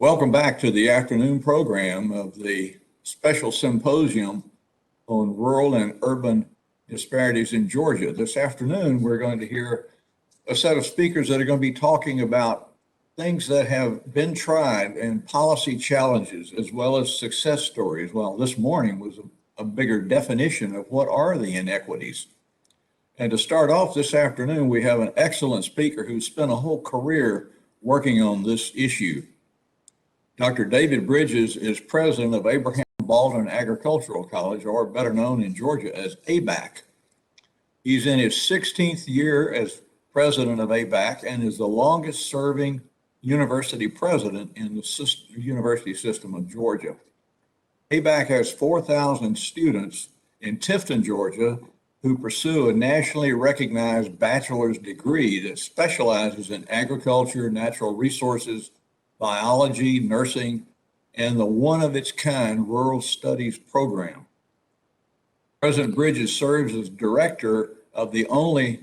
Welcome back to the afternoon program of the special symposium on rural and urban disparities in Georgia. This afternoon, we're going to hear a set of speakers that are going to be talking about things that have been tried and policy challenges, as well as success stories. Well, this morning was a bigger definition of what are the inequities. And to start off this afternoon, we have an excellent speaker who spent a whole career working on this issue. Dr. David Bridges is president of Abraham Baldwin Agricultural College, or better known in Georgia as ABAC. He's in his 16th year as president of ABAC and is the longest serving university president in the university system of Georgia. ABAC has 4,000 students in Tifton, Georgia, who pursue a nationally recognized bachelor's degree that specializes in agriculture, natural resources, biology, nursing, and the one-of-its-kind Rural Studies program. President Bridges serves as director of the only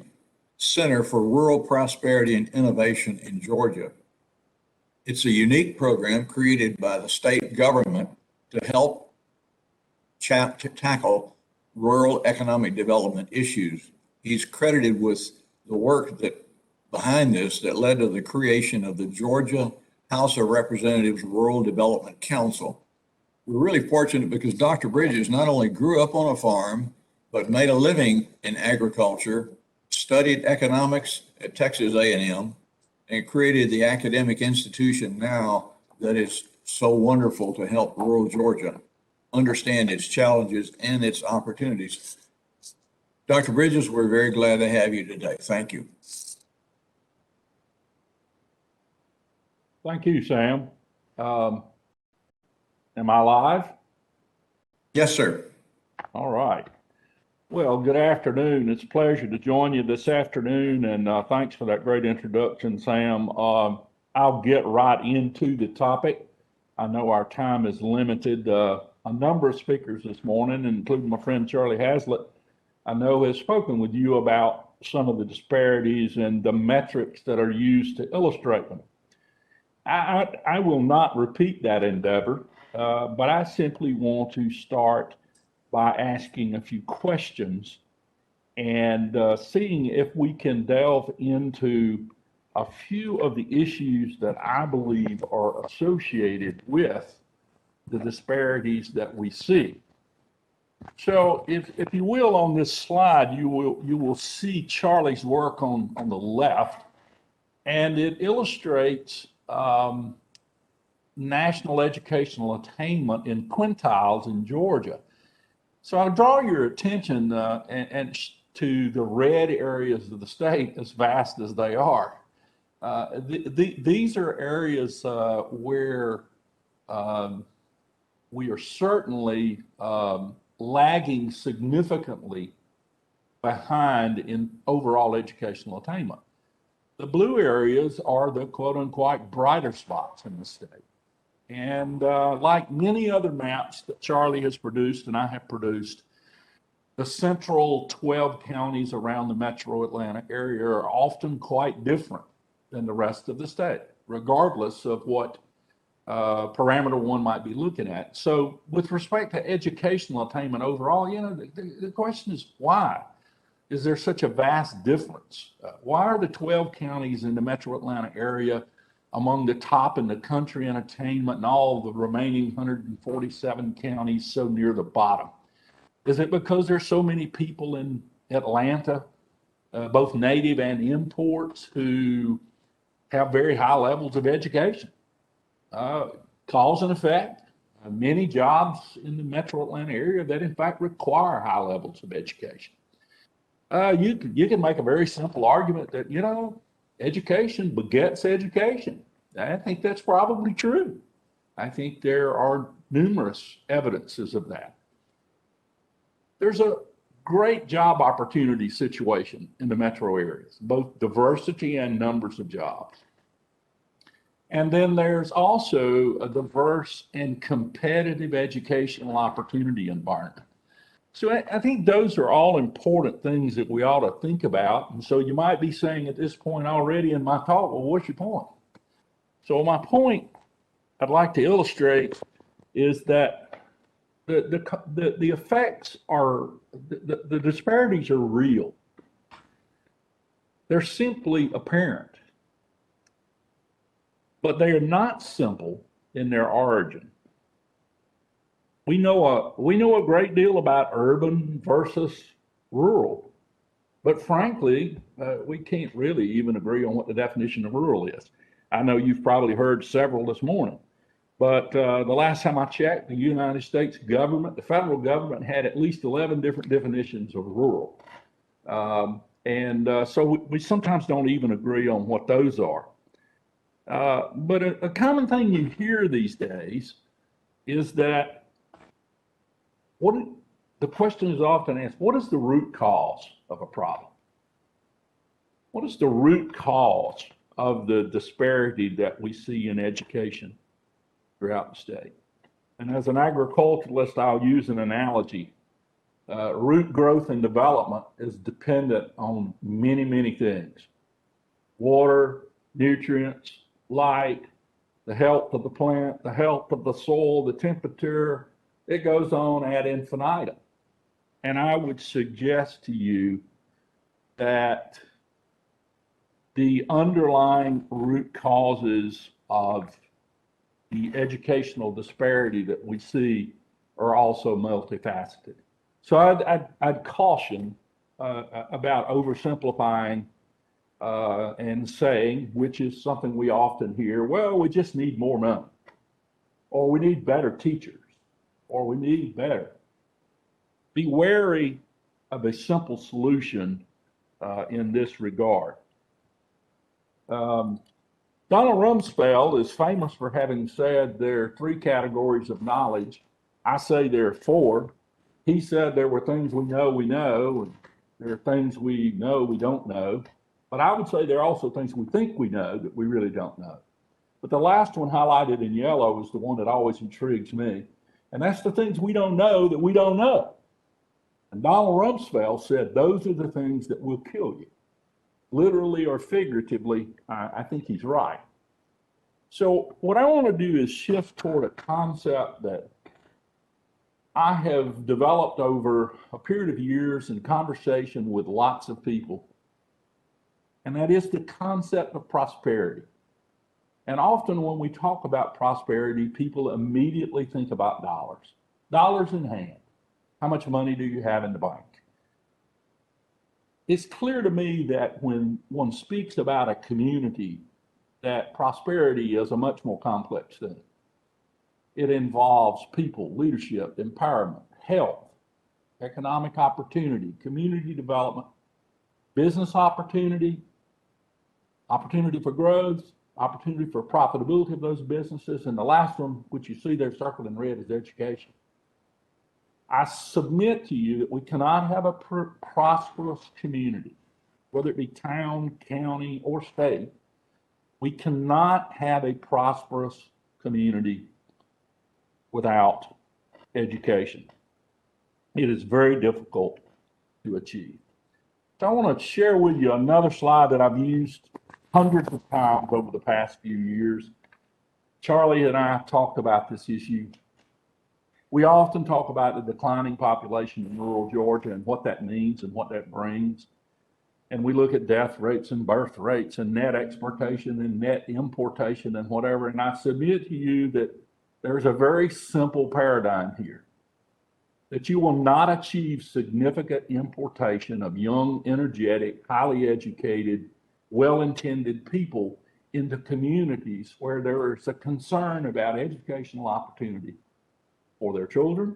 Center for Rural Prosperity and Innovation in Georgia. It's a unique program created by the state government to help tackle rural economic development issues. He's credited with the work behind this that led to the creation of the Georgia House of Representatives Rural Development Council. We're really fortunate because Dr. Bridges not only grew up on a farm, but made a living in agriculture, studied economics at Texas A&M, and created the academic institution now that is so wonderful to help rural Georgia understand its challenges and its opportunities. Dr. Bridges, we're very glad to have you today. Thank you. Thank you, Sam. Am I live? Yes, sir. All right. Well, good afternoon. It's a pleasure to join you this afternoon, and thanks for that great introduction, Sam. I'll get right into the topic. I know our time is limited. A number of speakers this morning, including my friend Charlie Haslett, I know has spoken with you about some of the disparities and the metrics that are used to illustrate them. I will not repeat that endeavor, but I simply want to start by asking a few questions and seeing if we can delve into a few of the issues that I believe are associated with the disparities that we see. So if you will, on this slide, you will see Charlie's work on the left, and it illustrates national educational attainment in quintiles in Georgia. So I'll draw your attention and to the red areas of the state, as vast as they are. These are areas where we are certainly lagging significantly behind in overall educational attainment. The blue areas are the quote unquote brighter spots in the state. And like many other maps that Charlie has produced and I have produced, the central 12 counties around the metro Atlanta area are often quite different than the rest of the state, regardless of what parameter one might be looking at. So with respect to educational attainment overall, the question is why? Is there such a vast difference? Why are the 12 counties in the metro Atlanta area among the top in the country in attainment and all the remaining 147 counties so near the bottom? Is it because there's so many people in Atlanta, both native and imports, who have very high levels of education? Cause and effect. Many jobs in the metro Atlanta area that in fact require high levels of education. You can make a very simple argument that, education begets education. I think that's probably true. I think there are numerous evidences of that. There's a great job opportunity situation in the metro areas, both diversity and numbers of jobs. And then there's also a diverse and competitive educational opportunity environment. So I think those are all important things that we ought to think about. And so you might be saying at this point already in my talk, well, what's your point? So my point I'd like to illustrate is that the effects are, the disparities are real. They're simply apparent, but they are not simple in their origin. We know a great deal about urban versus rural, but frankly, we can't really even agree on what the definition of rural is. I know you've probably heard several this morning, but the last time I checked, the United States government, the federal government, had at least 11 different definitions of rural. So we sometimes don't even agree on what those are. But a common thing you hear these days is that the question is often asked, what is the root cause of a problem? What is the root cause of the disparity that we see in education throughout the state? And as an agriculturalist, I'll use an analogy. Root growth and development is dependent on many, many things. Water, nutrients, light, the health of the plant, the health of the soil, the temperature. It goes on ad infinitum. And I would suggest to you that the underlying root causes of the educational disparity that we see are also multifaceted. So I'd caution about oversimplifying and saying, which is something we often hear, well, we just need more money, or we need better teachers, or we need better. Be wary of a simple solution in this regard. Donald Rumsfeld is famous for having said there are three categories of knowledge. I say there are four. He said there were things we know, and there are things we know we don't know. But I would say there are also things we think we know that we really don't know. But the last one highlighted in yellow is the one that always intrigues me. And that's the things we don't know that we don't know. And Donald Rumsfeld said those are the things that will kill you. Literally or figuratively, I think he's right. So what I want to do is shift toward a concept that I have developed over a period of years in conversation with lots of people, and that is the concept of prosperity. And often when we talk about prosperity, people immediately think about dollars. Dollars in hand. How much money do you have in the bank? It's clear to me that when one speaks about a community, that prosperity is a much more complex thing. It involves people, leadership, empowerment, health, economic opportunity, community development, business opportunity, opportunity for growth, opportunity for profitability of those businesses, and the last one, which you see there circled in red, is education. I submit to you that we cannot have a prosperous community, whether it be town, county, or state. We cannot have a prosperous community without education. It is very difficult to achieve. So I want to share with you another slide that I've used hundreds of times over the past few years. Charlie and I talked about this issue. We often talk about the declining population in rural Georgia and what that means and what that brings. And we look at death rates and birth rates and net exportation and net importation and whatever. And I submit to you that there's a very simple paradigm here, that you will not achieve significant importation of young, energetic, highly educated, well-intended people into communities where there is a concern about educational opportunity for their children.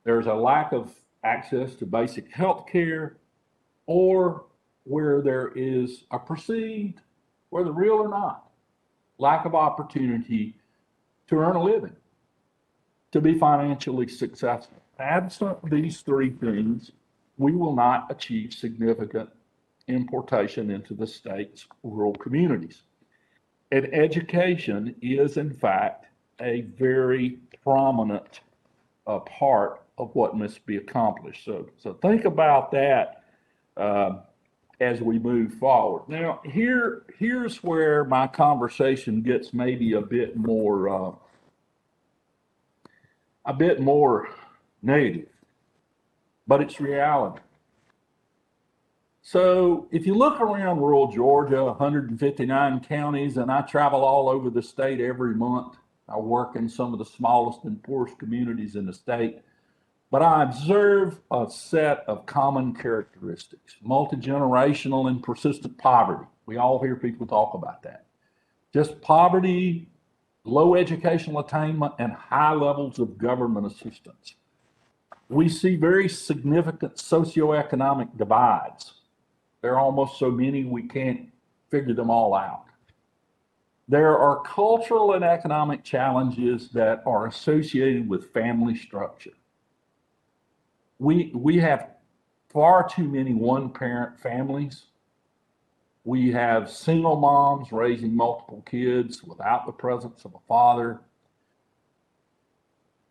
There's a lack of access to basic health care, or where there is a perceived, whether real or not, lack of opportunity to earn a living, to be financially successful. Absent these three things, we will not achieve significant importation into the state's rural communities. And education is, in fact, a very prominent part of what must be accomplished. So think about that as we move forward. Now, here's where my conversation gets maybe a bit more negative, but it's reality. So if you look around rural Georgia, 159 counties, and I travel all over the state every month. I work in some of the smallest and poorest communities in the state, but I observe a set of common characteristics: multi-generational and persistent poverty. We all hear people talk about that. Just poverty, low educational attainment, and high levels of government assistance. We see very significant socioeconomic divides. There are almost so many we can't figure them all out. There are cultural and economic challenges that are associated with family structure. We have far too many one-parent families. We have single moms raising multiple kids without the presence of a father.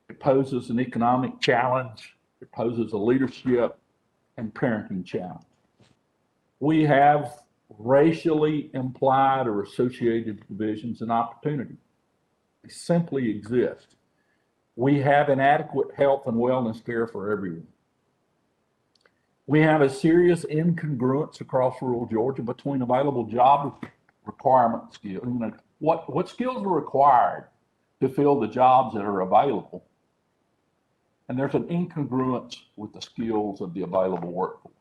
It poses an economic challenge. It poses a leadership and parenting challenge. We have racially implied or associated divisions in opportunity. They simply exist. We have inadequate health and wellness care for everyone. We have a serious incongruence across rural Georgia between available job requirement skills. What skills are required to fill the jobs that are available? And there's an incongruence with the skills of the available workforce.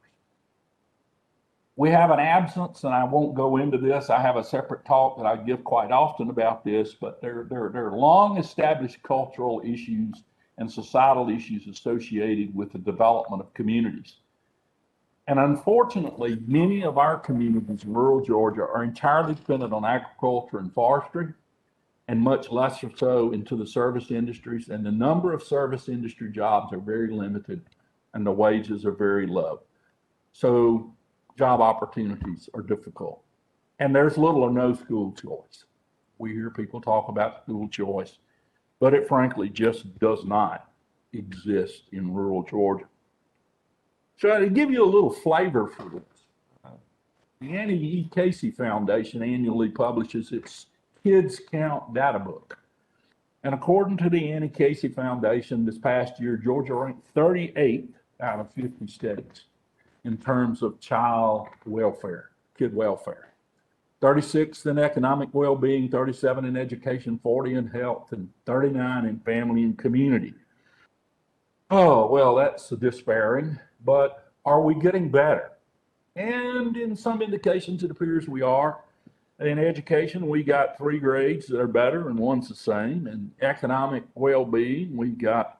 We have an absence, and I won't go into this. I have a separate talk that I give quite often about this, but there are long established cultural issues and societal issues associated with the development of communities. And unfortunately, many of our communities in rural Georgia are entirely dependent on agriculture and forestry, and much less so into the service industries. And the number of service industry jobs are very limited, and the wages are very low. So job opportunities are difficult. And there's little or no school choice. We hear people talk about school choice, but it frankly just does not exist in rural Georgia. So to give you a little flavor for this, the Annie E. Casey Foundation annually publishes its Kids Count data book. And according to the Annie Casey Foundation, this past year, Georgia ranked 38th out of 50 states in terms of child welfare, kid welfare. 36th in economic well-being, 37 in education, 40 in health, and 39 in family and community. Oh, well, that's despairing, but are we getting better? And in some indications, it appears we are. In education, we got 3 grades that are better and one's the same. In economic well-being, we got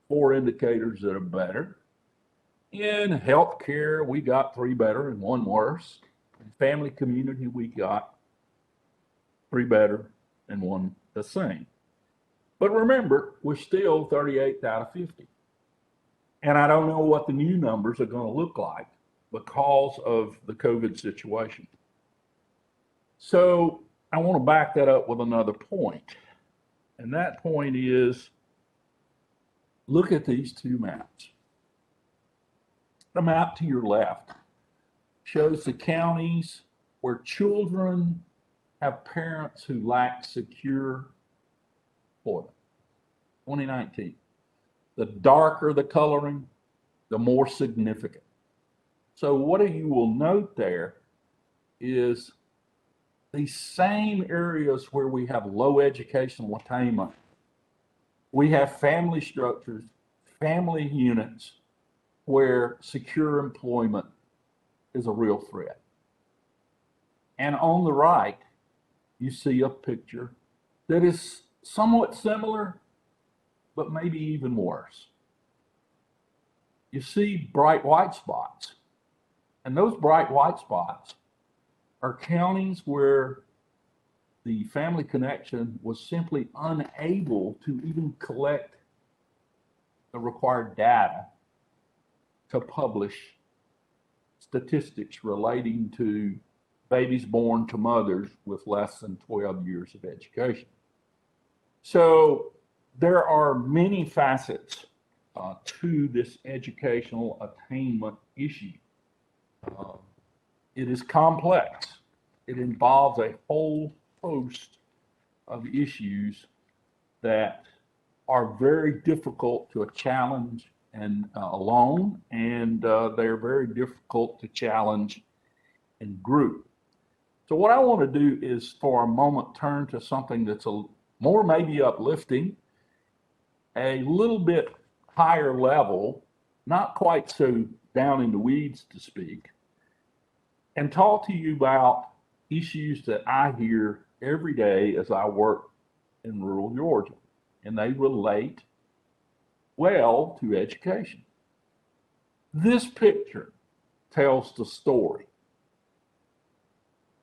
4 indicators that are better. In healthcare, we got 3 better and 1 worse. In family community, we got 3 better and 1 the same. But remember, we're still 38th out of 50. And I don't know what the new numbers are going to look like because of the COVID situation. So I want to back that up with another point. And that point is, look at these 2 maps. The map to your left shows the counties where children have parents who lack secure employment. 2019. The darker the coloring, the more significant. So what you will note there is these same areas where we have low educational attainment, we have family structures, family units where secure employment is a real threat. And on the right, you see a picture that is somewhat similar, but maybe even worse. You see bright white spots, and those bright white spots are counties where the family connection was simply unable to even collect the required data to publish statistics relating to babies born to mothers with less than 12 years of education. So there are many facets to this educational attainment issue. It is complex. It involves a whole host of issues that are very difficult to challenge and alone, and they're very difficult to challenge in group. So what I want to do is for a moment turn to something that's a more maybe uplifting, a little bit higher level, not quite so down in the weeds to speak, and talk to you about issues that I hear every day as I work in rural Georgia, and they relate well to education. This picture tells the story.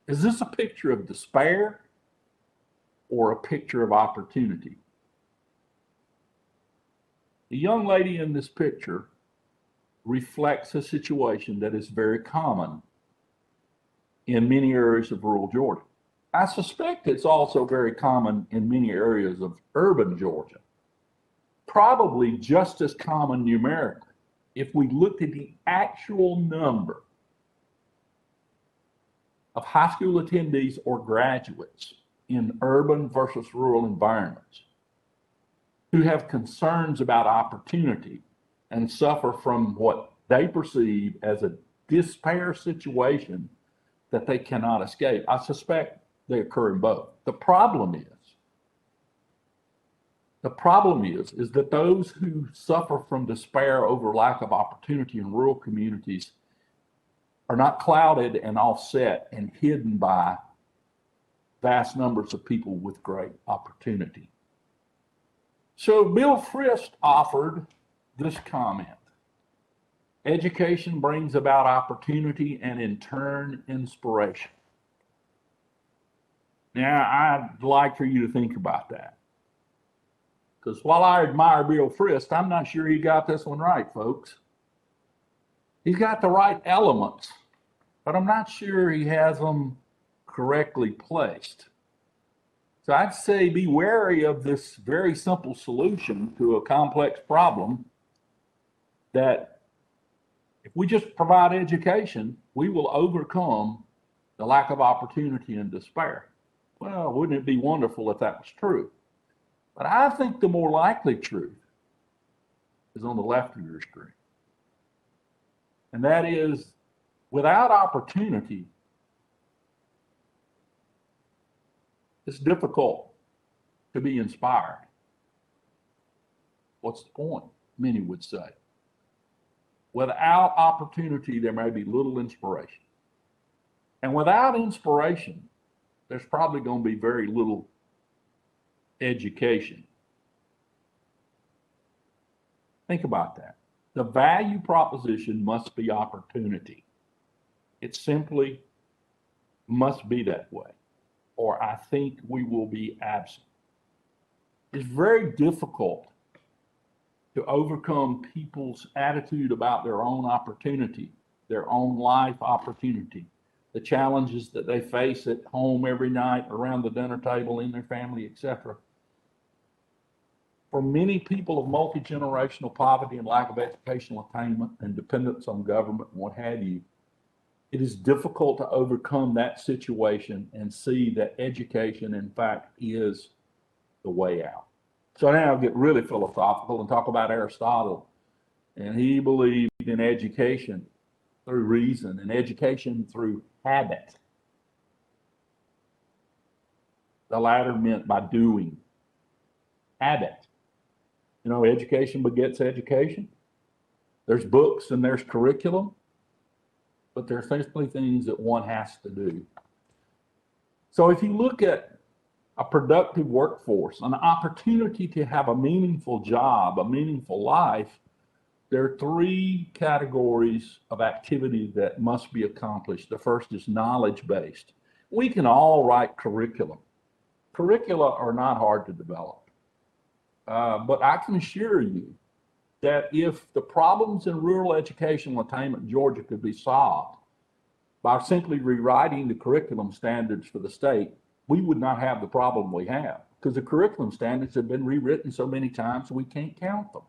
Is this a picture of despair or a picture of opportunity? The young lady in this picture reflects a situation that is very common in many areas of rural Georgia. I suspect it's also very common in many areas of urban Georgia. Probably just as common numerically. If we looked at the actual number of high school attendees or graduates in urban versus rural environments who have concerns about opportunity and suffer from what they perceive as a despair situation that they cannot escape, I suspect they occur in both. The problem is that those who suffer from despair over lack of opportunity in rural communities are not clouded and offset and hidden by vast numbers of people with great opportunity. So Bill Frist offered this comment: education brings about opportunity and in turn inspiration. Now, I'd like for you to think about that. Because while I admire Bill Frist, I'm not sure he got this one right, folks. He's got the right elements, but I'm not sure he has them correctly placed. So I'd say be wary of this very simple solution to a complex problem that if we just provide education, we will overcome the lack of opportunity and despair. Well, wouldn't it be wonderful if that was true? But I think the more likely truth is on the left of your screen. And that is, without opportunity, it's difficult to be inspired. What's the point? Many would say. Without opportunity, there may be little inspiration. And without inspiration, there's probably going to be very little education. Think about that. The value proposition must be opportunity. It simply must be that way, or I think we will be absent. It's very difficult to overcome people's attitude about their own opportunity, their own life opportunity, the challenges that they face at home every night, around the dinner table, in their family, etc. For many people of multi-generational poverty and lack of educational attainment and dependence on government and what have you, it is difficult to overcome that situation and see that education, in fact, is the way out. So now I'll get really philosophical and talk about Aristotle. And he believed in education through reason and education through habit. The latter meant by doing. Habit. You know, education begets education. There's books and there's curriculum, but there's simply things that one has to do. So if you look at a productive workforce, an opportunity to have a meaningful job, a meaningful life, there are three categories of activity that must be accomplished. The first is knowledge-based. We can all write curriculum. Curricula are not hard to develop. But I can assure you that if the problems in rural educational attainment in Georgia could be solved by simply rewriting the curriculum standards for the state, we would not have the problem we have, because the curriculum standards have been rewritten so many times we can't count them.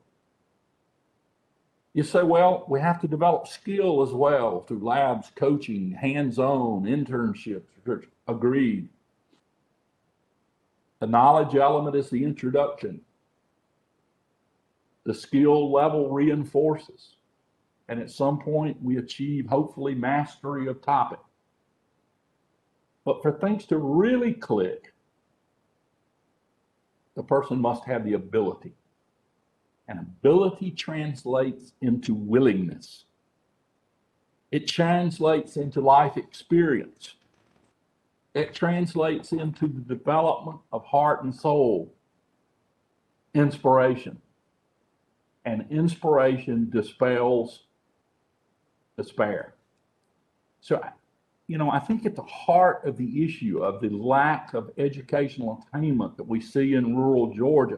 You say, well, we have to develop skill as well through labs, coaching, hands-on, internships. Agreed. The knowledge element is the introduction. The skill level reinforces. And at some point, we achieve, hopefully, mastery of topic. But for things to really click, the person must have the ability. And ability translates into willingness. It translates into life experience. It translates into the development of heart and soul, inspiration. And inspiration dispels despair. So, I think at the heart of the issue of the lack of educational attainment that we see in rural Georgia,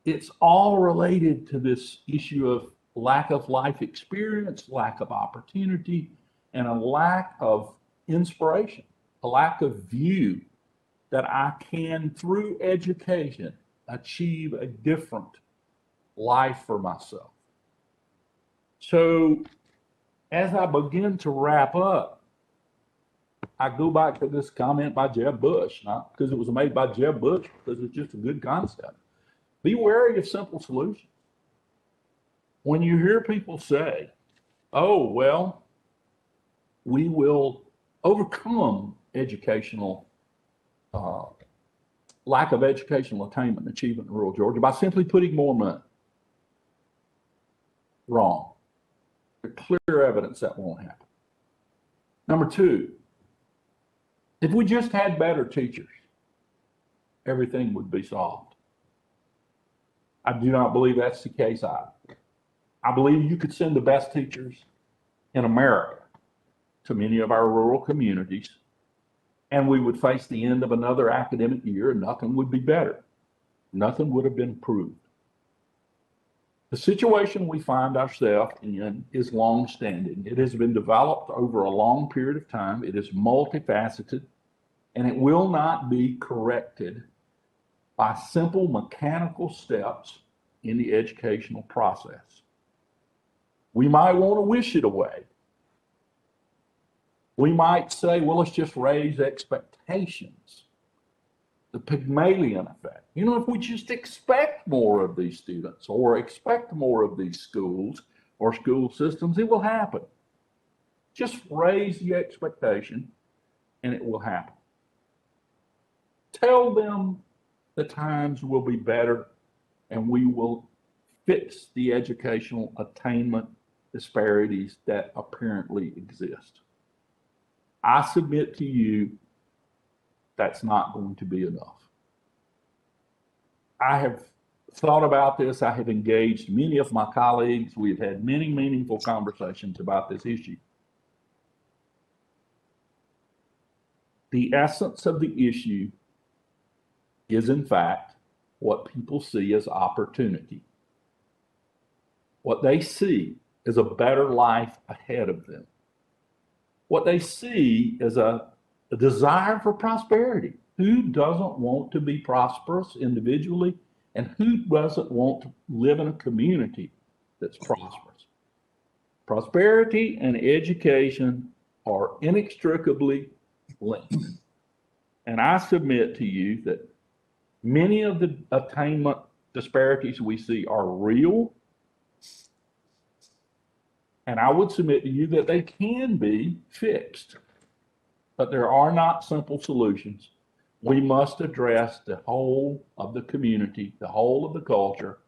it's all related to this issue of lack of life experience, lack of opportunity, and a lack of inspiration, a lack of view that I can, through education, achieve a different life for myself. So as I begin to wrap up, I go back to this comment by Jeb Bush, not because it was made by Jeb Bush, because it's just a good concept. Be wary of simple solutions. When you hear people say, oh, well, we will overcome educational, lack of educational attainment and achievement in rural Georgia by simply putting more money. Wrong. There's clear evidence that won't happen. Number two, if we just had better teachers, everything would be solved. I do not believe that's the case either. I believe you could send the best teachers in America to many of our rural communities, and we would face the end of another academic year and nothing would be better. Nothing would have been improved. The situation we find ourselves in is long-standing. It has been developed over a long period of time. It is multifaceted, and it will not be corrected by simple mechanical steps in the educational process. We might want to wish it away. We might say, well, let's just raise expectations. The Pygmalion effect. If we just expect more of these students or expect more of these schools or school systems, it will happen. Just raise the expectation and it will happen. Tell them the times will be better and we will fix the educational attainment disparities that apparently exist. I submit to you that's not going to be enough. I have thought about this. I have engaged many of my colleagues. We've had many meaningful conversations about this issue. The essence of the issue is, in fact, what people see as opportunity. What they see is a better life ahead of them. What they see is a desire for prosperity. Who doesn't want to be prosperous individually, and who doesn't want to live in a community that's prosperous? Prosperity and education are inextricably linked. And I submit to you that many of the attainment disparities we see are real. And I would submit to you that they can be fixed. But there are not simple solutions. We must address the whole of the community, the whole of the culture,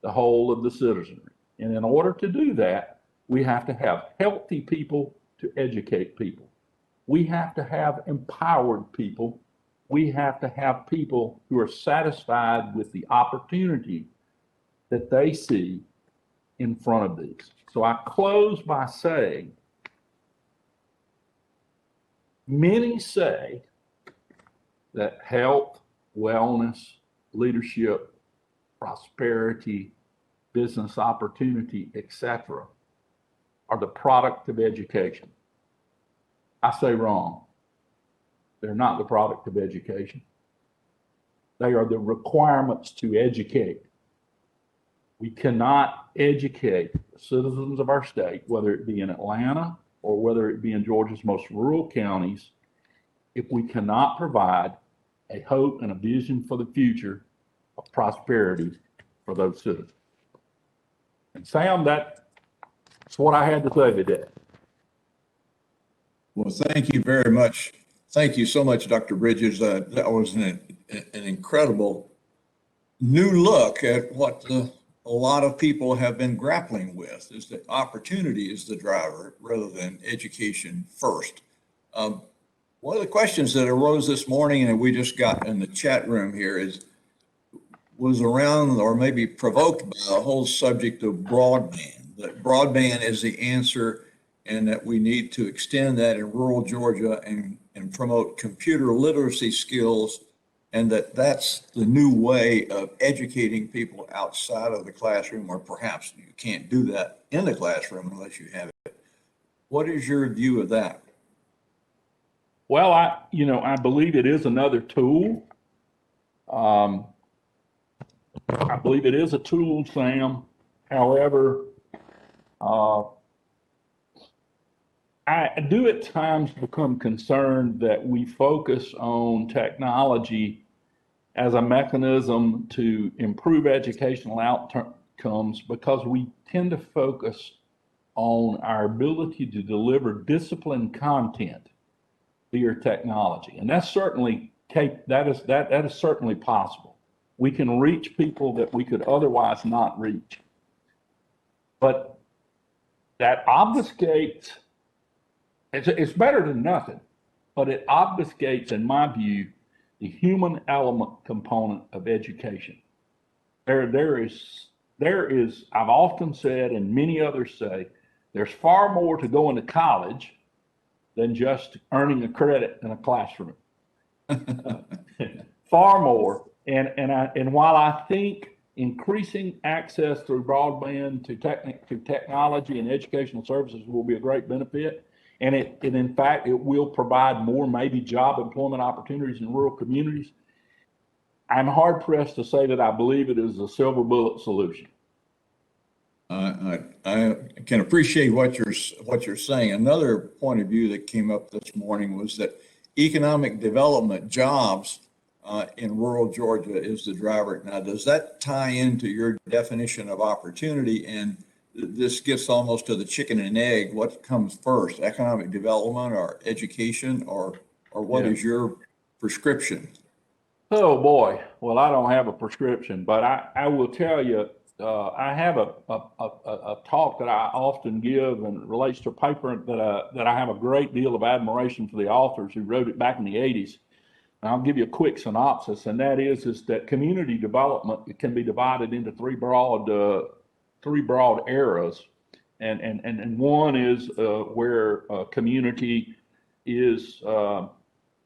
the whole of the citizenry. And in order to do that, we have to have healthy people to educate people. We have to have empowered people. We have to have people who are satisfied with the opportunity that they see in front of these. So I close by saying, many say that health, wellness, leadership, prosperity, business opportunity, etc., are the product of education. I say wrong. They're not the product of education. They are the requirements to educate. We cannot educate citizens of our state, whether it be in Atlanta or whether it be in Georgia's most rural counties, if we cannot provide a hope and a vision for the future of prosperity for those citizens. And Sam, that's what I had to say today. Well, thank you very much. Thank you so much, Dr. Bridges. That was an incredible new look at what a lot of people have been grappling with, is that opportunity is the driver rather than education first. One of the questions that arose this morning and we just got in the chat room here was around, or maybe provoked by, the whole subject of broadband, that broadband is the answer and that we need to extend that in rural Georgia and promote computer literacy skills, and that's the new way of educating people outside of the classroom, or perhaps you can't do that in the classroom unless you have it. What is your view of that? Well, I believe it is another tool. I believe it is a tool, Sam. However, I do at times become concerned that we focus on technology as a mechanism to improve educational outcomes, because we tend to focus on our ability to deliver disciplined content via technology. And that's certainly, that is certainly possible. We can reach people that we could otherwise not reach. But that obfuscates, it's better than nothing, but it obfuscates, in my view, the human element component of education. There is, I've often said, and many others say, there's far more to going to college than just earning a credit in a classroom. Far more. And while I think increasing access through broadband to technology and educational services will be a great benefit, and in fact, it will provide more maybe job employment opportunities in rural communities, I'm hard pressed to say that I believe it is a silver bullet solution. I can appreciate what you're saying. Another point of view that came up this morning was that economic development, jobs in rural Georgia is the driver. Now, does that tie into your definition of opportunity? And this gets almost to the chicken and egg. What comes first, economic development or education, or what is your prescription? Oh boy, well, I don't have a prescription, but I will tell you, I have a talk that I often give, and it relates to a paper that I have a great deal of admiration for the authors who wrote it back in the 80s. And I'll give you a quick synopsis, and that is that community development can be divided into three broad eras. And one is where a community is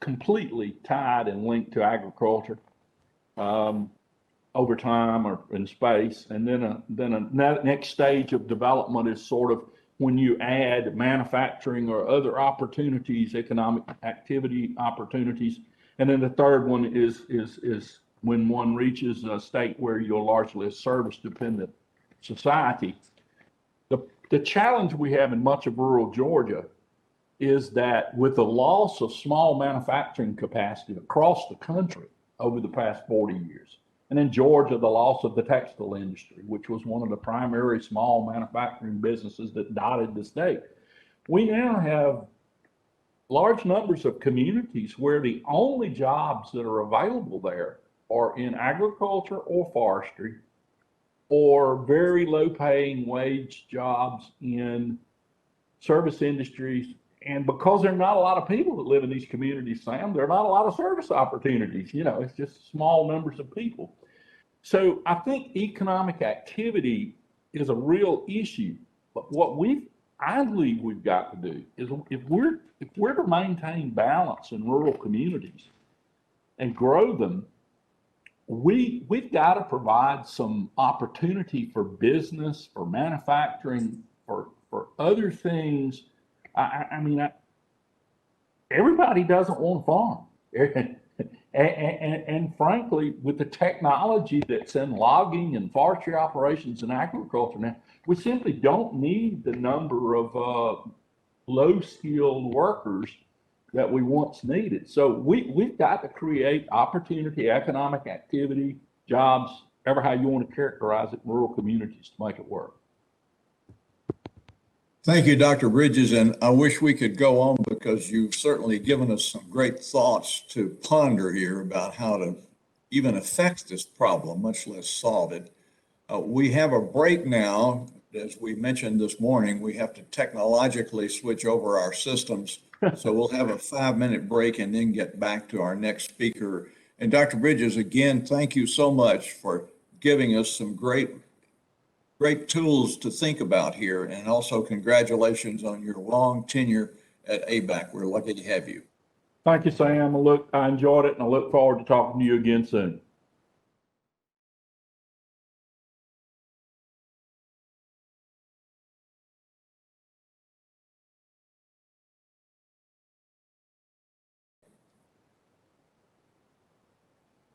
completely tied and linked to agriculture over time or in space. And then a next stage of development is sort of when you add manufacturing or other opportunities, economic activity opportunities. And then the third one is when one reaches a state where you're largely a service-dependent society. The challenge we have in much of rural Georgia is that with the loss of small manufacturing capacity across the country over the past 40 years, and in Georgia, the loss of the textile industry, which was one of the primary small manufacturing businesses that dotted the state, we now have large numbers of communities where the only jobs that are available there are in agriculture or forestry, or very low paying wage jobs in service industries. And because there are not a lot of people that live in these communities, Sam, there are not a lot of service opportunities. It's just small numbers of people. So I think economic activity is a real issue. But what I believe we've got to do is, if we're to maintain balance in rural communities and grow them, we've got to provide some opportunity for business, for manufacturing, for other things. I mean, everybody doesn't want to farm. And frankly, with the technology that's in logging and forestry operations and agriculture now, we simply don't need the number of low-skilled workers that we once needed. So we've got to create opportunity, economic activity, jobs, ever how you want to characterize it, in rural communities to make it work. Thank you, Dr. Bridges, and I wish we could go on because you've certainly given us some great thoughts to ponder here about how to even affect this problem, much less solve it. We have a break now. As we mentioned this morning, we have to technologically switch over our systems. So we'll have a 5-minute break and then get back to our next speaker. And Dr. Bridges, again, thank you so much for giving us some great tools to think about here. And also congratulations on your long tenure at ABAC. We're lucky to have you. Thank you, Sam. I enjoyed it, and I look forward to talking to you again soon.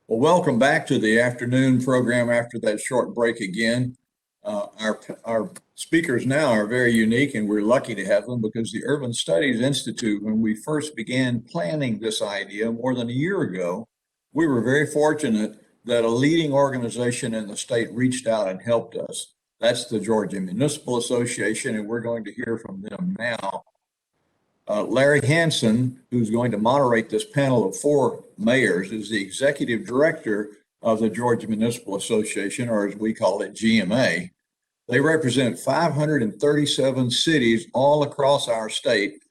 Well, welcome back to the afternoon program after that short break again. Our speakers now are very unique, and we're lucky to have them because the Urban Studies Institute, when we first began planning this idea more than a year ago, we were very fortunate that a leading organization in the state reached out and helped us. That's the Georgia Municipal Association, and we're going to hear from them now. Larry Hanson, who's going to moderate this panel of 4 mayors, is the executive director of the Georgia Municipal Association, or as we call it, GMA. They represent 537 cities all across our state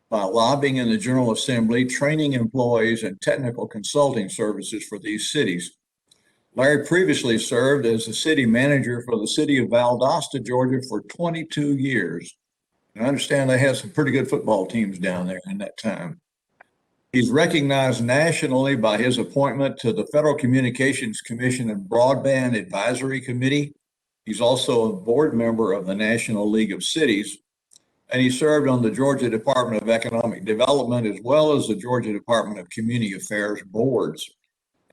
by lobbying in the General Assembly, training employees, and technical consulting services for these cities. Larry previously served as the city manager for the city of Valdosta, Georgia for 22 years. And I understand they had some pretty good football teams down there in that time. He's recognized nationally by his appointment to the Federal Communications Commission and Broadband Advisory Committee. He's also a board member of the National League of Cities, and he served on the Georgia Department of Economic Development as well as the Georgia Department of Community Affairs boards.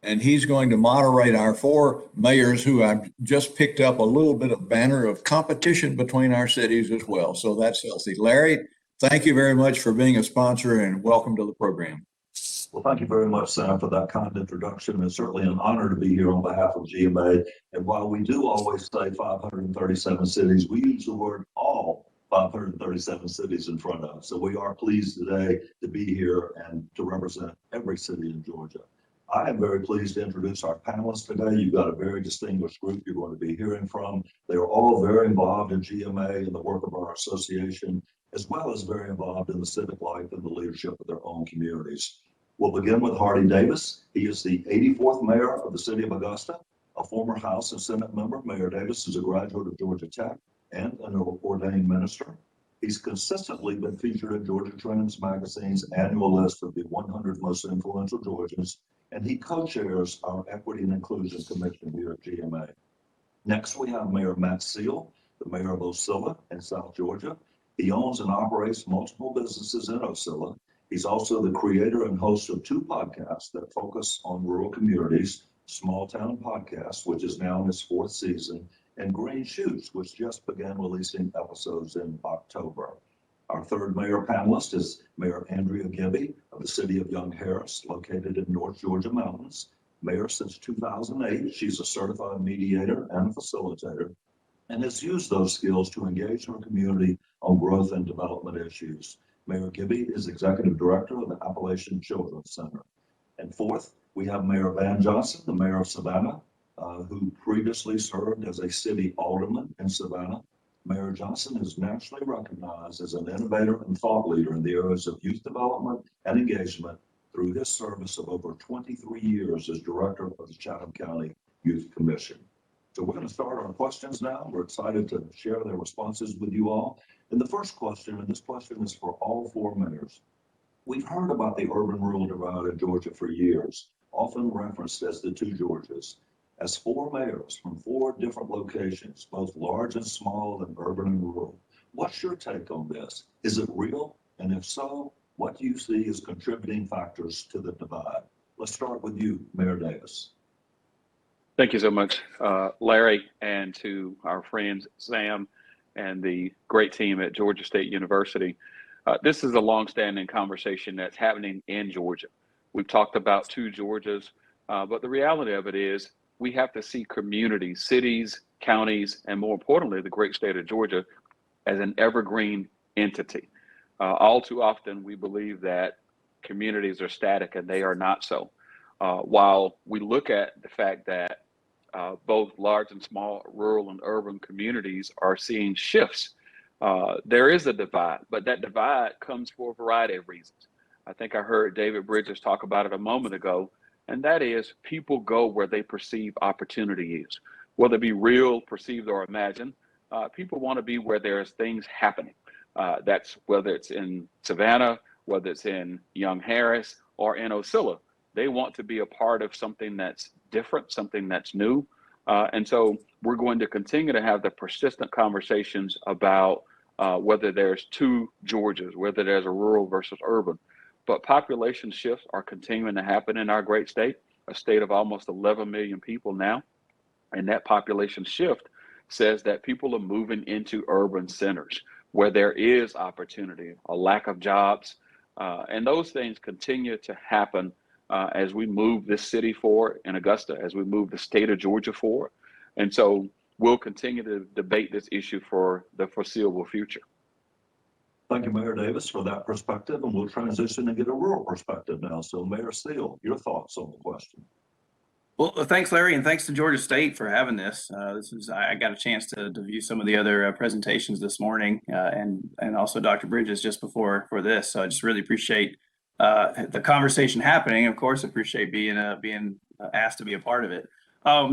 And he's going to moderate our 4 mayors who I've just picked up a little bit of banner of competition between our cities as well. So that's healthy. Larry, thank you very much for being a sponsor and welcome to the program. Well, thank you very much, Sam, for that kind introduction. It's certainly an honor to be here on behalf of GMA. And while we do always say 537 cities, we use the word all 537 cities in front of. So we are pleased today to be here and to represent every city in Georgia. I am very pleased to introduce our panelists today. You've got a very distinguished group you're going to be hearing from. They are all very involved in GMA and the work of our association, as well as very involved in the civic life and the leadership of their own communities. We'll begin with Hardy Davis. He is the 84th mayor of the city of Augusta, a former House and Senate member. Mayor Davis is a graduate of Georgia Tech and an ordained minister. He's consistently been featured in Georgia Trends magazine's annual list of the 100 most influential Georgians, and he co-chairs our Equity and Inclusion Commission here at GMA. Next, we have Mayor Matt Seal, the mayor of Ocilla in South Georgia. He owns and operates multiple businesses in Ocilla. He's also the creator and host of 2 podcasts that focus on rural communities, Small Town Podcast, which is now in its 4th season, and Green Shoots, which just began releasing episodes in October. Our 3rd mayor panelist is Mayor Andrea Gibby of the city of Young Harris, located in North Georgia Mountains. Mayor since 2008, she's a certified mediator and facilitator, and has used those skills to engage her community on growth and development issues. Mayor Gibby is executive director of the Appalachian Children's Center. And 4th, we have Mayor Van Johnson, the mayor of Savannah, who previously served as a city alderman in Savannah. Mayor Johnson is nationally recognized as an innovator and thought leader in the areas of youth development and engagement through his service of over 23 years as director of the Chatham County Youth Commission. So we're going to start our questions now. We're excited to share their responses with you all. And the first question, and this question is for all 4 mayors. We've heard about the urban-rural divide in Georgia for years, often referenced as the 2 Georgias. As 4 mayors from 4 different locations, both large and small and urban and rural, what's your take on this? Is it real? And if so, what do you see as contributing factors to the divide? Let's start with you, Mayor Davis. Thank you so much, Larry, and to our friends, Sam, and the great team at Georgia State University. This is a longstanding conversation that's happening in Georgia. We've talked about two Georgias, but the reality of it is we have to see communities, cities, counties, and more importantly, the great state of Georgia as an evergreen entity. All too often, we believe that communities are static, and they are not so. While we look at the fact that both large and small rural and urban communities are seeing shifts, there is a divide, but that divide comes for a variety of reasons. I think I heard David Bridges talk about it a moment ago, and that is people go where they perceive opportunity is. Whether it be real, perceived, or imagined, people want to be where there's things happening. That's whether it's in Savannah, whether it's in Young Harris, or in Ocilla. They want to be a part of something that's different, something that's new. And so we're going to continue to have the persistent conversations about whether there's two Georgias, whether there's a rural versus urban. But population shifts are continuing to happen in our great state, a state of almost 11 million people now. And that population shift says that people are moving into urban centers where there is opportunity, a lack of jobs. And those things continue to happen as we move this city forward in Augusta, as we move the state of Georgia forward. And so we'll continue to debate this issue for the foreseeable future. Thank you, Mayor Davis, for that perspective, and we'll transition and get a rural perspective now. So Mayor Steele, your thoughts on the question. Well, thanks, Larry, and thanks to Georgia State for having this. I got a chance to view some of the other presentations this morning, and also Dr. Bridges just before this. So I just really appreciate the conversation happening. Of course, appreciate being asked to be a part of it.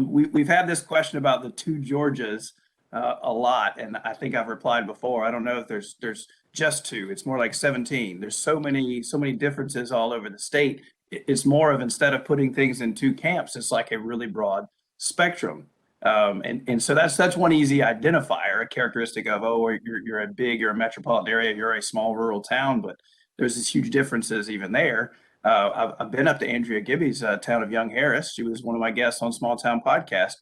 We've had this question about the two Georgias a lot, and I think I've replied before. I don't know if there's just two. It's more like 17. There's so many differences all over the state. It's more of, instead of putting things in two camps, it's like a really broad spectrum. And so that's one easy identifier, a characteristic of, oh, you're a metropolitan area, you're a small rural town, but there's these huge differences even there. I've been up to Andrea Gibby's town of Young Harris. She was one of my guests on Small Town Podcast.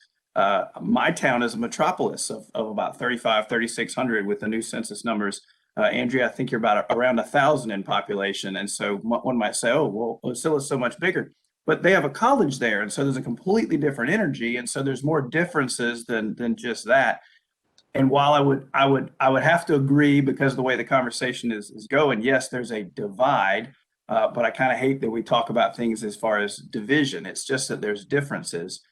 My town is a metropolis of about 3,600 with the new census numbers. Andrea, I think you're about around 1,000 in population. And so one might say, oh, well, Ocilla is so much bigger. But they have a college there, and so there's a completely different energy, and so there's more differences than just that. And while I would have to agree, because the way the conversation is going, yes, there's a divide, but I kind of hate that we talk about things as far as division. It's just that there's differences.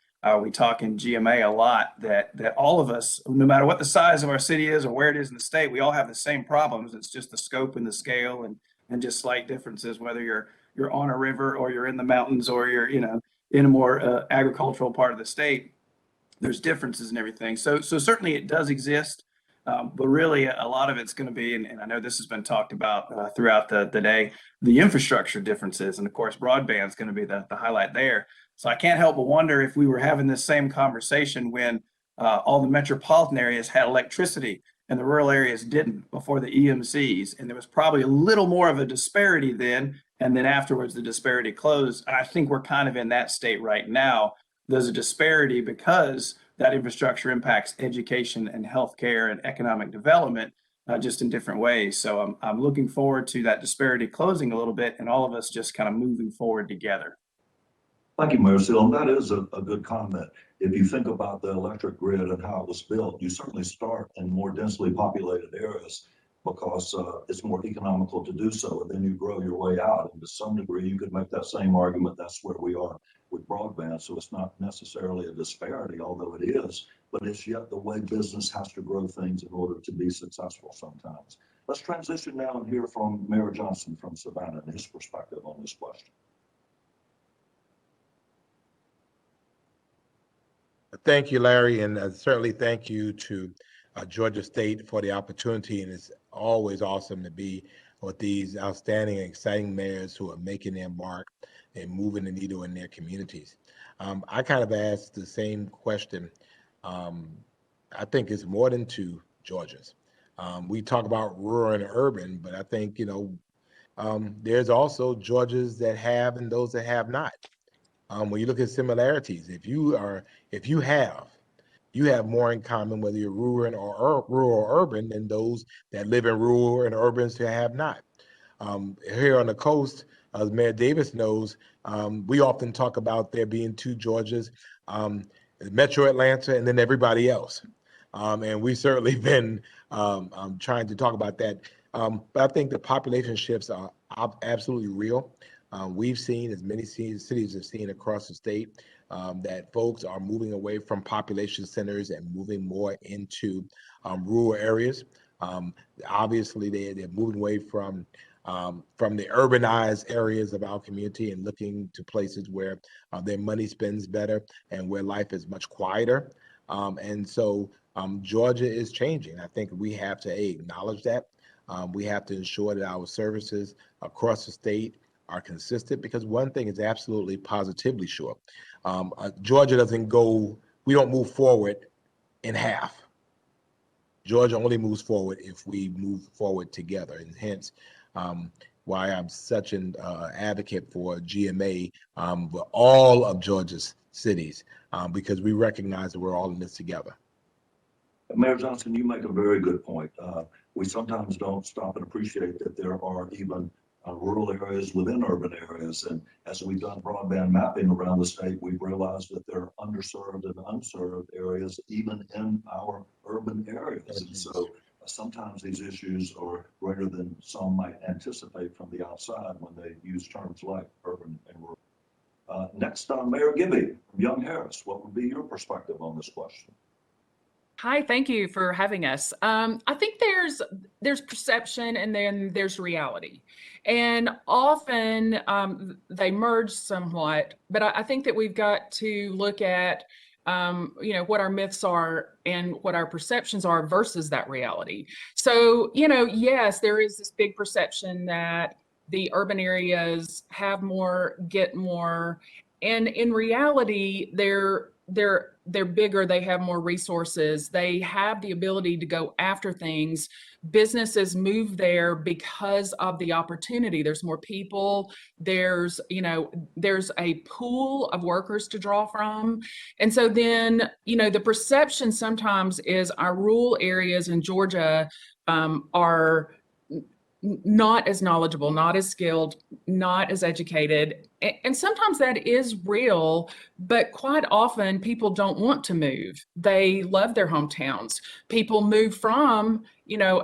We talk in GMA a lot that all of us, no matter what the size of our city is or where it is in the state, we all have the same problems. It's just the scope and the scale and just slight differences, whether you're on a river or you're in the mountains or you're in a more agricultural part of the state. There's differences in everything. So certainly it does exist, but really a lot of it's going to be, and I know this has been talked about throughout the day, the infrastructure differences, and of course broadband is going to be the highlight there. So I can't help but wonder if we were having this same conversation when all the metropolitan areas had electricity and the rural areas didn't before the EMCs. And there was probably a little more of a disparity then, and then afterwards the disparity closed. And I think we're kind of in that state right now. There's a disparity because that infrastructure impacts education and healthcare and economic development just in different ways. So I'm looking forward to that disparity closing a little bit and all of us just kind of moving forward together. Thank you, Mayor Steele. And that is a good comment. If you think about the electric grid and how it was built, you certainly start in more densely populated areas because it's more economical to do so. And then you grow your way out. And to some degree, you could make that same argument. That's where we are with broadband. So it's not necessarily a disparity, although it is, but it's yet the way business has to grow things in order to be successful sometimes. Let's transition now and hear from Mayor Johnson from Savannah and his perspective on this question. Thank you, Larry, and certainly thank you to Georgia State for the opportunity. And it's always awesome to be with these outstanding and exciting mayors who are making their mark and moving the needle in their communities. I kind of asked the same question. I think it's more than two Georgias. We talk about rural and urban, but I think, there's also Georgias that have and those that have not. When you look at similarities, if you have more in common whether you're rural or urban than those that live in rural and urbans who have not. Here on the coast, as Mayor Davis knows, we often talk about there being two Georgias, Metro Atlanta and then everybody else. And we've certainly been trying to talk about that. But I think the population shifts are absolutely real. We've seen, as many cities have seen across the state, that folks are moving away from population centers and moving more into rural areas. Obviously, they're moving away from the urbanized areas of our community and looking to places where their money spends better and where life is much quieter. And so Georgia is changing. I think we have to acknowledge that. We have to ensure that our services across the state are consistent, because one thing is absolutely positively sure. Georgia we don't move forward in half. Georgia only moves forward if we move forward together, and hence why I'm such an advocate for GMA for all of Georgia's cities, because we recognize that we're all in this together. Mayor Johnson, you make a very good point. We sometimes don't stop and appreciate that there are even rural areas within urban areas. And as we've done broadband mapping around the state, we've realized that there are underserved and unserved areas even in our urban areas. And so sometimes these issues are greater than some might anticipate from the outside when they use terms like urban and rural. Next, Mayor Gibby from Young Harris, what would be your perspective on this question? Hi, thank you for having us. I think there's perception and then there's reality. And often they merge somewhat, but I think that we've got to look at what our myths are and what our perceptions are versus that reality. So, yes, there is this big perception that the urban areas have more, get more, and in reality, they're bigger, they have more resources, they have the ability to go after things. Businesses move there because of the opportunity. There's more people, there's a pool of workers to draw from. And so then, the perception sometimes is our rural areas in Georgia are not as knowledgeable, not as skilled, not as educated. And sometimes that is real, but quite often people don't want to move. They love their hometowns. People move from,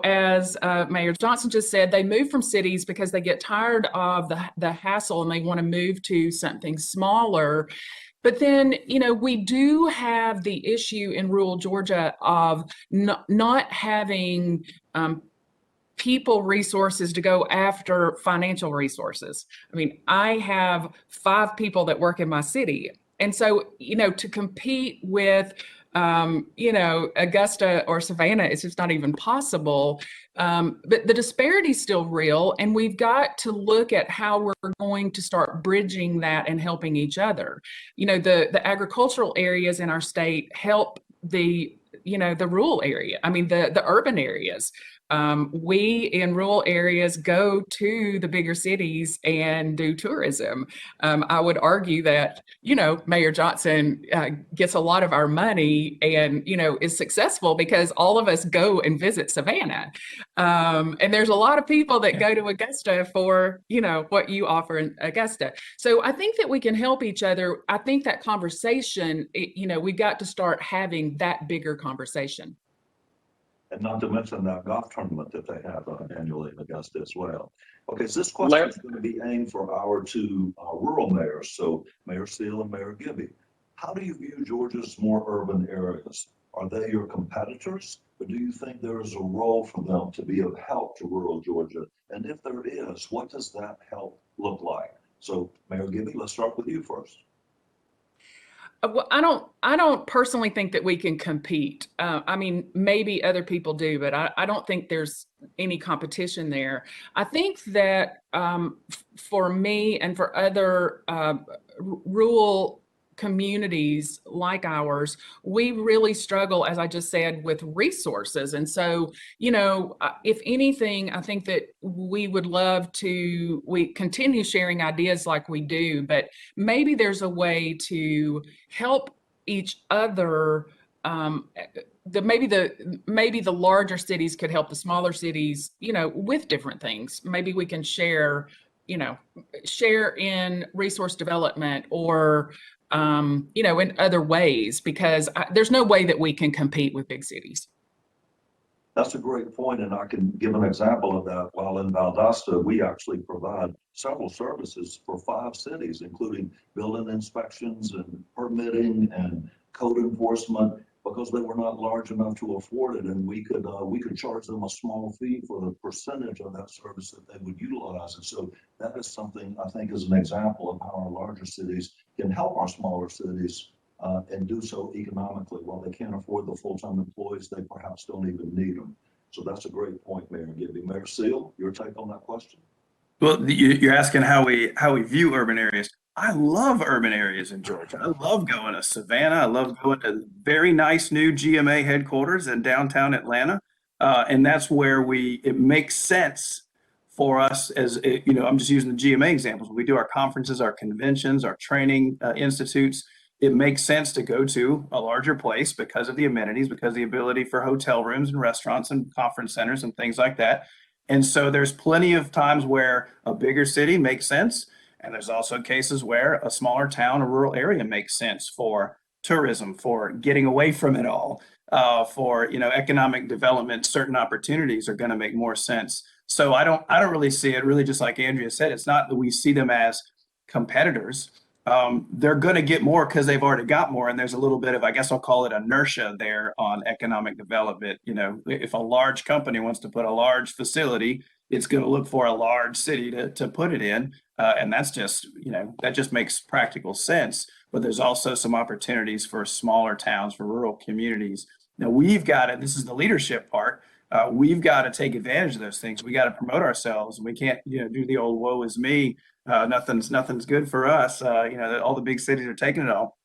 as Mayor Johnson just said, they move from cities because they get tired of the hassle and they want to move to something smaller. But then, we do have the issue in rural Georgia of not having people resources to go after financial resources. I mean, I have 5 people that work in my city. And so, to compete with, Augusta or Savannah, it's just not even possible. But the disparity is still real. And we've got to look at how we're going to start bridging that and helping each other. The agricultural areas in our state help the rural area. I mean, the urban areas. We in rural areas go to the bigger cities and do tourism. I would argue that, Mayor Johnson gets a lot of our money and, is successful because all of us go and visit Savannah. And there's a lot of people that go to Augusta for, what you offer in Augusta. So I think that we can help each other. I think that conversation, we've got to start having that bigger conversation. And not to mention that golf tournament that they have annually in Augusta as well. Okay, so this question is going to be aimed for our 2 rural mayors, so Mayor Steele and Mayor Gibby. How do you view Georgia's more urban areas? Are they your competitors, or do you think there is a role for them to be of help to rural Georgia? And if there is, what does that help look like? So Mayor Gibby, let's start with you first. Well, I don't personally think that we can compete. I mean, maybe other people do, but I don't think there's any competition there. I think that for me and for other rural communities like ours, we really struggle, as I just said, with resources. And so, if anything, I think that we would love to, we continue sharing ideas like we do, but maybe there's a way to help each other. Maybe the larger cities could help the smaller cities, with different things. Maybe we can share in resource development or in other ways, because there's no way that we can compete with big cities. That's a great point, and I can give an example of that. While in Valdosta, we actually provide several services for 5 cities, including building inspections and permitting and code enforcement, because they were not large enough to afford it, and we could charge them a small fee for the percentage of that service that they would utilize. And so that is something I think is an example of how our larger cities can help our smaller cities and do so economically. While they can't afford the full-time employees, they perhaps don't even need them. So that's a great point, Mayor Gibby. Mayor Seal, your take on that question? Well, you're asking how we view urban areas. I love urban areas in Georgia. I love going to Savannah. I love going to very nice new GMA headquarters in downtown Atlanta. And that's where it makes sense for us as, I'm just using the GMA examples. We do our conferences, our conventions, our training institutes. It makes sense to go to a larger place because of the amenities, because of the ability for hotel rooms and restaurants and conference centers and things like that. And so there's plenty of times where a bigger city makes sense. And there's also cases where a smaller town, a rural area makes sense for tourism, for getting away from it all, for, economic development. Certain opportunities are going to make more sense. So I don't really see it, really, just like Andrea said, it's not that we see them as competitors. They're going to get more because they've already got more. And there's a little bit of, I guess I'll call it inertia there on economic development. If a large company wants to put a large facility, it's going to look for a large city to put it in. And that's just, that just makes practical sense. But there's also some opportunities for smaller towns, for rural communities. Now we've got to, this is the leadership part. We've got to take advantage of those things. We got to promote ourselves. We can't, do the old woe is me. Nothing's good for us. All the big cities are taking it all.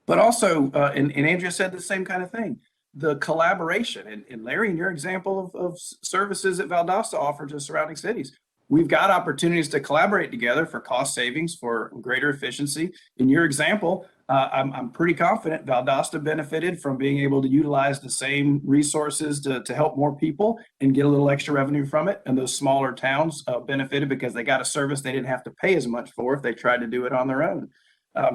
But also, and Andrea said the same kind of thing, the collaboration. And Larry, in your example of services that Valdosta offer to surrounding cities, we've got opportunities to collaborate together for cost savings, for greater efficiency. In your example, I'm pretty confident Valdosta benefited from being able to utilize the same resources to help more people and get a little extra revenue from it. And those smaller towns benefited because they got a service they didn't have to pay as much for if they tried to do it on their own.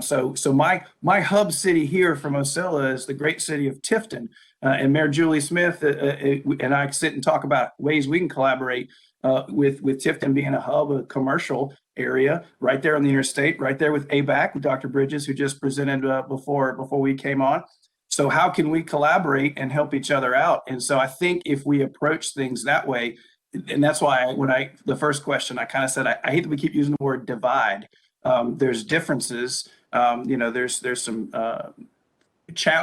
So my hub city here from Ocilla is the great city of Tifton. And Mayor Julie Smith and I sit and talk about ways we can collaborate with Tifton being a hub, a commercial area right there on the interstate, right there with ABAC, with Dr. Bridges, who just presented before we came on. So how can we collaborate and help each other out? And so I think if we approach things that way, and that's why the first question, I kind of said, I hate that we keep using the word divide. There's differences, there's some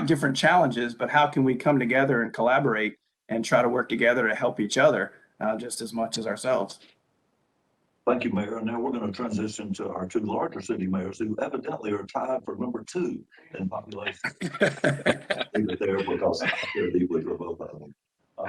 different challenges, but how can we come together and collaborate and try to work together to help each other just as much as ourselves? Thank you, Mayor. And now we're going to transition to our 2 larger city mayors who evidently are tied for number 2 in population. Leave it there because I care deeply for both of them.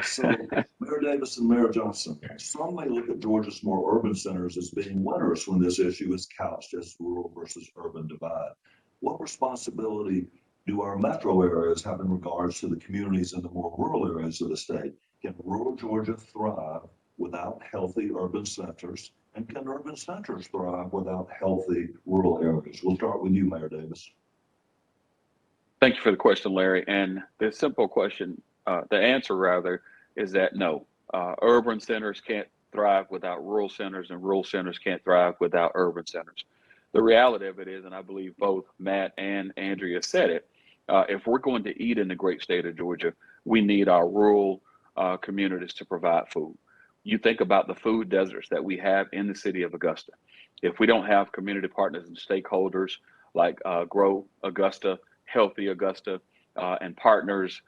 So Mayor Davis and Mayor Johnson, some may look at Georgia's more urban centers as being winners when this issue is couched as rural versus urban divide. What responsibility do our metro areas have in regards to the communities in the more rural areas of the state? Can rural Georgia thrive without healthy urban centers? And can urban centers thrive without healthy rural areas? We'll start with you, Mayor Davis. Thank you for the question, Larry. And the simple question, the answer rather, is that no, urban centers can't thrive without rural centers, and rural centers can't thrive without urban centers. The reality of it is, and I believe both Matt and Andrea said it, if we're going to eat in the great state of Georgia, we need our rural communities to provide food. You think about the food deserts that we have in the city of Augusta. If we don't have community partners and stakeholders like Grow Augusta, Healthy Augusta, and partners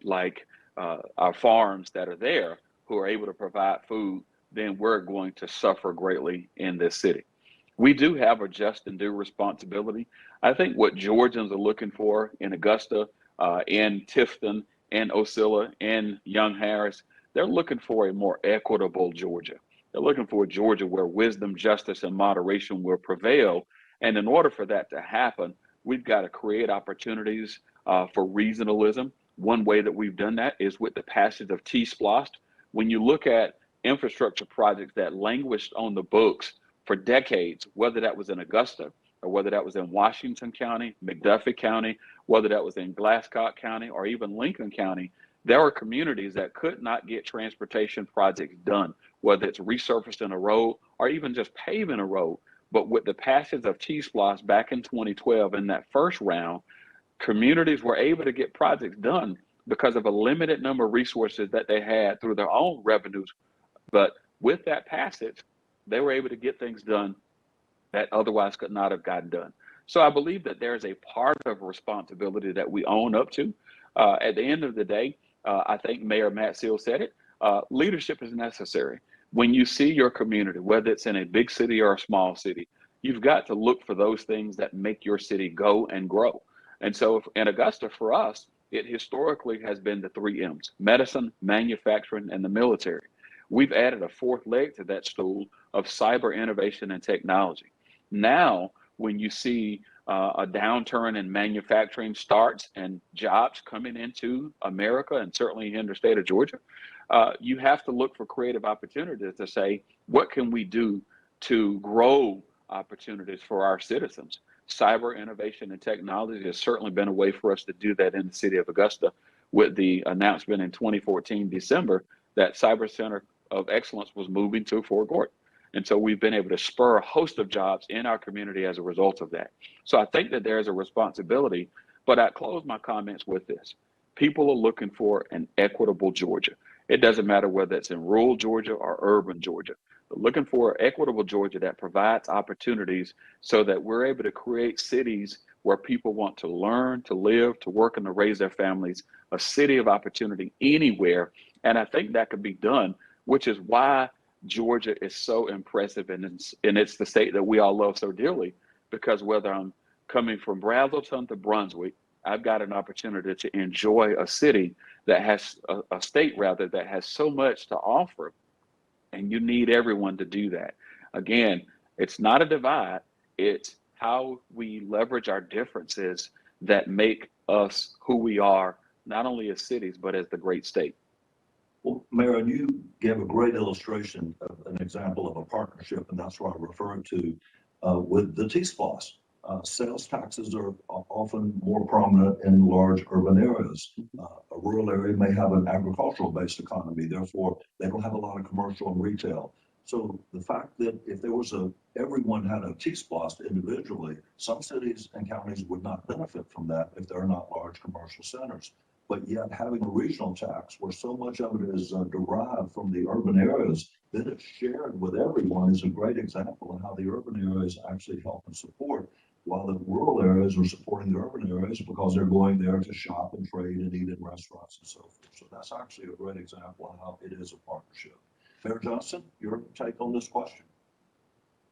like our farms that are there who are able to provide food, then we're going to suffer greatly in this city. We do have a just and due responsibility. I think what Georgians are looking for in Augusta, in Tifton, in Ocilla, in Young Harris, they're looking for a more equitable Georgia. They're looking for a Georgia where wisdom, justice, and moderation will prevail. And in order for that to happen, we've got to create opportunities for regionalism. One way that we've done that is with the passage of T-SPLOST. When you look at infrastructure projects that languished on the books for decades, whether that was in Augusta or whether that was in Washington County, McDuffie County, whether that was in Glasscock County or even Lincoln County, there are communities that could not get transportation projects done, whether it's resurfacing a road or even just paving a road. But with the passage of T-SPLOST back in 2012 in that first round, communities were able to get projects done because of a limited number of resources that they had through their own revenues. But with that passage, they were able to get things done that otherwise could not have gotten done. So I believe that there's a part of responsibility that we own up to. At the end of the day, I think Mayor Matt Seal said it, leadership is necessary. When you see your community, whether it's in a big city or a small city, you've got to look for those things that make your city go and grow. And so in Augusta, for us, it historically has been the 3 M's: medicine, manufacturing, and the military. We've added a 4th leg to that stool of cyber innovation and technology. Now, when you see a downturn in manufacturing starts and jobs coming into America, and certainly in the state of Georgia, you have to look for creative opportunities to say, what can we do to grow opportunities for our citizens? Cyber innovation and technology has certainly been a way for us to do that in the city of Augusta, with the announcement in 2014 December that Cyber Center of Excellence was moving to Fort Gordon. And so we've been able to spur a host of jobs in our community as a result of that. So I think that there's a responsibility, but I close my comments with this. People are looking for an equitable Georgia. It doesn't matter whether it's in rural Georgia or urban Georgia. They're looking for an equitable Georgia that provides opportunities so that we're able to create cities where people want to learn, to live, to work, and to raise their families, a city of opportunity anywhere. And I think that could be done, which is why Georgia is so impressive, and it's the state that we all love so dearly, because whether I'm coming from Brazelton to Brunswick, I've got an opportunity to enjoy a city that has, a state rather, that has so much to offer, and you need everyone to do that. Again, it's not a divide, it's how we leverage our differences that make us who we are, not only as cities, but as the great state. Well, Mayor, you gave a great illustration of an example of a partnership, and that's what I referred to with the T-SPLOST. Sales taxes are often more prominent in large urban areas. A rural area may have an agricultural-based economy, therefore they don't have a lot of commercial and retail. So the fact that if there was everyone had a T-SPLOST individually, some cities and counties would not benefit from that if they're not large commercial centers. But yet having a regional tax where so much of it is derived from the urban areas, that it's shared with everyone, is a great example of how the urban areas actually help and support, while the rural areas are supporting the urban areas because they're going there to shop and trade and eat in restaurants and so forth. So that's actually a great example of how it is a partnership. Mayor Johnson, your take on this question?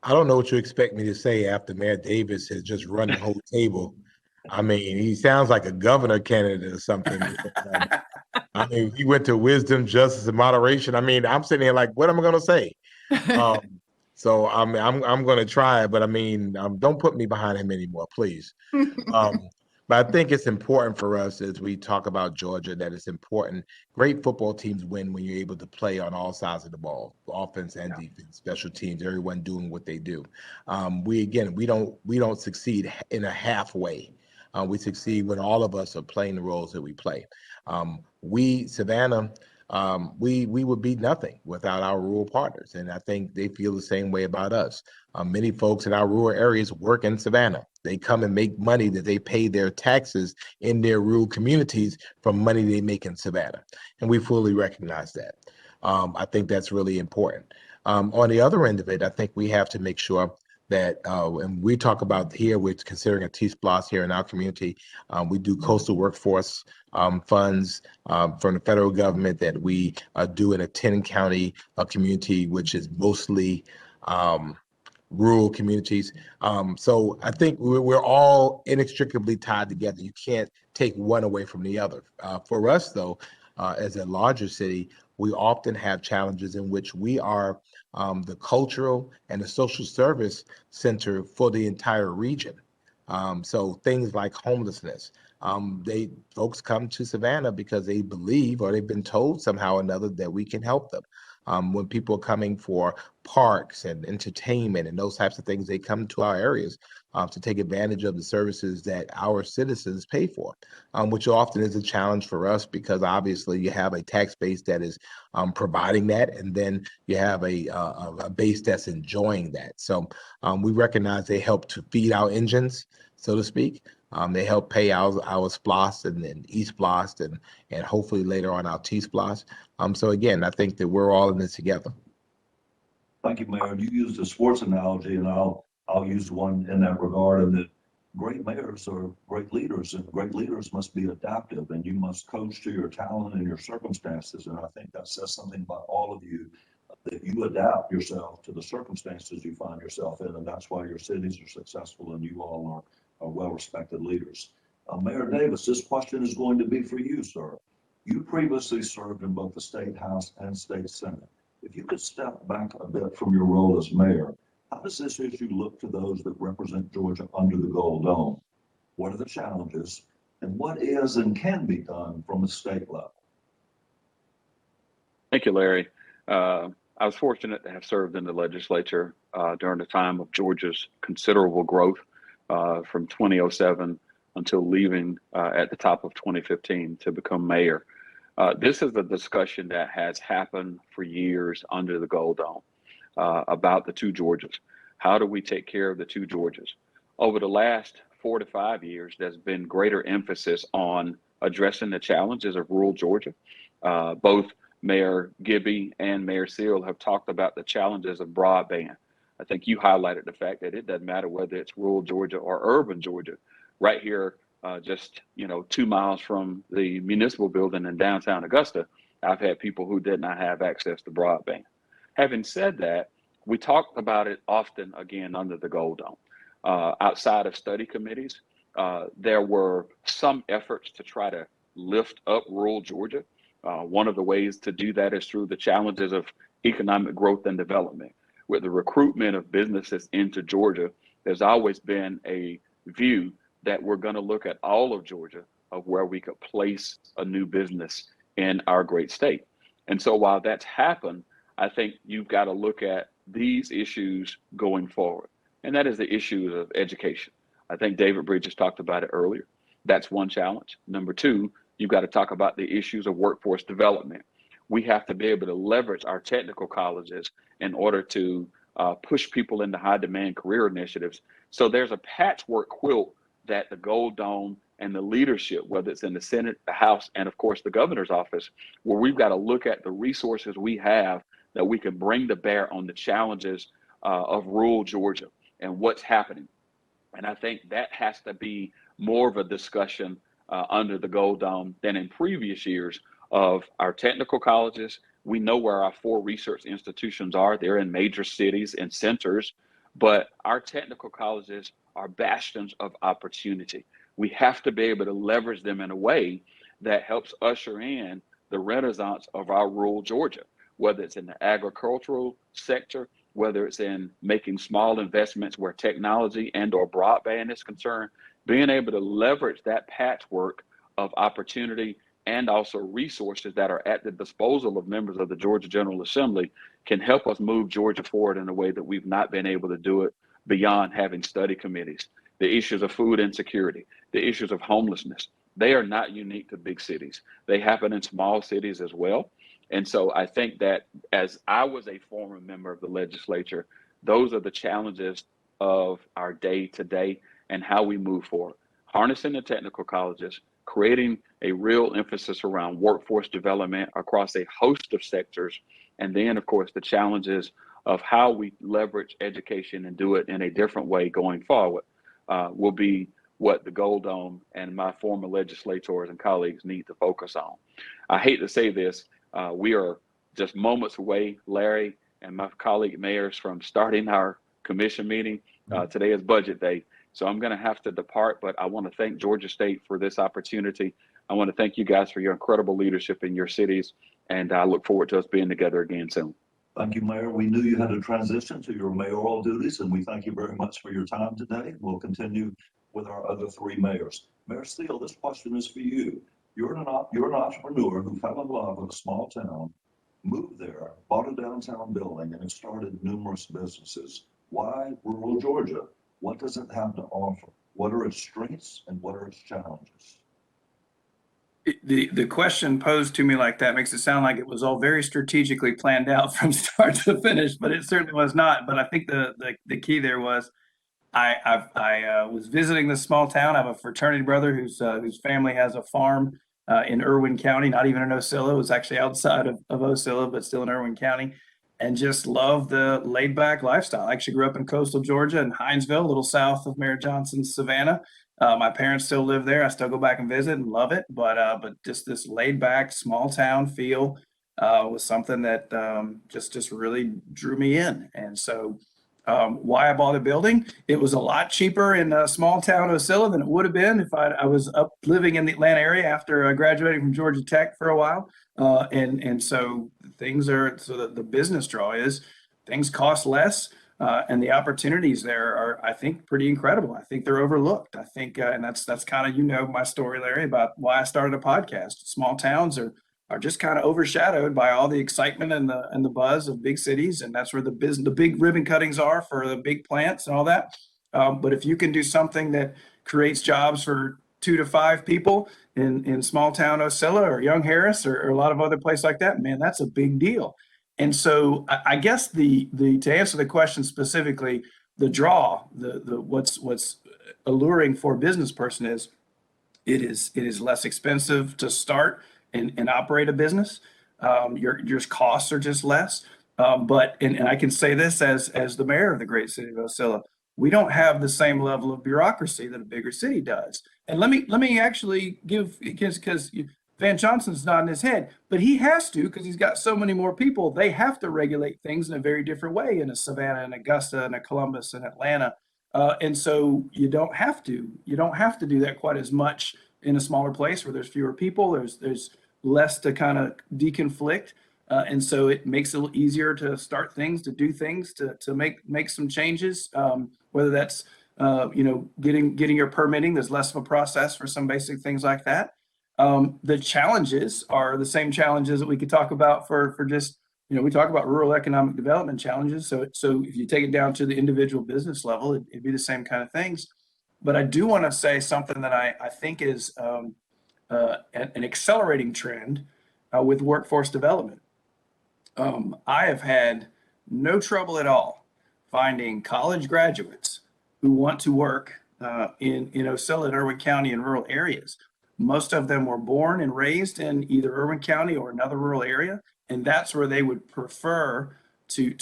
I don't know what you expect me to say after Mayor Davis has just run the whole table. I mean, he sounds like a governor candidate or something. I mean, he went to wisdom, justice, and moderation. I mean, I'm sitting here like, what am I going to say? So I'm going to try, but I mean, don't put me behind him anymore, please. But I think it's important for us as we talk about Georgia that it's important. Great football teams win when you're able to play on all sides of the ball, offense and defense, special teams, everyone doing what they do. We don't succeed in a halfway. We succeed when all of us are playing the roles that we play. Savannah, we would be nothing without our rural partners, and I think they feel the same way about us. Many folks in our rural areas work in Savannah. They come and make money that they pay their taxes in their rural communities from money they make in Savannah, and we fully recognize that. I think that's really important. On the other end of it, I think we have to make sure that, and we talk about here, we're considering a T-SPLOST here in our community. We do coastal workforce funds from the federal government that we do in a 10-county community, which is mostly rural communities. So I think we're all inextricably tied together. You can't take one away from the other. For us, though, as a larger city, we often have challenges in which we are the cultural and the social service center for the entire region. So things like homelessness, folks come to Savannah because they believe or they've been told somehow or another that we can help them. When people are coming for parks and entertainment and those types of things, they come to our areas to take advantage of the services that our citizens pay for, which often is a challenge for us because obviously you have a tax base that is providing that, and then you have a base that's enjoying that. So we recognize they help to feed our engines, so to speak. They help pay our SPLOST and then E-SPLOST and hopefully later on our T-SPLOST. So again, I think that we're all in this together. Thank you, Mayor. You used a sports analogy, and I'll use one in that regard. And that great mayors are great leaders, and great leaders must be adaptive, and you must coach to your talent and your circumstances. And I think that says something about all of you, that you adapt yourself to the circumstances you find yourself in, and that's why your cities are successful and you all are well-respected leaders. Mayor Davis, this question is going to be for you, sir. You previously served in both the State House and State Senate. If you could step back a bit from your role as mayor, how does this issue look to those that represent Georgia under the Gold Dome? What are the challenges, and what is and can be done from a state level? Thank you, Larry. I was fortunate to have served in the legislature during the time of Georgia's considerable growth from 2007 until leaving at the top of 2015 to become mayor. This is a discussion that has happened for years under the Gold Dome about the two Georgias. How do we take care of the two Georgias? Over the last 4 to 5 years, there's been greater emphasis on addressing the challenges of rural Georgia. Both Mayor Gibby and Mayor Seal have talked about the challenges of broadband. I think you highlighted the fact that it doesn't matter whether it's rural Georgia or urban Georgia. Right here, just 2 miles from the municipal building in downtown Augusta, I've had people who did not have access to broadband. Having said that, we talked about it often again under the Gold Dome. Outside of study committees, there were some efforts to try to lift up rural Georgia. One of the ways to do that is through the challenges of economic growth and development. With the recruitment of businesses into Georgia, there's always been a view that we're going to look at all of Georgia of where we could place a new business in our great state. And so while that's happened, I think you've got to look at these issues going forward. And that is the issue of education. I think David Bridges talked about it earlier. That's one challenge. Number two, you've got to talk about the issues of workforce development. We have to be able to leverage our technical colleges in order to push people into high demand career initiatives. So there's a patchwork quilt that the Gold Dome and the leadership, whether it's in the Senate, the House, and of course the governor's office, where we've got to look at the resources we have that we can bring to bear on the challenges of rural Georgia and what's happening. And I think that has to be more of a discussion under the Gold Dome than in previous years of our technical colleges. We know where our 4 research institutions are. They're in major cities and centers, but our technical colleges are bastions of opportunity. We have to be able to leverage them in a way that helps usher in the renaissance of our rural Georgia, whether it's in the agricultural sector, whether it's in making small investments where technology and or broadband is concerned, being able to leverage that patchwork of opportunity and also resources that are at the disposal of members of the Georgia General Assembly can help us move Georgia forward in a way that we've not been able to do it beyond having study committees. The issues of food insecurity, the issues of homelessness, they are not unique to big cities. They happen in small cities as well. And so I think that as I was a former member of the legislature, those are the challenges of our day to day and how we move forward. Harnessing the technical colleges, creating a real emphasis around workforce development across a host of sectors, and then, of course, the challenges of how we leverage education and do it in a different way going forward will be what the Gold Dome and my former legislators and colleagues need to focus on. I hate to say this, we are just moments away, Larry and my colleague mayors, from starting our commission meeting. Today is budget day. So I'm going to have to depart, but I want to thank Georgia State for this opportunity. I want to thank you guys for your incredible leadership in your cities, and I look forward to us being together again soon. Thank you, Mayor. We knew you had to transition to your mayoral duties, and we thank you very much for your time today. We'll continue with our other three mayors. Mayor Steele, this question is for you. You're an entrepreneur who fell in love with a small town, moved there, bought a downtown building, and has started numerous businesses. Why rural Georgia? What does it have to offer? What are its strengths and what are its challenges? The question posed to me like that makes it sound like it was all very strategically planned out from start to finish, but it certainly was not. But I think the key there was I was visiting this small town. I have a fraternity brother whose family has a farm in Irwin County, not even in Ocilla. It was actually outside of Ocilla, but still in Irwin County, and just love the laid back lifestyle. I actually grew up in coastal Georgia in Hinesville, a little south of Mayor Johnson's Savannah. My parents still live there. I still go back and visit and love it. But just this laid back small town feel was something that just really drew me in. And so why I bought a building, it was a lot cheaper in a small town Ocilla than it would have been if I was up living in the Atlanta area after graduating from Georgia Tech for a while. And so the business draw is things cost less. And the opportunities there are, I think, pretty incredible. I think they're overlooked. I think, and that's kind of, my story, Larry, about why I started a podcast. Small towns are just kind of overshadowed by all the excitement and the buzz of big cities, and that's where the big ribbon cuttings are for the big plants and all that. But if you can do something that creates jobs for 2 to 5 people in small town Ocilla or Young Harris or a lot of other places like that, man, that's a big deal. And so I guess to answer the question specifically, the draw, what's alluring for a business person is it is less expensive to start and operate a business. Your costs are just less. But I can say this as the mayor of the great city of Ocilla, we don't have the same level of bureaucracy that a bigger city does. And let me actually give, because Van Johnson's nodding his head, but he has to, because he's got so many more people. They have to regulate things in a very different way in a Savannah and Augusta and a Columbus and Atlanta. And so you don't have to do that quite as much in a smaller place where there's fewer people. There's less to kind of deconflict. And so it makes it a little easier to start things, to do things, to make some changes, whether that's, getting your permitting. There's less of a process for some basic things like that. The challenges are the same challenges that we could talk about for just, we talk about rural economic development challenges. So if you take it down to the individual business level, it'd be the same kind of things. But I do want to say something that I think is an accelerating trend with workforce development. I have had no trouble at all finding college graduates who want to work in Ocilla and Irwin County and rural areas. Most of them were born and raised in either Irwin County or another rural area, and that's where they would prefer to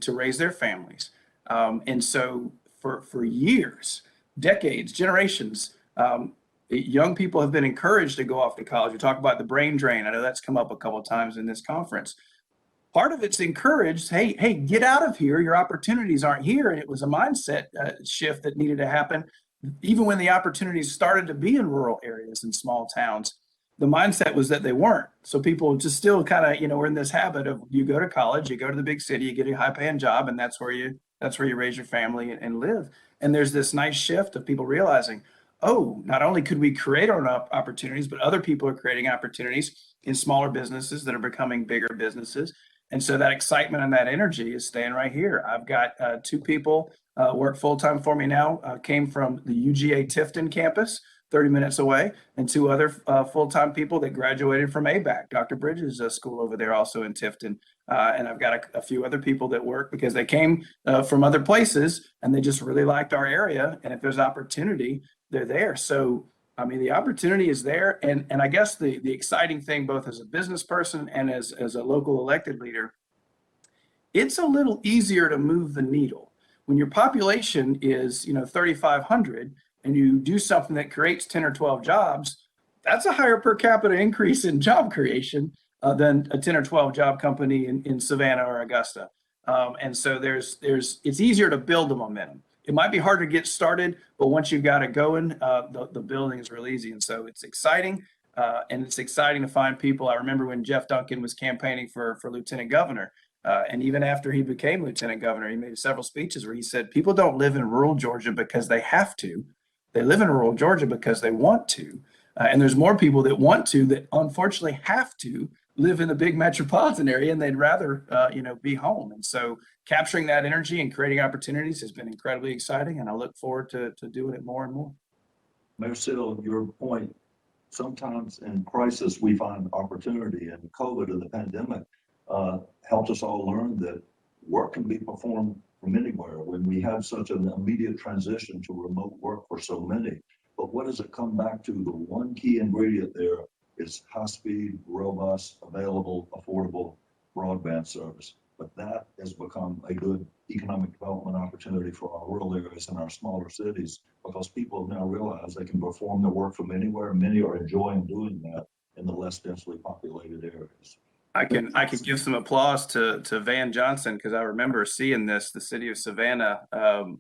raise their families. And so for years, decades, generations, young people have been encouraged to go off to college. We talk about the brain drain. I know that's come up a couple of times in this conference. Part of it's encouraged, hey, get out of here. Your opportunities aren't here. And it was a mindset shift that needed to happen. Even when the opportunities started to be in rural areas and small towns, the mindset was that they weren't. So people just still kind of, were in this habit of you go to college, you go to the big city, you get a high paying job, and that's where you raise your family and live. And there's this nice shift of people realizing, oh, not only could we create our own opportunities, but other people are creating opportunities in smaller businesses that are becoming bigger businesses. And so that excitement and that energy is staying right here. I've got 2 people work full-time for me now, came from the UGA Tifton campus, 30 minutes away, and 2 other full-time people that graduated from ABAC, Dr. Bridges' school over there also in Tifton. And I've got a few other people that work because they came from other places and they just really liked our area. And if there's opportunity, they're there. So, the opportunity is there. And I guess the exciting thing, both as a business person and as a local elected leader, it's a little easier to move the needle. When your population is, 3,500 and you do something that creates 10 or 12 jobs, that's a higher per capita increase in job creation than a 10 or 12 job company in Savannah or Augusta. And so it's easier to build the momentum. It might be hard to get started, but once you've got it going, the building is real easy. And so it's exciting. And it's exciting to find people. I remember when Jeff Duncan was campaigning for lieutenant governor. And even after he became lieutenant governor, he made several speeches where he said, people don't live in rural Georgia because they have to. They live in rural Georgia because they want to. And there's more people that want to that unfortunately have to live in the big metropolitan area, and they'd rather, be home. And so capturing that energy and creating opportunities has been incredibly exciting. And I look forward to doing it more and more. Mayor Sill, your point, sometimes in crisis, we find opportunity, and COVID and the pandemic helped us all learn that work can be performed from anywhere when we have such an immediate transition to remote work for so many. But what does it come back to? The one key ingredient there is high-speed, robust, available, affordable broadband service. But that has become a good economic development opportunity for our rural areas and our smaller cities, because people now realize they can perform their work from anywhere. Many are enjoying doing that in the less densely populated areas. I can give some applause to Van Johnson, because I remember seeing this. The city of Savannah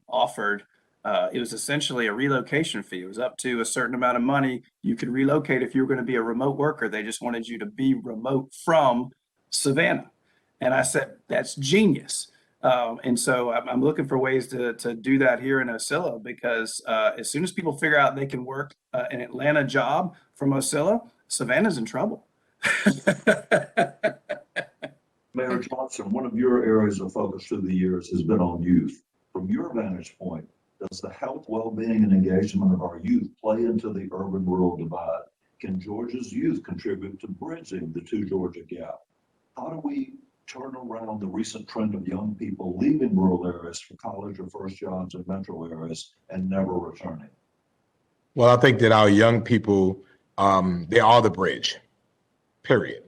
offered, it was essentially a relocation fee. It was up to a certain amount of money. You could relocate if you were going to be a remote worker. They just wanted you to be remote from Savannah. And I said, that's genius. And so I'm looking for ways to do that here in Ocilla, because as soon as people figure out they can work an Atlanta job from Ocilla, Savannah's in trouble. Mayor Johnson, one of your areas of focus through the years has been on youth. From your vantage point, does the health, well-being, and engagement of our youth play into the urban-rural divide? Can Georgia's youth contribute to bridging the two Georgia gap? How do we turn around the recent trend of young people leaving rural areas for college or first jobs in metro areas and never returning? Well, I think that our young people, they are the bridge, period.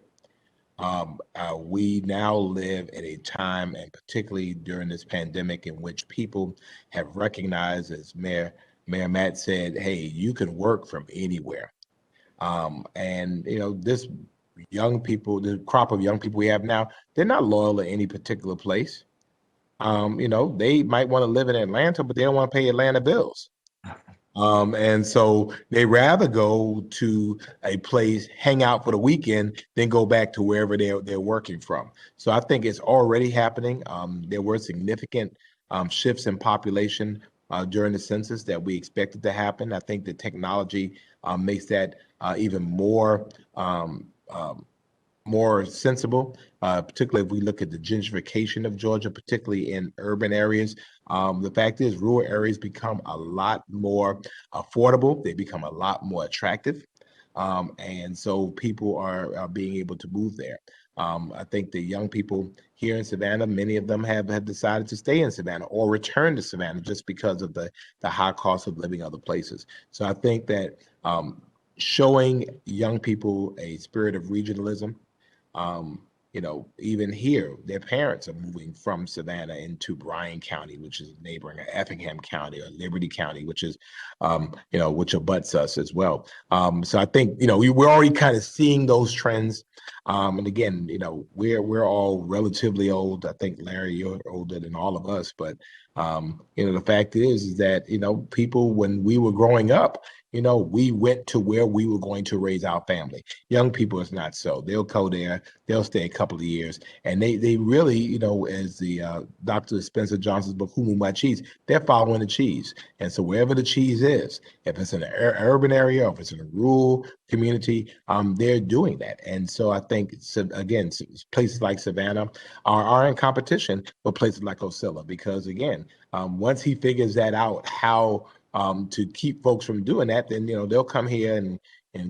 We now live at a time, and particularly during this pandemic, in which people have recognized, as Mayor Matt said, hey, you can work from anywhere. And, this young people, the crop of young people we have now, they're not loyal to any particular place. They might want to live in Atlanta, but they don't want to pay Atlanta bills. And so they rather go to a place, hang out for the weekend, than go back to wherever they're working from. So I think it's already happening. There were significant shifts in population during the census that we expected to happen. I think the technology makes that even more sensible, particularly if we look at the gentrification of Georgia, particularly in urban areas. The fact is, rural areas become a lot more affordable. They become a lot more attractive. And so people are being able to move there. I think the young people here in Savannah, many of them have decided to stay in Savannah or return to Savannah just because of the high cost of living other places. So I think that showing young people a spirit of regionalism, even here, their parents are moving from Savannah into Bryan County, which is neighboring Effingham County, or Liberty County, which is, which abuts us as well. So I think, we're already kind of seeing those trends. And again, we're all relatively old. I think, Larry, you're older than all of us. But, the fact is that, people, when we were growing up, we went to where we were going to raise our family. Young people is not so. They'll go there, they'll stay a couple of years, and they really, as the Dr. Spencer Johnson's book, Who Moved My Cheese, they're following the cheese. And so wherever the cheese is, if it's in an urban area, or if it's in a rural community, they're doing that. And so I think, again, places like Savannah are in competition with places like Ocilla, because again, once he figures that out, how to keep folks from doing that, then they'll come here and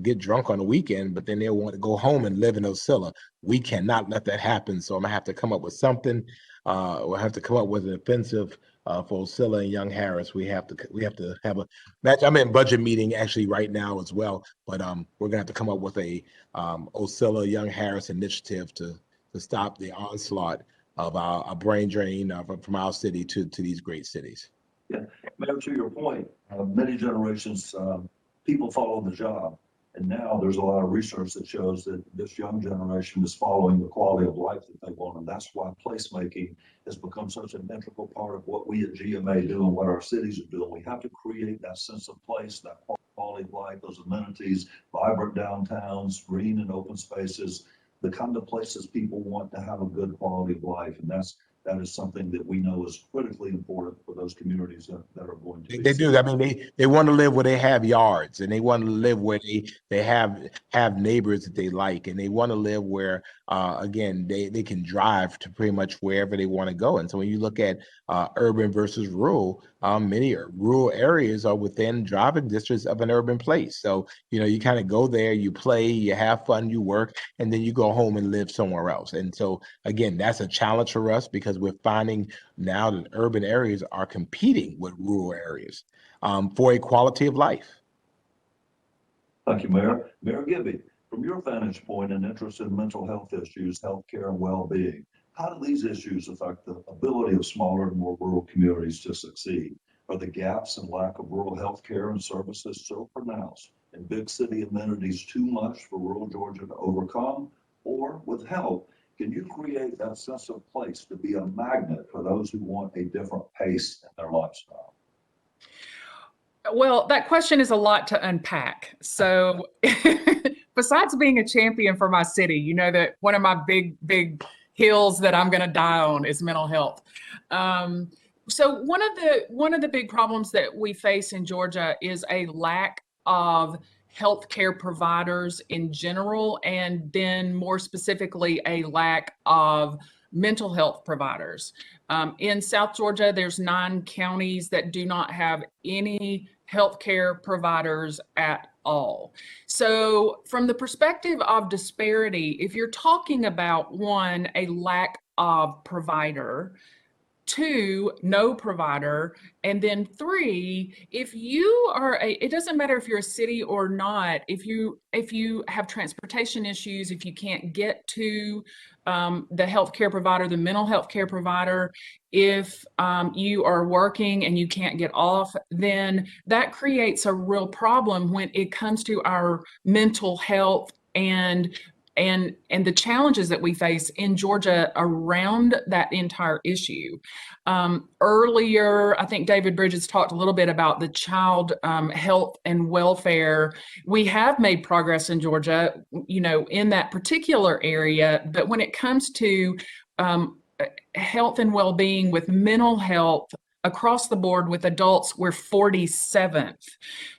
get drunk on the weekend, but then they'll want to go home and live in Ocilla. We cannot let that happen. So I'm gonna have to come up with something. We'll have to come up with an offensive for Ocilla and Young Harris. We have to have a match. I'm in budget meeting actually right now as well, but we're gonna have to come up with a Ocilla Young Harris initiative to stop the onslaught of our brain drain from our city to these great cities. Yeah, Mayor, to your point, many generations, people follow the job. And now there's a lot of research that shows that this young generation is following the quality of life that they want. And that's why placemaking has become such an integral part of what we at GMA do and what our cities are doing. We have to create that sense of place, that quality of life, those amenities, vibrant downtowns, green and open spaces, the kind of places people want to have a good quality of life. And that is something that we know is critically important for those communities that are going to be. They do. I mean, they want to live where they have yards, and they want to live where they have neighbors that they like, and they want to live where again they can drive to pretty much wherever they want to go. And so when you look at urban versus rural, many rural areas are within driving districts of an urban place. So you kind of go there, you play, you have fun, you work, and then you go home and live somewhere else. And so again, that's a challenge for us because we're finding now that urban areas are competing with rural areas for a quality of life. Thank you, Mayor. Mayor Gibby, from your vantage point and interest in mental health issues, healthcare, and well-being, how do these issues affect the ability of smaller and more rural communities to succeed? Are the gaps and lack of rural healthcare and services so pronounced and big city amenities too much for rural Georgia to overcome? Or with help, can you create that sense of place to be a magnet for those who want a different pace in their lifestyle? Well, that question is a lot to unpack. So besides being a champion for my city, you know that one of my big hills that I'm going to die on is mental health. So one of the big problems that we face in Georgia is a lack of healthcare providers in general, and then more specifically, a lack of mental health providers. In South Georgia, there's 9 counties that do not have any healthcare providers at all. So from the perspective of disparity, if you're talking about 1, a lack of provider, 2, no provider, and then 3, if you are it doesn't matter if you're a city or not, if you have transportation issues, if you can't get to the healthcare provider, the mental health care provider, if you are working and you can't get off, then that creates a real problem when it comes to our mental health and the challenges that we face in Georgia around that entire issue. Earlier, I think David Bridges talked a little bit about the child health and welfare. We have made progress in Georgia, in that particular area, but when it comes to health and well-being with mental health across the board with adults, we're 47th.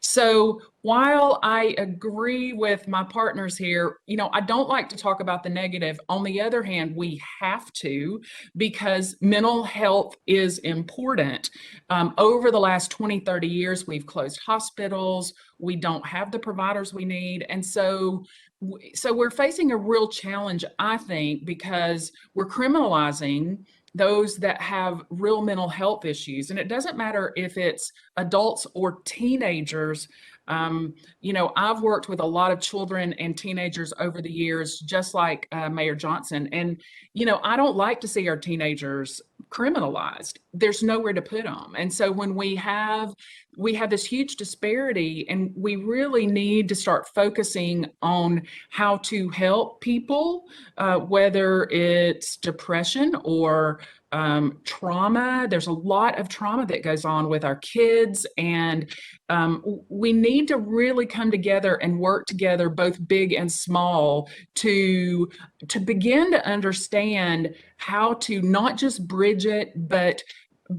So while I agree with my partners here, I don't like to talk about the negative. On the other hand, we have to, because mental health is important. Over the last 20, 30 years, we've closed hospitals. We don't have the providers we need. And so we're facing a real challenge, I think, because we're criminalizing those that have real mental health issues. And it doesn't matter if it's adults or teenagers. I've worked with a lot of children and teenagers over the years, just like Mayor Johnson. And, I don't like to see our teenagers criminalized. There's nowhere to put them. And so when we have this huge disparity, and we really need to start focusing on how to help people, whether it's depression or trauma. There's a lot of trauma that goes on with our kids, and we need to really come together and work together, both big and small, to begin to understand how to not just bridge it, but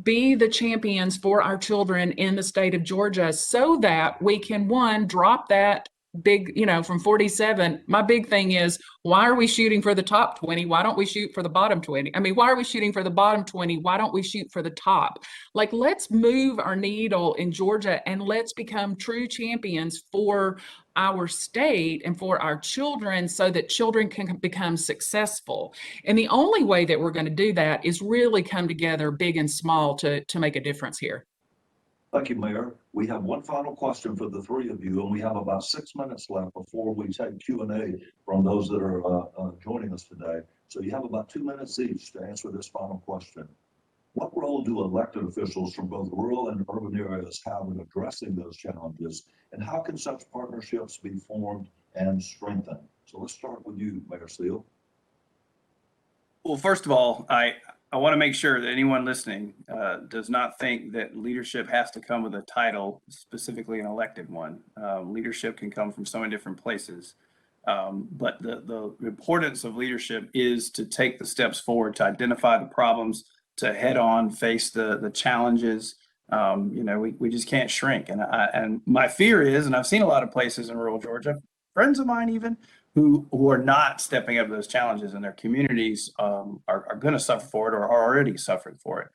be the champions for our children in the state of Georgia, so that we can, 1, drop that big, from 47. My big thing is, why are we shooting for the top 20? Why don't we shoot for the bottom 20? I mean, why are we shooting for the bottom 20? Why don't we shoot for the top? Like, let's move our needle in Georgia, and let's become true champions for our state and for our children, so that children can become successful. And the only way that we're going to do that is really come together, big and small, to make a difference here. Thank you, Mayor. We have one final question for the 3 of you, and we have about 6 minutes left before we take Q&A from those that are joining us today. So you have about 2 minutes each to answer this final question. What role do elected officials from both rural and urban areas have in addressing those challenges? And how can such partnerships be formed and strengthened? So let's start with you, Mayor Steele. Well, first of all, I want to make sure that anyone listening does not think that leadership has to come with a title, specifically an elected one. Leadership can come from so many different places. But the importance of leadership is to take the steps forward, to identify the problems, to head on face the challenges. We just can't shrink. And my fear is, and I've seen a lot of places in rural Georgia, friends of mine even, who are not stepping up to those challenges, and their communities are going to suffer for it or are already suffering for it.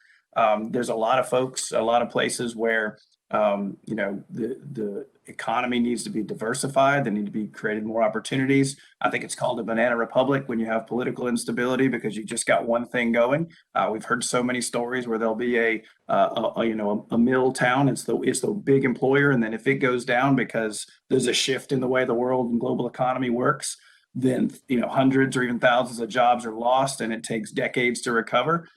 There's a lot of folks, a lot of places where the economy needs to be diversified. There need to be created more opportunities. I think it's called a banana republic when you have political instability because you just got one thing going. We've heard so many stories where there'll be a mill town. It's the big employer, and then if it goes down because there's a shift in the way the world and global economy works, then hundreds or even thousands of jobs are lost, and it takes decades to recover.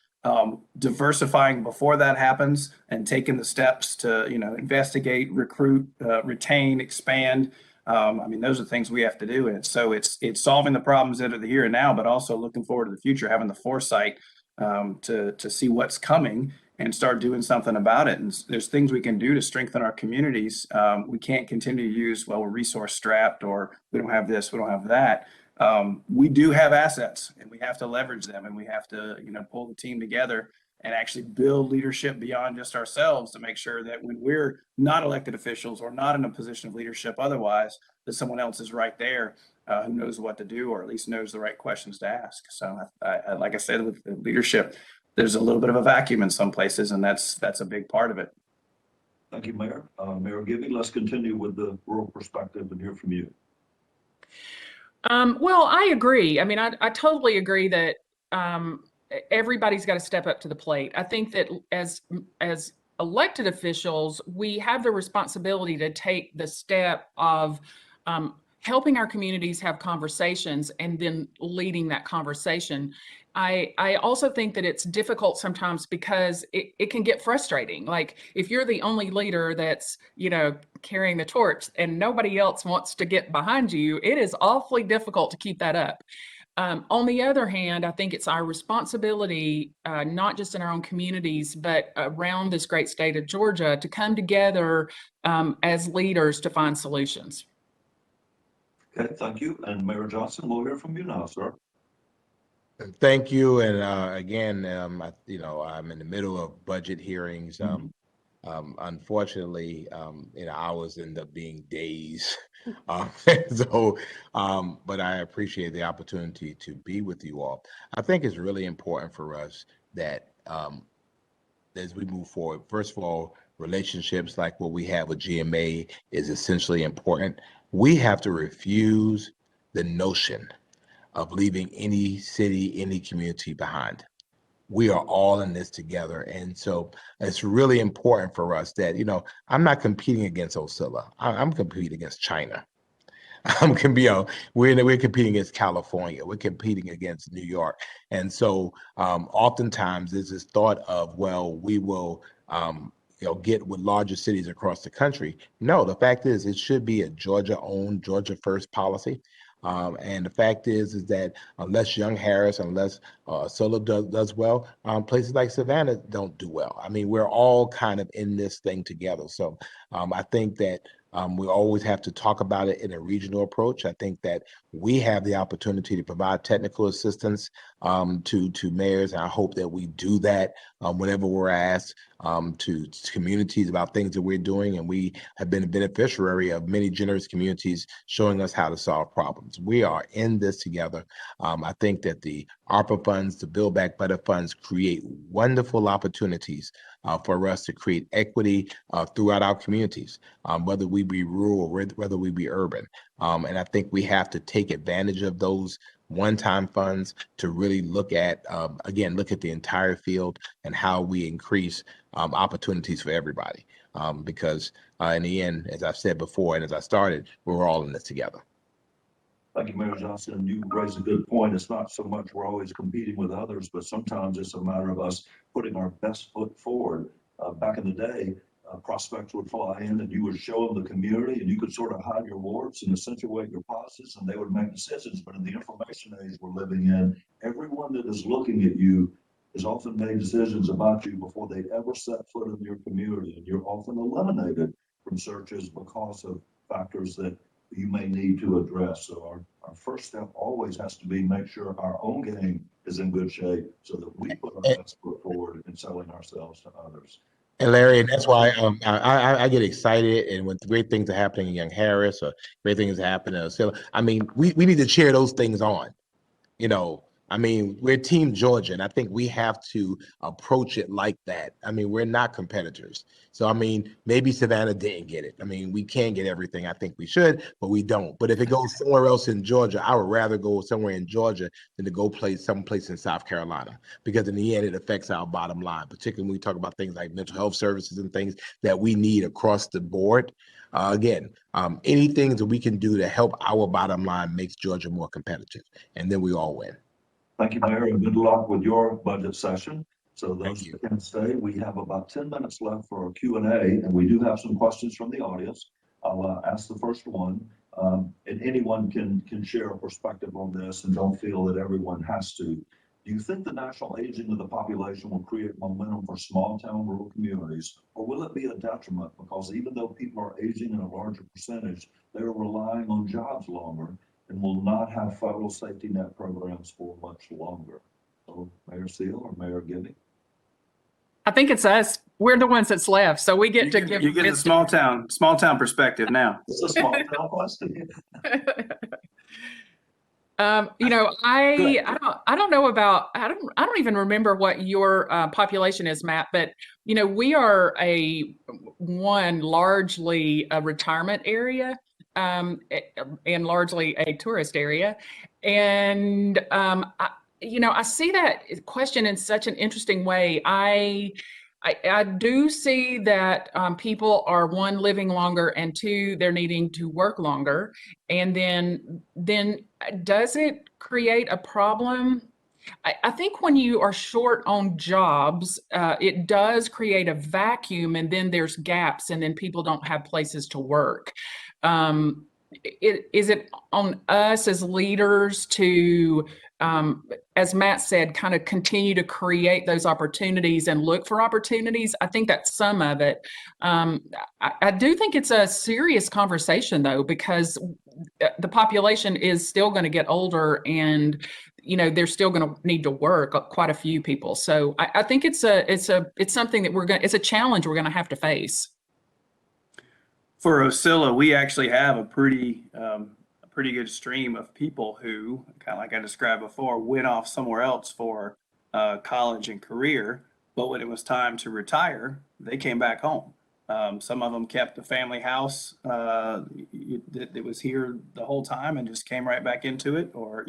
Diversifying before that happens and taking the steps to investigate, recruit, retain, expand. Those are things we have to do. And so it's solving the problems that are the here and now, but also looking forward to the future, having the foresight to see what's coming and start doing something about it. And there's things we can do to strengthen our communities. We can't continue to use, well, we're resource strapped, or we don't have this, we don't have that. We do have assets, and we have to leverage them, and we have to, pull the team together and actually build leadership beyond just ourselves to make sure that when we're not elected officials or not in a position of leadership otherwise, that someone else is right there who knows what to do, or at least knows the right questions to ask. So like I said, with leadership, there's a little bit of a vacuum in some places, and that's a big part of it. Thank you, Mayor. Mayor Gibby, let's continue with the rural perspective and hear from you. Well, I agree. I totally agree that everybody's got to step up to the plate. I think that as elected officials, we have the responsibility to take the step of helping our communities have conversations and then leading that conversation. I also think that it's difficult sometimes because it can get frustrating. Like if you're the only leader that's, carrying the torch and nobody else wants to get behind you, it is awfully difficult to keep that up. On the other hand, I think it's our responsibility, not just in our own communities, but around this great state of Georgia, to come together as leaders to find solutions. Okay, thank you. And Mayor Johnson, we'll hear from you now, sir. Thank you. And again, I'm in the middle of budget hearings. Unfortunately, hours end up being days. But I appreciate the opportunity to be with you all. I think it's really important for us that as we move forward, first of all, relationships like what we have with GMA is essentially important. We have to refuse the notion of leaving any city, any community behind. We are all in this together. And so it's really important for us that, I'm not competing against Osceola. I'm competing against China. We're competing against California. We're competing against New York. And so oftentimes there's this thought of, well, we will, get with larger cities across the country. No, the fact is it should be a Georgia-owned, Georgia-first policy. And the fact is that unless Young Harris, unless Solo does well, places like Savannah don't do well. We're all kind of in this thing together. So I think that we always have to talk about it in a regional approach. I think that we have the opportunity to provide technical assistance to mayors, and I hope that we do that whenever we're asked to communities about things that we're doing, and we have been a beneficiary of many generous communities showing us how to solve problems. We are in this together. I think that the ARPA funds, the Build Back Better funds create wonderful opportunities for us to create equity throughout our communities, whether we be rural or whether we be urban. And I think we have to take advantage of those one-time funds to really look at the entire field and how we increase opportunities for everybody. Because in the end, as I've said before, and as I started, we're all in this together. Thank you, Mayor Johnson. You raise a good point. It's not so much we're always competing with others, but sometimes it's a matter of us putting our best foot forward. Back in the day, prospects would fly in and you would show them the community and you could sort of hide your warts and accentuate your positives and they would make decisions. But in the information age we're living in, everyone that is looking at you has often made decisions about you before they ever set foot in your community. And you're often eliminated from searches because of factors that you may need to address. So our first step always has to be make sure our own game is in good shape so that we put our best foot forward in selling ourselves to others. And Larry, and that's why I get excited, and when great things are happening in Young Harris or great things happening, so I mean, we need to cheer those things on. You know, I mean, we're Team Georgia, and I think we have to approach it like that. I mean, we're not competitors. So, I mean, maybe Savannah didn't get it. I mean, we can get everything I think we should, but we don't. But if it goes somewhere else in Georgia, I would rather go somewhere in Georgia than to go play someplace in South Carolina, because in the end, it affects our bottom line, particularly when we talk about things like mental health services and things that we need across the board. Anything that we can do to help our bottom line makes Georgia more competitive, and then we all win. Thank you, Mayor, and good luck with your budget session. So those that can stay, we have about 10 minutes left for our Q&A, and we do have some questions from the audience. I'll ask the first one, and anyone can share a perspective on this, and don't feel that everyone has to. Do you think the national aging of the population will create momentum for small town rural communities, or will it be a detriment because even though people are aging in a larger percentage, they're relying on jobs longer and will not have federal safety net programs for much longer? So Mayor Seal or Mayor Gibby? I think it's us. We're the ones that's left, so we get to give. You get the small town perspective now. It's a small town question. You know, I don't know about, I don't even remember what your population is, Matt, but you know, we are largely a retirement area, and largely a tourist area. And I see that question in such an interesting way. I do see that people are, one, living longer, and two, they're needing to work longer. And then does it create a problem? I think when you are short on jobs, it does create a vacuum, and then there's gaps, and then people don't have places to work. Is it on us as leaders to, as Matt said, kind of continue to create those opportunities and look for opportunities? I think that's some of it. I do think it's a serious conversation, though, because the population is still going to get older, and they're still going to need to work, quite a few people. So I think it's something that it's a challenge we're going to have to face. For Osceola, we actually have a pretty good stream of people who, kind of like I described before, went off somewhere else for college and career, but when it was time to retire, they came back home. Some of them kept the family house that was here the whole time and just came right back into it, or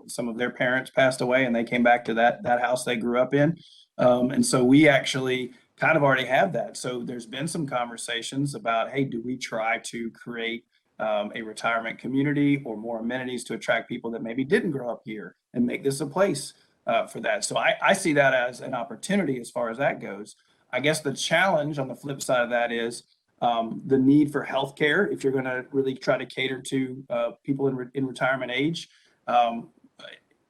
some of their parents passed away and they came back to that house they grew up in, and so we actually kind of already have that. So there's been some conversations about, hey, do we try to create a retirement community or more amenities to attract people that maybe didn't grow up here and make this a place for that? So I see that as an opportunity as far as that goes. I guess the challenge on the flip side of that is the need for healthcare. If you're going to really try to cater to people in retirement age,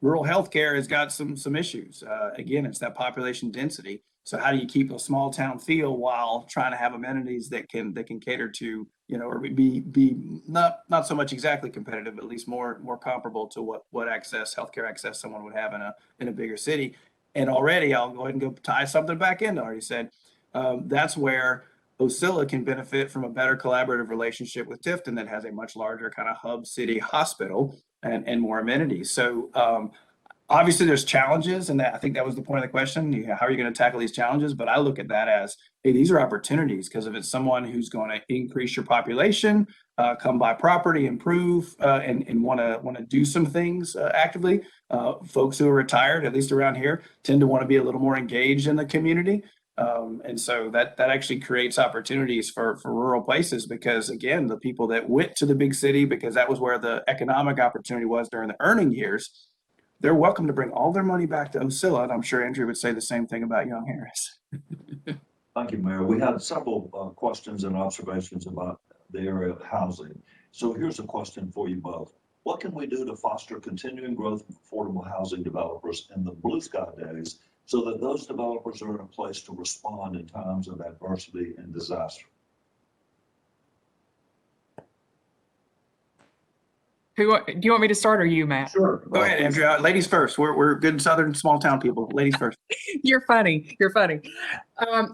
rural healthcare has got some issues. Again, it's that population density. So how do you keep a small town feel while trying to have amenities that can cater to, or be not so much exactly competitive, but at least more comparable to what healthcare access someone would have in a bigger city. And already, I'll go ahead and go tie something back in. I already said that's where Osceola can benefit from a better collaborative relationship with Tifton that has a much larger kind of hub city hospital and more amenities. So obviously there's challenges, and I think that was the point of the question. How are you going to tackle these challenges? But I look at that as, hey, these are opportunities, because if it's someone who's going to increase your population, come buy property, improve, and want to do some things actively, folks who are retired, at least around here, tend to want to be a little more engaged in the community. And so that actually creates opportunities for rural places because, again, the people that went to the big city because that was where the economic opportunity was during the earning years, they're welcome to bring all their money back to Osceola. And I'm sure Andrew would say the same thing about Young Harris. Thank you, Mayor. We had several questions and observations about the area of housing. So here's a question for you both. What can we do to foster continuing growth of affordable housing developers in the blue sky days so that those developers are in a place to respond in times of adversity and disaster? Do you want me to start or you, Matt? Sure. Go ahead, Andrew. Ladies first. We're good Southern small town people. Ladies first. You're funny. You're funny.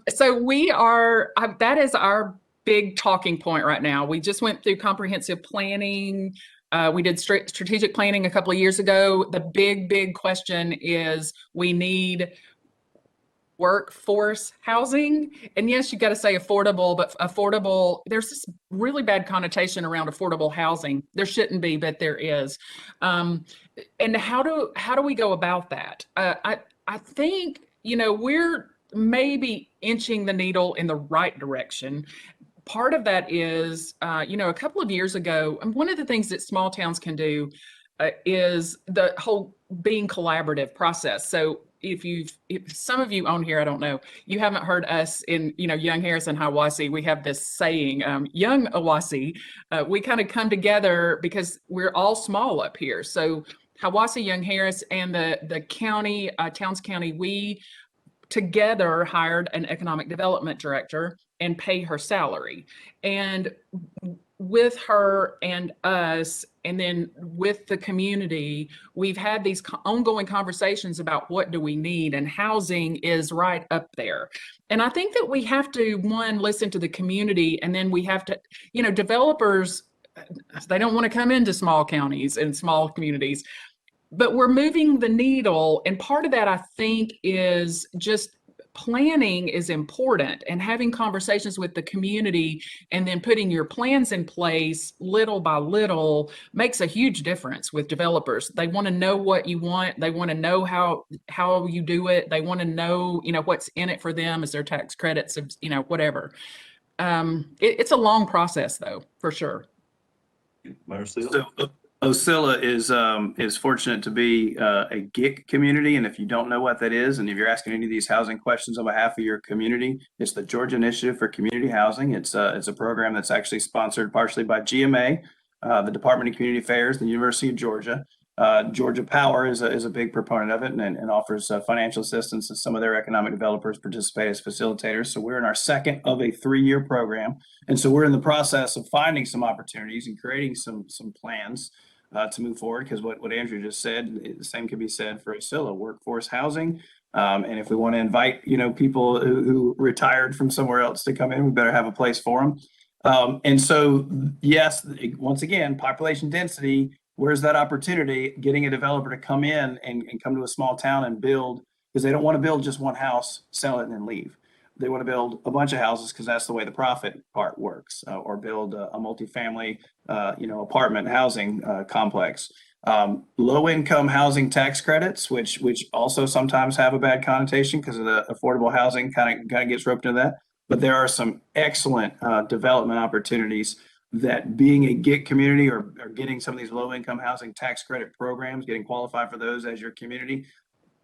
So we are, that is our big talking point right now. We just went through comprehensive planning. We did strategic planning a couple of years ago. The big question is we need workforce housing. And yes, you got to say affordable, but affordable, there's this really bad connotation around affordable housing. There shouldn't be, but there is. And how do we go about that? I think, we're maybe inching the needle in the right direction. Part of that is, a couple of years ago, and one of the things that small towns can do is the whole being collaborative process. So if some of you on here, I don't know, you haven't heard us in, Young Harris and Hiawassee, we have this saying, Young Hiawassee, we kind of come together because we're all small up here. So Hiawassee, Young Harris, and the county, Towns County, we together hired an economic development director and pay her salary. And with her and us, and then with the community, we've had these ongoing conversations about what do we need, and housing is right up there. And I think that we have to, one, listen to the community, and then we have to, developers, they don't want to come into small counties and small communities, but we're moving the needle. And part of that, I think, is just planning is important, and having conversations with the community and then putting your plans in place little by little makes a huge difference with developers. They want to know what you want. They want to know how you do it. They want to know, what's in it for them as their tax credits, whatever. It's a long process though, for sure. Mayor Steele? So Osceola is fortunate to be a GIC community, and if you don't know what that is, and if you're asking any of these housing questions on behalf of your community, it's the Georgia Initiative for Community Housing. It's a program that's actually sponsored partially by GMA, the Department of Community Affairs, the University of Georgia. Georgia Power is a big proponent of it and offers financial assistance, and some of their economic developers participate as facilitators. So we're in our second of a 3-year program, and so we're in the process of finding some opportunities and creating some plans to move forward, because what Andrew just said, the same can be said for Osceola, workforce housing. And if we want to invite, people who retired from somewhere else to come in, we better have a place for them. And so, yes, once again, population density, where's that opportunity? Getting a developer to come in and come to a small town and build, because they don't want to build just one house, sell it, and then leave. They want to build a bunch of houses because that's the way the profit part works, or build a multifamily, apartment housing complex. Low-income housing tax credits, which also sometimes have a bad connotation because of the affordable housing kind of gets roped into that. But there are some excellent development opportunities that, being a GIC community or getting some of these low-income housing tax credit programs, getting qualified for those as your community,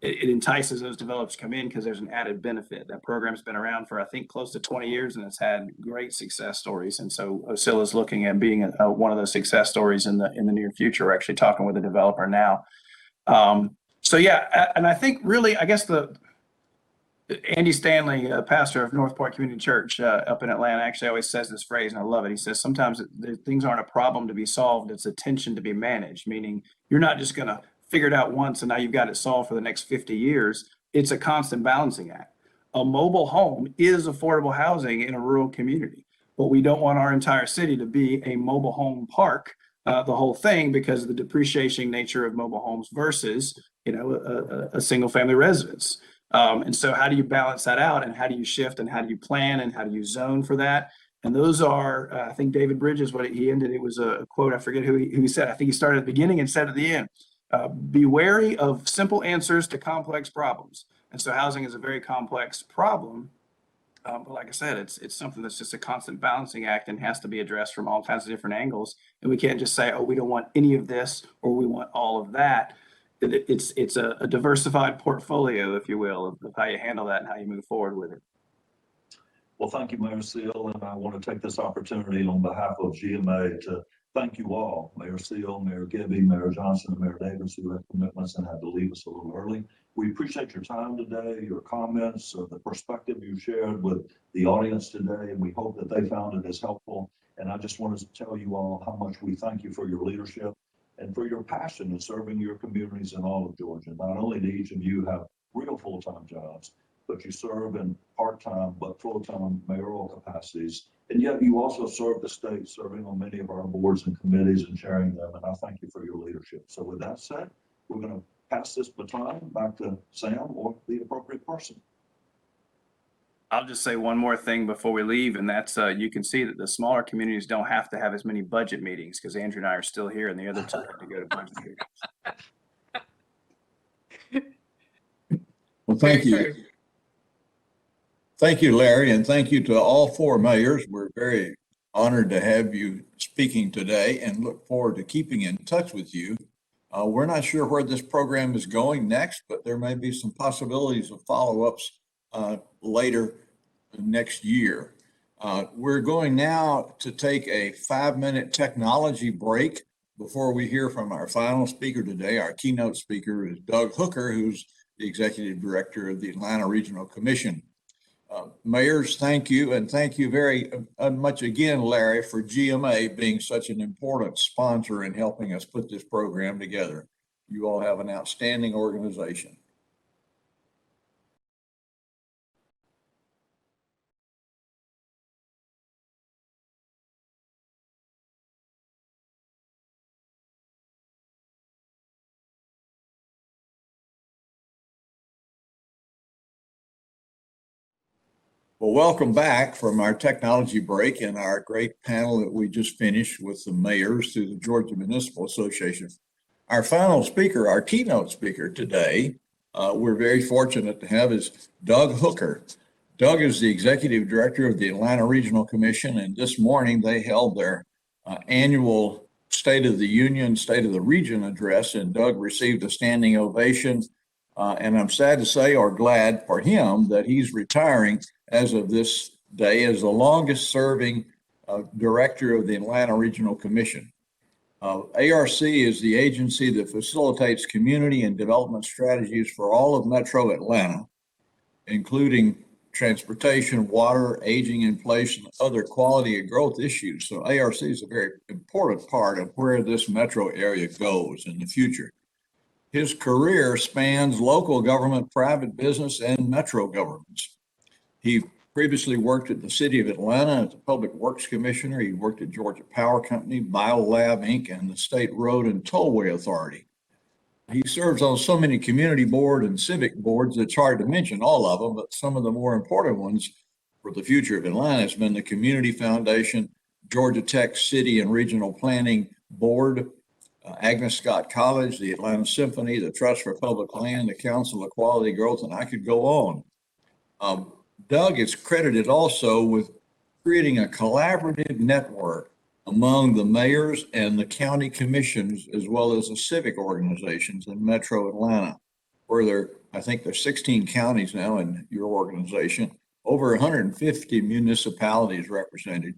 it entices those developers to come in because there's an added benefit. That program's been around for, I think, close to 20 years, and it's had great success stories. And so Osceola is looking at being one of those success stories in the near future. We're actually talking with a developer now. So yeah, and I think really, I guess Andy Stanley, pastor of Northport Community Church up in Atlanta, actually always says this phrase, and I love it. He says, sometimes things aren't a problem to be solved, it's a tension to be managed, meaning you're not just going to figure it out once and now you've got it solved for the next 50 years. It's a constant balancing act. A mobile home is affordable housing in a rural community, but we don't want our entire city to be a mobile home park, the whole thing, because of the depreciation nature of mobile homes versus, a single family residence. And so how do you balance that out, and how do you shift, and how do you plan, and how do you zone for that? And those are, I think David Bridges, what he ended, it was a quote, I forget who he said. I think he started at the beginning and said at the end, be wary of simple answers to complex problems. And so housing is a very complex problem, But like I said, it's something that's just a constant balancing act and has to be addressed from all kinds of different angles. And we can't just say, oh, we don't want any of this or we want all of that. It's a diversified portfolio, if you will, of how you handle that and how you move forward with it. Well, thank you, Mayor Seal, and I want to take this opportunity on behalf of GMA to thank you all, Mayor Seal, Mayor Gibby, Mayor Johnson, and Mayor Davis, who had commitments and had to leave us a little early. We appreciate your time today, your comments, the perspective you shared with the audience today, and we hope that they found it as helpful. And I just wanted to tell you all how much we thank you for your leadership and for your passion in serving your communities in all of Georgia. Not only do each of you have real full-time jobs, but you serve in part-time but full-time mayoral capacities. And yet you also serve the state, serving on many of our boards and committees and chairing them. And I thank you for your leadership. So with that said, we're going to pass this baton back to Sam or the appropriate person. I'll just say one more thing before we leave, and that's you can see that the smaller communities don't have to have as many budget meetings because Andrew and I are still here and the other two have to go to budget meetings. Well, thank Very you. true. Thank you, Larry, and thank you to all four mayors. We're very honored to have you speaking today and look forward to keeping in touch with you. We're not sure where this program is going next, but there may be some possibilities of follow-ups later next year. We're going now to take a 5-minute technology break before we hear from our final speaker today. Our keynote speaker is Doug Hooker, who's the Executive Director of the Atlanta Regional Commission. Mayors, thank you, and thank you very much again, Larry, for GMA being such an important sponsor in helping us put this program together. You all have an outstanding organization. Well, welcome back from our technology break and our great panel that we just finished with the mayors through the Georgia Municipal Association. Our final speaker, our keynote speaker today, we're very fortunate to have is Doug Hooker. Doug is the Executive Director of the Atlanta Regional Commission, and this morning they held their annual State of the Union, State of the Region address, and Doug received a standing ovation. And I'm sad to say, or glad for him, that he's retiring as of this day as the longest serving director of the Atlanta Regional Commission. ARC is the agency that facilitates community and development strategies for all of Metro Atlanta, including transportation, water, aging in place, and other quality and growth issues. So ARC is a very important part of where this metro area goes in the future. His career spans local government, private business, and metro governments. He previously worked at the City of Atlanta as a Public Works Commissioner. He worked at Georgia Power Company, BioLab Inc., and the State Road and Tollway Authority. He serves on so many community board and civic boards, it's hard to mention all of them, but some of the more important ones for the future of Atlanta has been the Community Foundation, Georgia Tech City and Regional Planning Board, Agnes Scott College, the Atlanta Symphony, the Trust for Public Land, the Council of Quality Growth, and I could go on. Doug is credited also with creating a collaborative network among the mayors and the county commissions, as well as the civic organizations in Metro Atlanta, where I think there's 16 counties now in your organization, over 150 municipalities represented.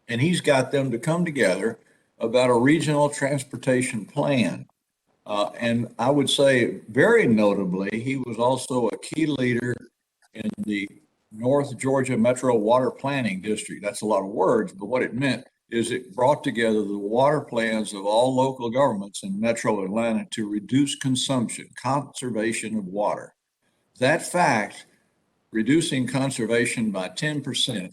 And he's got them to come together about a regional transportation plan. And I would say very notably, he was also a key leader in the North Georgia Metro Water Planning District. That's a lot of words, but what it meant is it brought together the water plans of all local governments in Metro Atlanta to reduce consumption, conservation of water. That fact, reducing conservation by 10%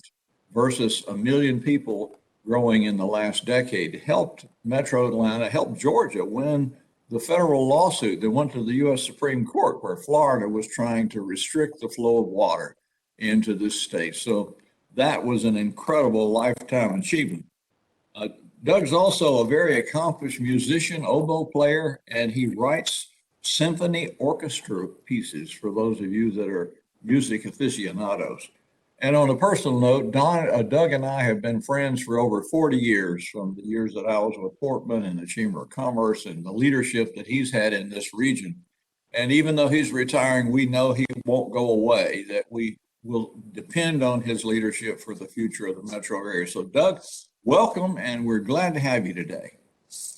versus 1 million people growing in the last decade, helped Metro Atlanta, helped Georgia win the federal lawsuit that went to the U.S. Supreme Court, where Florida was trying to restrict the flow of water into this state. So that was an incredible lifetime achievement. Doug's also a very accomplished musician, oboe player, and he writes symphony orchestra pieces for those of you that are music aficionados. And on a personal note, Doug and I have been friends for over 40 years, from the years that I was with Portman and the Chamber of Commerce and the leadership that he's had in this region. And even though he's retiring, we know he won't go away, that we will depend on his leadership for the future of the metro area. So Doug, welcome, and we're glad to have you today.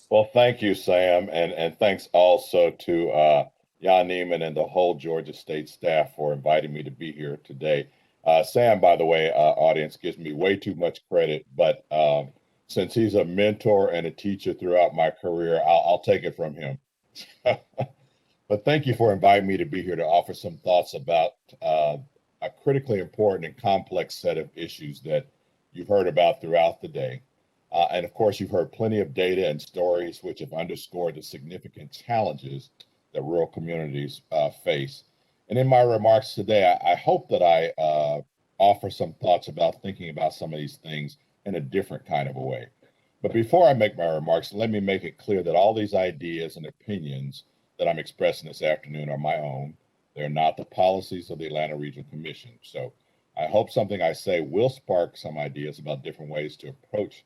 Well, thank you, Sam, and thanks also to Jan Neiman and the whole Georgia State staff for inviting me to be here today. Sam, by the way, audience, gives me way too much credit, but since he's a mentor and a teacher throughout my career, I'll take it from him. But thank you for inviting me to be here to offer some thoughts about a critically important and complex set of issues that you've heard about throughout the day. And of course, you've heard plenty of data and stories which have underscored the significant challenges that rural communities face. And in my remarks today, I hope that I offer some thoughts about thinking about some of these things in a different kind of a way. But before I make my remarks, let me make it clear that all these ideas and opinions that I'm expressing this afternoon are my own. They're not the policies of the Atlanta Regional Commission. So I hope something I say will spark some ideas about different ways to approach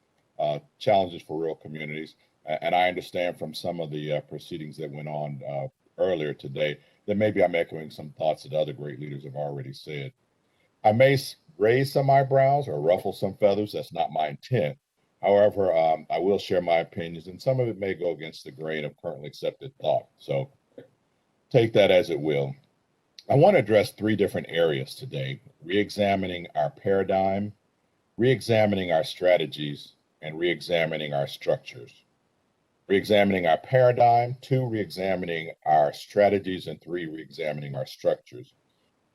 challenges for rural communities. And I understand from some of the proceedings that went on earlier today that maybe I'm echoing some thoughts that other great leaders have already said. I may raise some eyebrows or ruffle some feathers. That's not my intent. However, I will share my opinions, and some of it may go against the grain of currently accepted thought. So take that as it will. I want to address three different areas today: re-examining our paradigm, re-examining our strategies, and re-examining our structures. Re-examining our paradigm, 2, re-examining our strategies, and 3, re-examining our structures.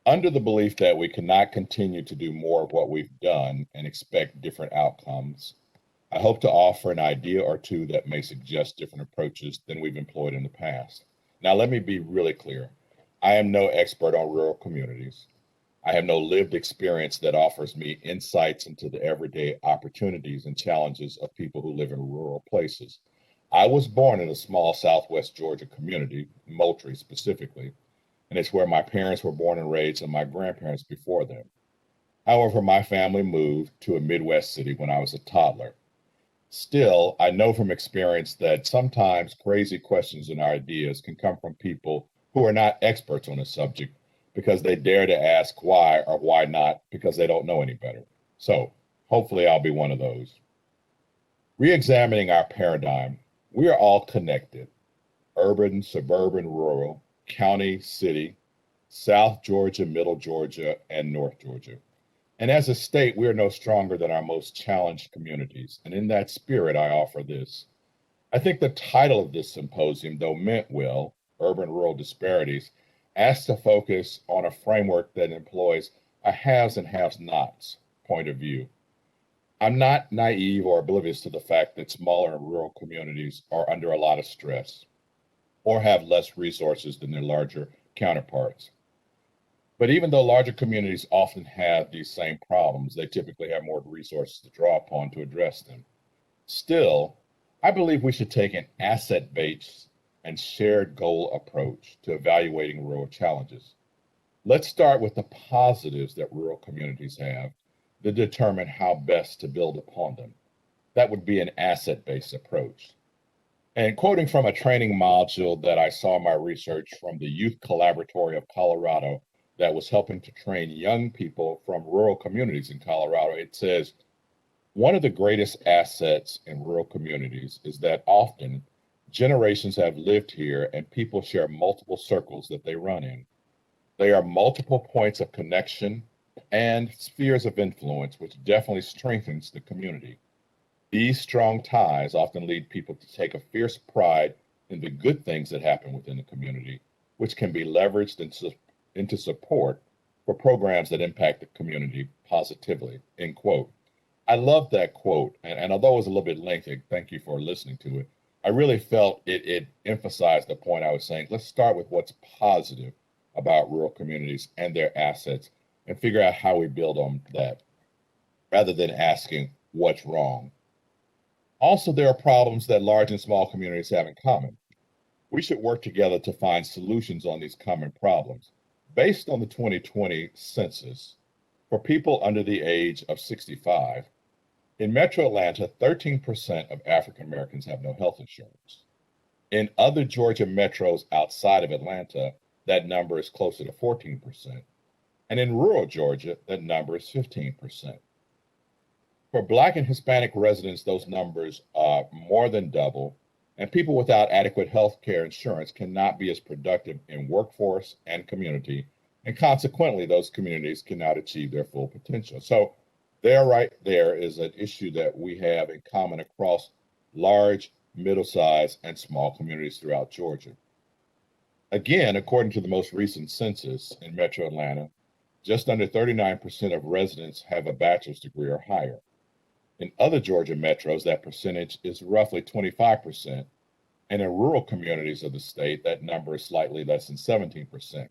Under the belief that we cannot continue to do more of what we've done and expect different outcomes, I hope to offer an idea or two that may suggest different approaches than we've employed in the past. Now, let me be really clear. I am no expert on rural communities. I have no lived experience that offers me insights into the everyday opportunities and challenges of people who live in rural places. I was born in a small Southwest Georgia community, Moultrie specifically, and it's where my parents were born and raised and my grandparents before them. However, my family moved to a Midwest city when I was a toddler. Still, I know from experience that sometimes crazy questions and ideas can come from people who are not experts on a subject because they dare to ask why or why not because they don't know any better. So hopefully I'll be one of those. Re-examining our paradigm, we are all connected: urban, suburban, rural, county, city, South Georgia, Middle Georgia, and North Georgia. And as a state, we are no stronger than our most challenged communities. And in that spirit, I offer this. I think the title of this symposium, though meant well, Urban-Rural Disparities, asks to focus on a framework that employs a haves and have-nots point of view. I'm not naive or oblivious to the fact that smaller and rural communities are under a lot of stress or have less resources than their larger counterparts. But even though larger communities often have these same problems, they typically have more resources to draw upon to address them. Still, I believe we should take an asset-based and shared goal approach to evaluating rural challenges. Let's start with the positives that rural communities have to determine how best to build upon them. That would be an asset-based approach. And quoting from a training module that I saw in my research from the Youth Collaboratory of Colorado that was helping to train young people from rural communities in Colorado, it says, one of the greatest assets in rural communities is that often generations have lived here and people share multiple circles that they run in. They are multiple points of connection and spheres of influence, which definitely strengthens the community. These strong ties often lead people to take a fierce pride in the good things that happen within the community, which can be leveraged into support for programs that impact the community positively, end quote. I love that quote, and although it was a little bit lengthy, thank you for listening to it. I really felt it emphasized the point I was saying. Let's start with what's positive about rural communities and their assets and figure out how we build on that rather than asking what's wrong. Also, there are problems that large and small communities have in common. We should work together to find solutions on these common problems. Based on the 2020 census, For people under the age of 65, in Metro Atlanta, 13% of African Americans have no health insurance. In other Georgia metros outside of Atlanta, that number is closer to 14%. And in rural Georgia, that number is 15%. For Black and Hispanic residents, those numbers are more than double, and people without adequate health care insurance cannot be as productive in workforce and community, and consequently, those communities cannot achieve their full potential. So there, right there, is an issue that we have in common across large, middle-sized, and small communities throughout Georgia. Again, according to the most recent census in Metro Atlanta, just under 39% of residents have a bachelor's degree or higher. In other Georgia metros, that percentage is roughly 25%, and in rural communities of the state, that number is slightly less than 17%.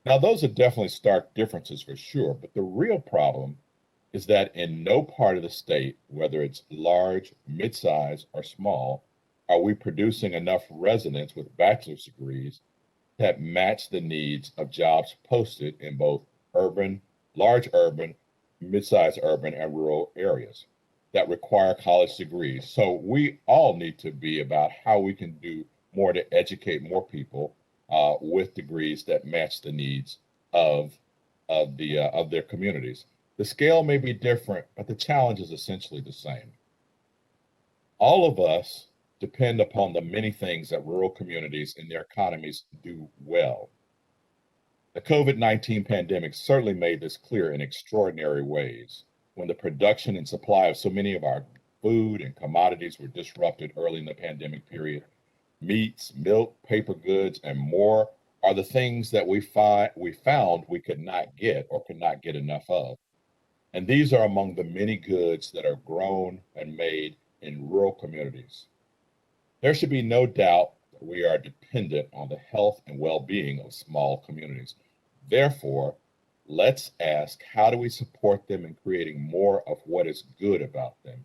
Now, those are definitely stark differences for sure, but the real problem is that in no part of the state, whether it's large, mid-size, or small, are we producing enough residents with bachelor's degrees that match the needs of jobs posted in both urban, large urban, mid-size urban, and rural areas that require college degrees. So we all need to be about how we can do more to educate more people with degrees that match the needs of their communities. The scale may be different, but the challenge is essentially the same. All of us depend upon the many things that rural communities and their economies do well. The COVID-19 pandemic certainly made this clear in extraordinary ways. When the production and supply of so many of our food and commodities were disrupted early in the pandemic period, meats, milk, paper goods, and more are the things that we found we could not get or could not get enough of. And these are among the many goods that are grown and made in rural communities. There should be no doubt that we are dependent on the health and well-being of small communities. Therefore, let's ask, how do we support them in creating more of what is good about them?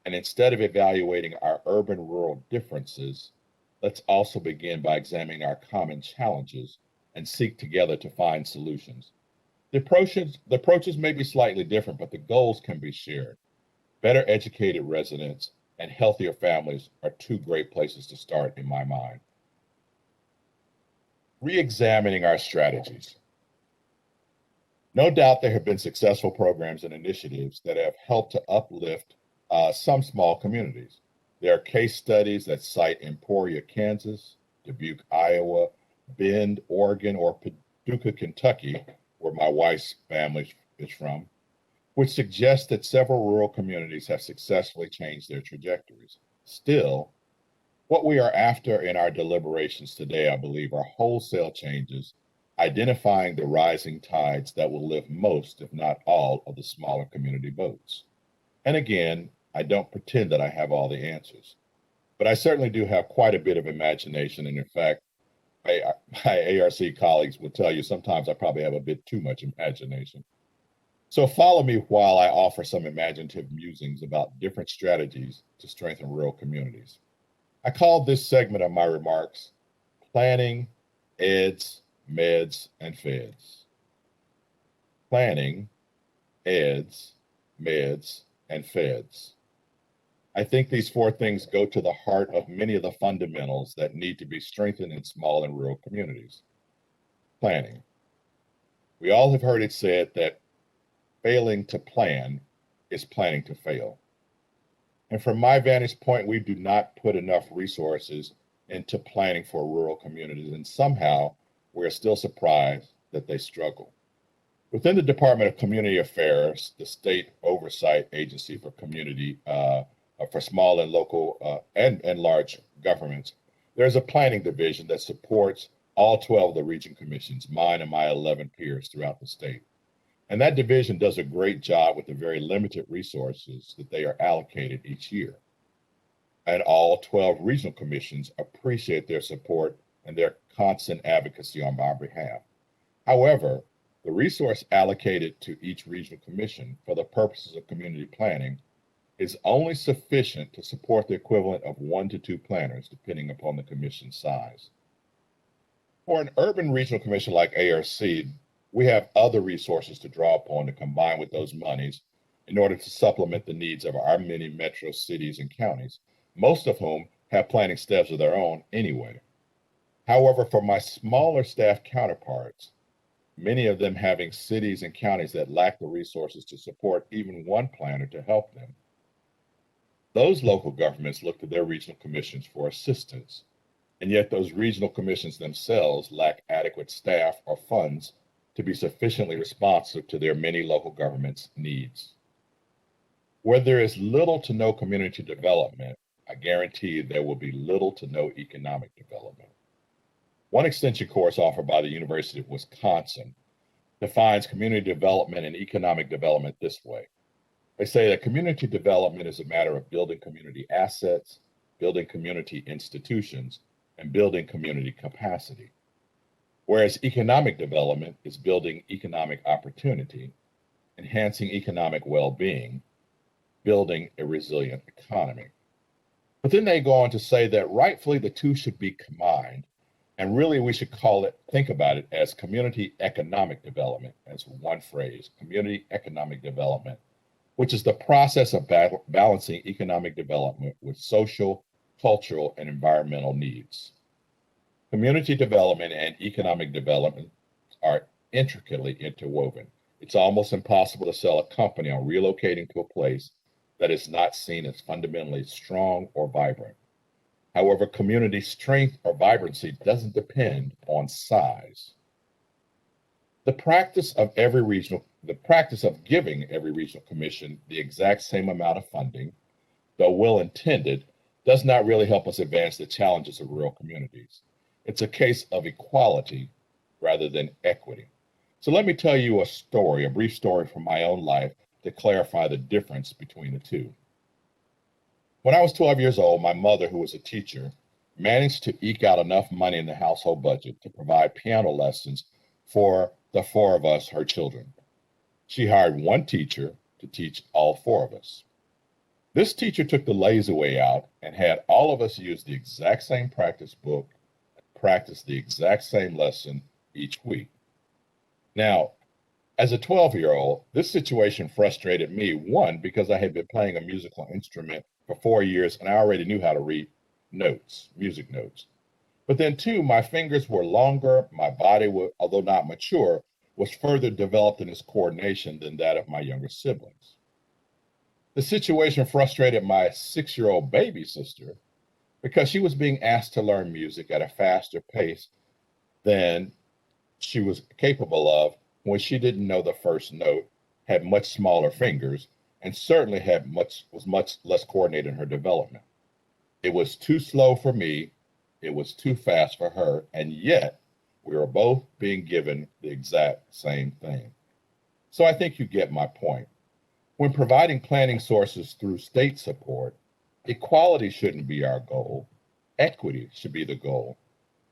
And instead of evaluating our urban-rural differences, let's also begin by examining our common challenges and seek together to find solutions. The approaches may be slightly different, but the goals can be shared. Better educated residents and healthier families are two great places to start in my mind. Re-examining our strategies. No doubt there have been successful programs and initiatives that have helped to uplift some small communities. There are case studies that cite Emporia, Kansas, Dubuque, Iowa, Bend, Oregon, or Paducah, Kentucky, where my wife's family is from, which suggests that several rural communities have successfully changed their trajectories. Still, what we are after in our deliberations today, I believe, are wholesale changes, identifying the rising tides that will lift most, if not all, of the smaller community boats. And again, I don't pretend that I have all the answers, but I certainly do have quite a bit of imagination. And in fact, my ARC colleagues will tell you sometimes I probably have a bit too much imagination. So follow me while I offer some imaginative musings about different strategies to strengthen rural communities. I call this segment of my remarks Planning, EDS, MEDS, and FEDS. Planning, EDS, MEDS, and FEDS. I think these four things go to the heart of many of the fundamentals that need to be strengthened in small and rural communities. Planning. We all have heard it said that failing to plan is planning to fail. And from my vantage point, we do not put enough resources into planning for rural communities, and somehow we're still surprised that they struggle. Within the Department of Community Affairs, the state oversight agency for community, for small and local and large governments, there's a planning division that supports all 12 of the region commissions, mine and my 11 peers throughout the state. And that division does a great job with the very limited resources that they are allocated each year. And all 12 regional commissions appreciate their support and their constant advocacy on my behalf. However, the resource allocated to each regional commission for the purposes of community planning is only sufficient to support the equivalent of 1 to 2 planners, depending upon the commission size. For an urban regional commission like ARC, we have other resources to draw upon to combine with those monies in order to supplement the needs of our many metro cities and counties, most of whom have planning staffs of their own anyway. However, for my smaller staff counterparts, many of them having cities and counties that lack the resources to support even one planner to help them, those local governments look to their regional commissions for assistance, and yet those regional commissions themselves lack adequate staff or funds to be sufficiently responsive to their many local governments' needs. Where there is little to no community development, I guarantee there will be little to no economic development. One extension course offered by the University of Wisconsin defines community development and economic development this way. They say that community development is a matter of building community assets, building community institutions, and building community capacity. Whereas economic development is building economic opportunity, enhancing economic well-being, building a resilient economy. But then they go on to say that rightfully the two should be combined, and really we should think about it as community economic development, as one phrase, community economic development, which is the process of balancing economic development with social, cultural, and environmental needs. Community development and economic development are intricately interwoven. It's almost impossible to sell a company on relocating to a place that is not seen as fundamentally strong or vibrant. However, community strength or vibrancy doesn't depend on size. The practice of giving every regional commission the exact same amount of funding, though well intended, does not really help us advance the challenges of rural communities. It's a case of equality rather than equity. So let me tell you a brief story from my own life to clarify the difference between the two. When I was 12 years old, my mother, who was a teacher, managed to eke out enough money in the household budget to provide piano lessons for the four of us, her children. She hired one teacher to teach all four of us. This teacher took the lazy way out and had all of us use the exact same practice book, practice the exact same lesson each week. Now, as a 12-year-old, this situation frustrated me, one, because I had been playing a musical instrument for 4 years and I already knew how to read notes, music notes. But then two, my fingers were longer, my body, although not mature, was further developed in its coordination than that of my younger siblings. The situation frustrated my 6-year-old baby sister because she was being asked to learn music at a faster pace than she was capable of when she didn't know the first note, had much smaller fingers, and certainly was much less coordinated in her development. It was too slow for me, it was too fast for her, and yet we were both being given the exact same thing. So I think you get my point. When providing planning sources through state support, equality shouldn't be our goal, equity should be the goal.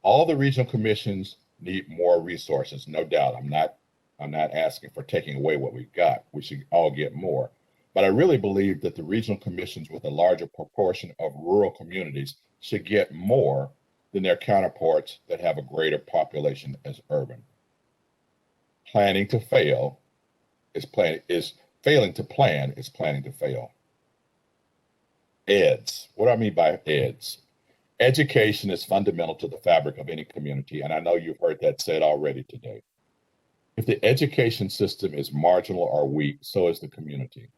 All the regional commissions need more resources, no doubt. I'm not asking for taking away what we've got. We should all get more. But I really believe that the regional commissions with a larger proportion of rural communities should get more than their counterparts that have a greater population as urban. Planning to fail is failing to plan is planning to fail. EDS. What do I mean by EDS? Education is fundamental to the fabric of any community, and I know you've heard that said already today. If the education system is marginal or weak, so is the community.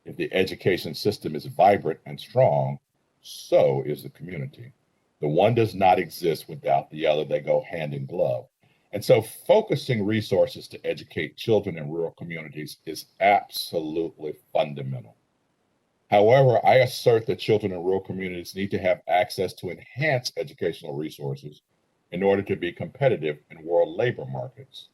If the education system is vibrant and strong, so is the community. The one does not exist without the other. They go hand in glove. And so focusing resources to educate children in rural communities is absolutely fundamental. However, I assert that children in rural communities need to have access to enhanced educational resources in order to be competitive in world labor markets.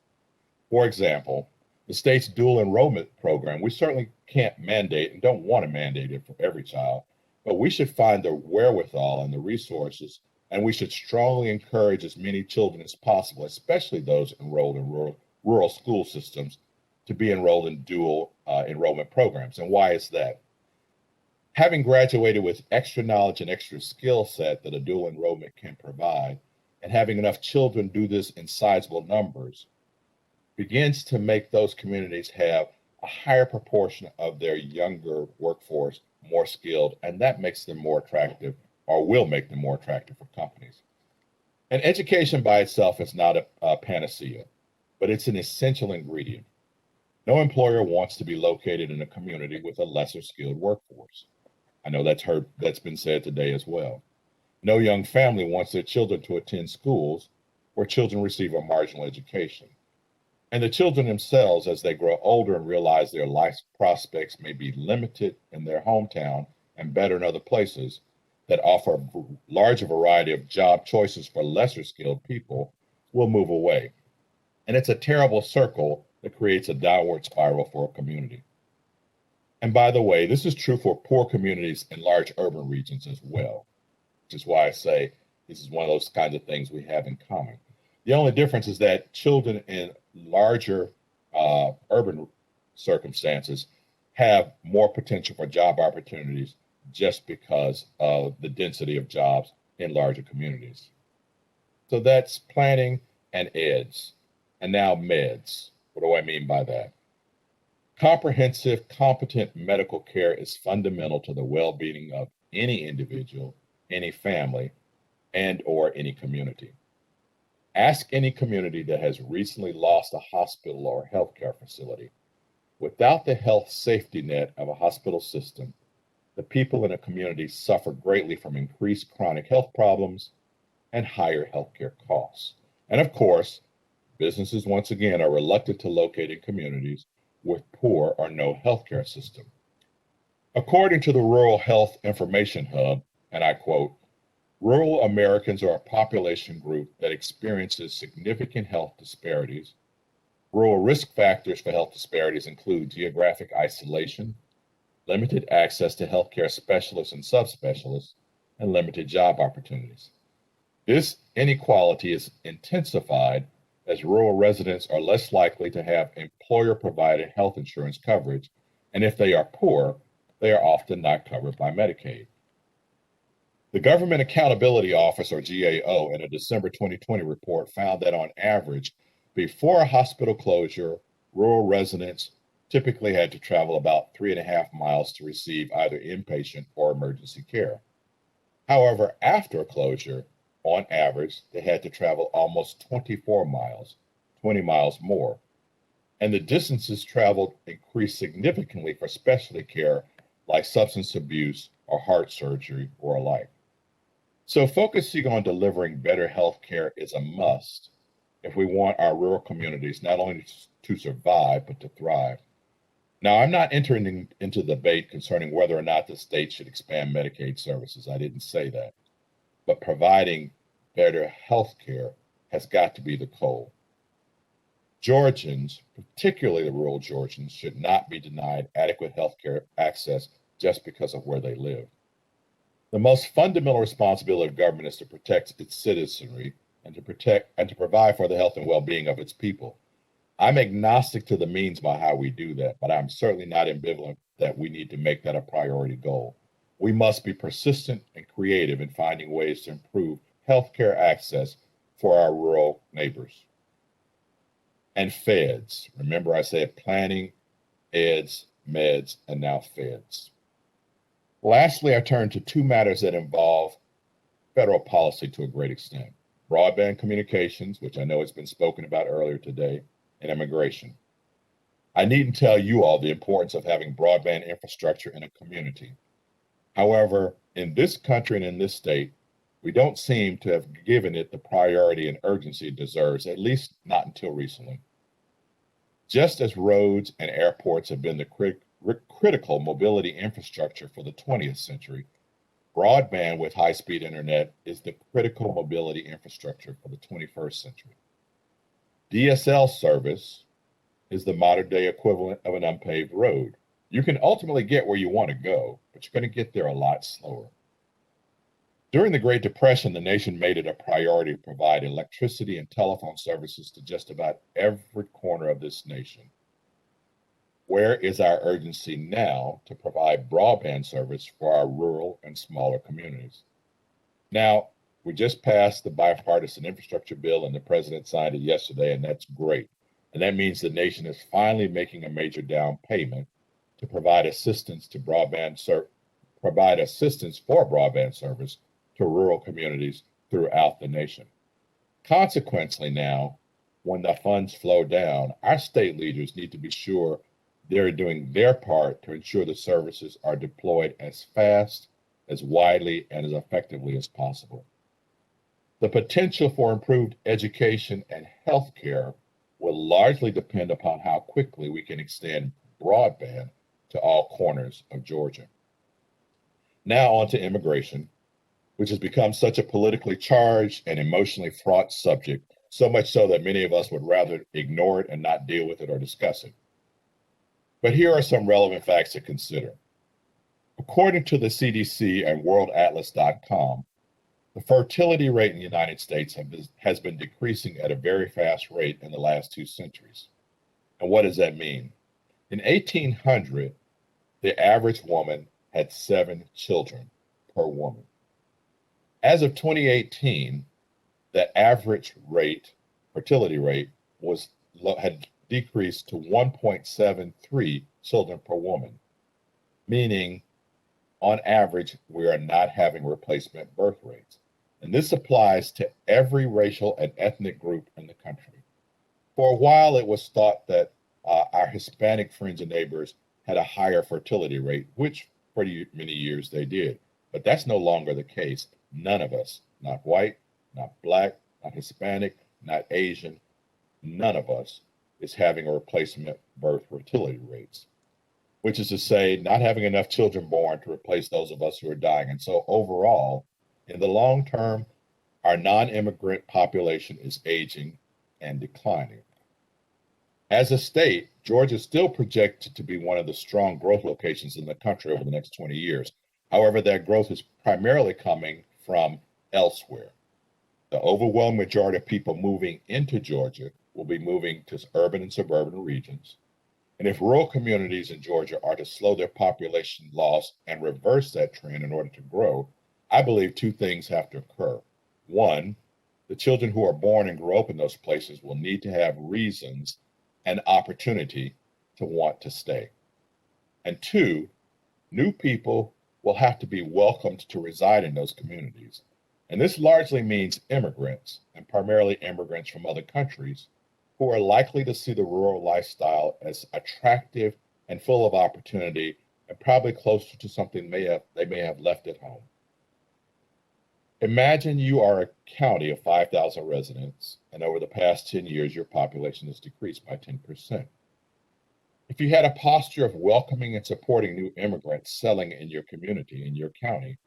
For example, the state's dual enrollment program, we certainly can't mandate and don't want to mandate it for every child, but we should find the wherewithal and the resources, and we should strongly encourage as many children as possible, especially those enrolled in rural school systems, to be enrolled in dual enrollment programs. And why is that? Having graduated with extra knowledge and extra skill set that a dual enrollment can provide, and having enough children do this in sizable numbers, begins to make those communities have a higher proportion of their younger workforce more skilled, and that makes them more attractive, or will make them more attractive for companies. And education by itself is not a panacea, but it's an essential ingredient. No employer wants to be located in a community with a lesser skilled workforce. I know that's been said today as well. No young family wants their children to attend schools where children receive a marginal education. And the children themselves, as they grow older and realize their life prospects may be limited in their hometown and better in other places that offer a larger variety of job choices for lesser skilled people, will move away. And it's a terrible circle that creates a downward spiral for a community. And by the way, this is true for poor communities in large urban regions as well, which is why I say this is one of those kinds of things we have in common. The only difference is that children in larger urban circumstances have more potential for job opportunities just because of the density of jobs in larger communities. So that's planning and EDS. And now meds. What do I mean by that? Comprehensive, competent medical care is fundamental to the well-being of any individual, any family, and or any community. Ask any community that has recently lost a hospital or healthcare facility. Without the health safety net of a hospital system, the people in a community suffer greatly from increased chronic health problems and higher healthcare costs. And of course, businesses once again are reluctant to locate in communities with poor or no healthcare system. According to the Rural Health Information Hub, and I quote, rural Americans are a population group that experiences significant health disparities. Rural risk factors for health disparities include geographic isolation, limited access to healthcare specialists and subspecialists, and limited job opportunities. This inequality is intensified as rural residents are less likely to have employer-provided health insurance coverage, and if they are poor, they are often not covered by Medicaid. The Government Accountability Office, or GAO, in a December 2020 report found that on average, before a hospital closure, rural residents typically had to travel about 3.5 miles to receive either inpatient or emergency care. However, after a closure, on average, they had to travel almost 24 miles, 20 miles more. And the distances traveled increased significantly for specialty care like substance abuse or heart surgery or alike. So focusing on delivering better health care is a must if we want our rural communities not only to survive, but to thrive. Now, I'm not entering into the debate concerning whether or not the state should expand Medicaid services. I didn't say that. But providing better health care has got to be the goal. Georgians, particularly the rural Georgians, should not be denied adequate health care access just because of where they live. The most fundamental responsibility of government is to protect its citizenry and to provide for the health and well-being of its people. I'm agnostic to the means by how we do that, but I'm certainly not ambivalent that we need to make that a priority goal. We must be persistent and creative in finding ways to improve healthcare access for our rural neighbors. And feds. Remember I said planning, EDS, meds, and now feds. Lastly, I turn to two matters that involve federal policy to a great extent. Broadband communications, which I know has been spoken about earlier today, and immigration. I needn't tell you all the importance of having broadband infrastructure in a community. However, in this country and in this state, we don't seem to have given it the priority and urgency it deserves, at least not until recently. Just as roads and airports have been the critical mobility infrastructure for the 20th century, broadband with high-speed internet is the critical mobility infrastructure for the 21st century. DSL service is the modern-day equivalent of an unpaved road. You can ultimately get where you want to go, but you're going to get there a lot slower. During the Great Depression, the nation made it a priority to provide electricity and telephone services to just about every corner of this nation. Where is our urgency now to provide broadband service for our rural and smaller communities? Now, we just passed the bipartisan infrastructure bill and the president signed it yesterday, and that's great. And that means the nation is finally making a major down payment to provide assistance for broadband service to rural communities throughout the nation. Consequently, now, when the funds flow down, our state leaders need to be sure they're doing their part to ensure the services are deployed as fast, as widely, and as effectively as possible. The potential for improved education and healthcare will largely depend upon how quickly we can extend broadband to all corners of Georgia. Now on to immigration, which has become such a politically charged and emotionally fraught subject, so much so that many of us would rather ignore it and not deal with it or discuss it. But here are some relevant facts to consider. According to the CDC and worldatlas.com, the fertility rate in the United States has been decreasing at a very fast rate in the last 2 centuries. And what does that mean? In 1800, the average woman had 7 children per woman. As of 2018, the average fertility rate had decreased to 1.73 children per woman, meaning on average, we are not having replacement birth rates. And this applies to every racial and ethnic group in the country. For a while, it was thought that our Hispanic friends and neighbors had a higher fertility rate, which for many years they did. But that's no longer the case. None of us, not white, not black, not Hispanic, not Asian, none of us is having a replacement birth fertility rates, which is to say, not having enough children born to replace those of us who are dying. And so overall, in the long term, our non-immigrant population is aging and declining. As a state, Georgia is still projected to be one of the strong growth locations in the country over the next 20 years. However, that growth is primarily coming from elsewhere. The overwhelming majority of people moving into Georgia will be moving to urban and suburban regions. And if rural communities in Georgia are to slow their population loss and reverse that trend in order to grow, I believe 2 things have to occur. 1, the children who are born and grow up in those places will need to have reasons and opportunity to want to stay. And 2, new people will have to be welcomed to reside in those communities. And this largely means immigrants, and primarily immigrants from other countries, who are likely to see the rural lifestyle as attractive and full of opportunity, and probably closer to something they may have left at home. Imagine you are a county of 5,000 residents, and over the past 10 years, your population has decreased by 10%. If you had a posture of welcoming and supporting new immigrants settling in your community, in your county,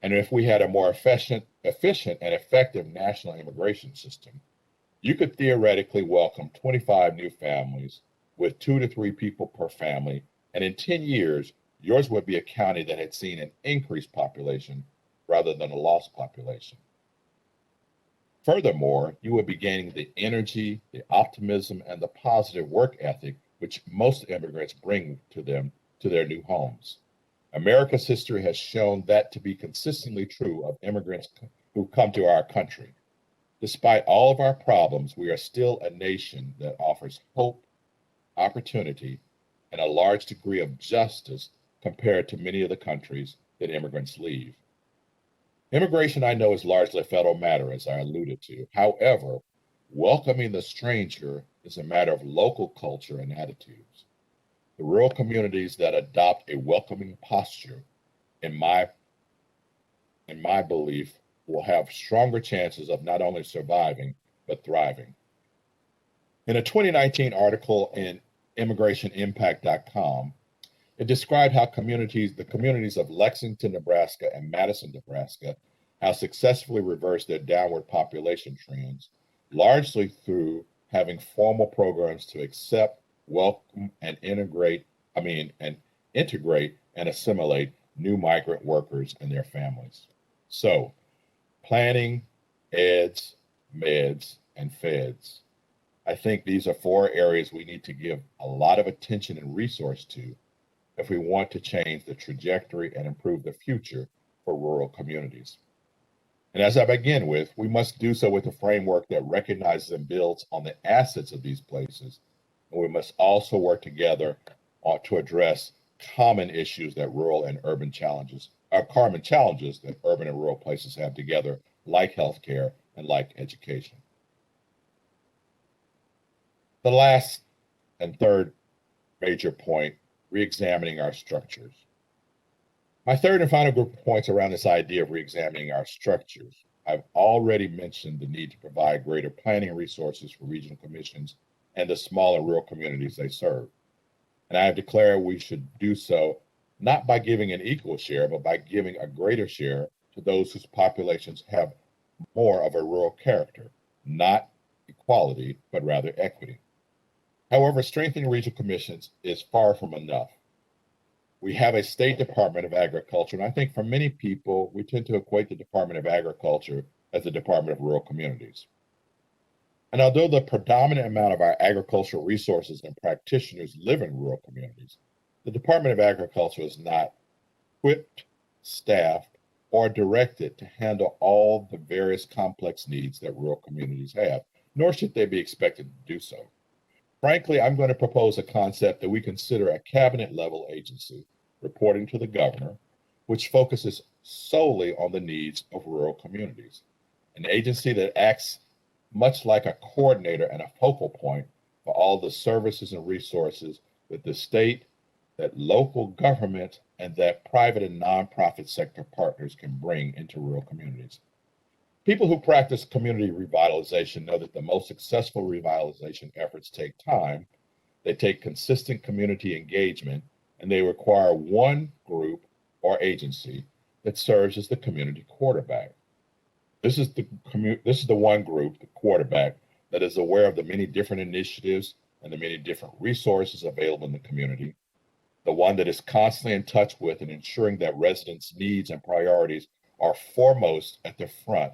and if we had a more efficient and effective national immigration system, you could theoretically welcome 25 new families with 2 to 3 people per family, and in 10 years, yours would be a county that had seen an increased population rather than a lost population. Furthermore, you would be gaining the energy, the optimism, and the positive work ethic which most immigrants bring to their new homes. America's history has shown that to be consistently true of immigrants who come to our country. Despite all of our problems, we are still a nation that offers hope, opportunity, and a large degree of justice compared to many of the countries that immigrants leave. Immigration, I know, is largely a federal matter, as I alluded to. However, welcoming the stranger is a matter of local culture and attitudes. The rural communities that adopt a welcoming posture, in my belief, will have stronger chances of not only surviving, but thriving. In a 2019 article in immigrationimpact.com, it described how the communities of Lexington, Nebraska and Madison, Nebraska, have successfully reversed their downward population trends, largely through having formal programs to accept, welcome, and integrate and assimilate new migrant workers and their families. So, planning, eds, meds, and feds. I think these are 4 areas we need to give a lot of attention and resource to if we want to change the trajectory and improve the future for rural communities. And as I begin with, we must do so with a framework that recognizes and builds on the assets of these places. And we must also work together to address common issues that rural and urban challenges, or common challenges that urban and rural places have together, like healthcare and like education. The last and third major point, re-examining our structures. My third and final group of points around this idea of re-examining our structures. I've already mentioned the need to provide greater planning resources for regional commissions and the small and rural communities they serve. And I have declared we should do so not by giving an equal share, but by giving a greater share to those whose populations have more of a rural character, not equality, but rather equity. However, strengthening regional commissions is far from enough. We have a state Department of Agriculture, and I think for many people, we tend to equate the Department of Agriculture as the Department of Rural Communities. And although the predominant amount of our agricultural resources and practitioners live in rural communities, the Department of Agriculture is not equipped, staffed, or directed to handle all the various complex needs that rural communities have, nor should they be expected to do so. Frankly, I'm going to propose a concept that we consider a cabinet-level agency reporting to the governor, which focuses solely on the needs of rural communities. An agency that acts much like a coordinator and a focal point for all the services and resources that the state, that local government, and that private and nonprofit sector partners can bring into rural communities. People who practice community revitalization know that the most successful revitalization efforts take time, they take consistent community engagement, and they require one group or agency that serves as the community quarterback. This is the one group, the quarterback, that is aware of the many different initiatives and the many different resources available in the community, the one that is constantly in touch with and ensuring that residents' needs and priorities are foremost at the front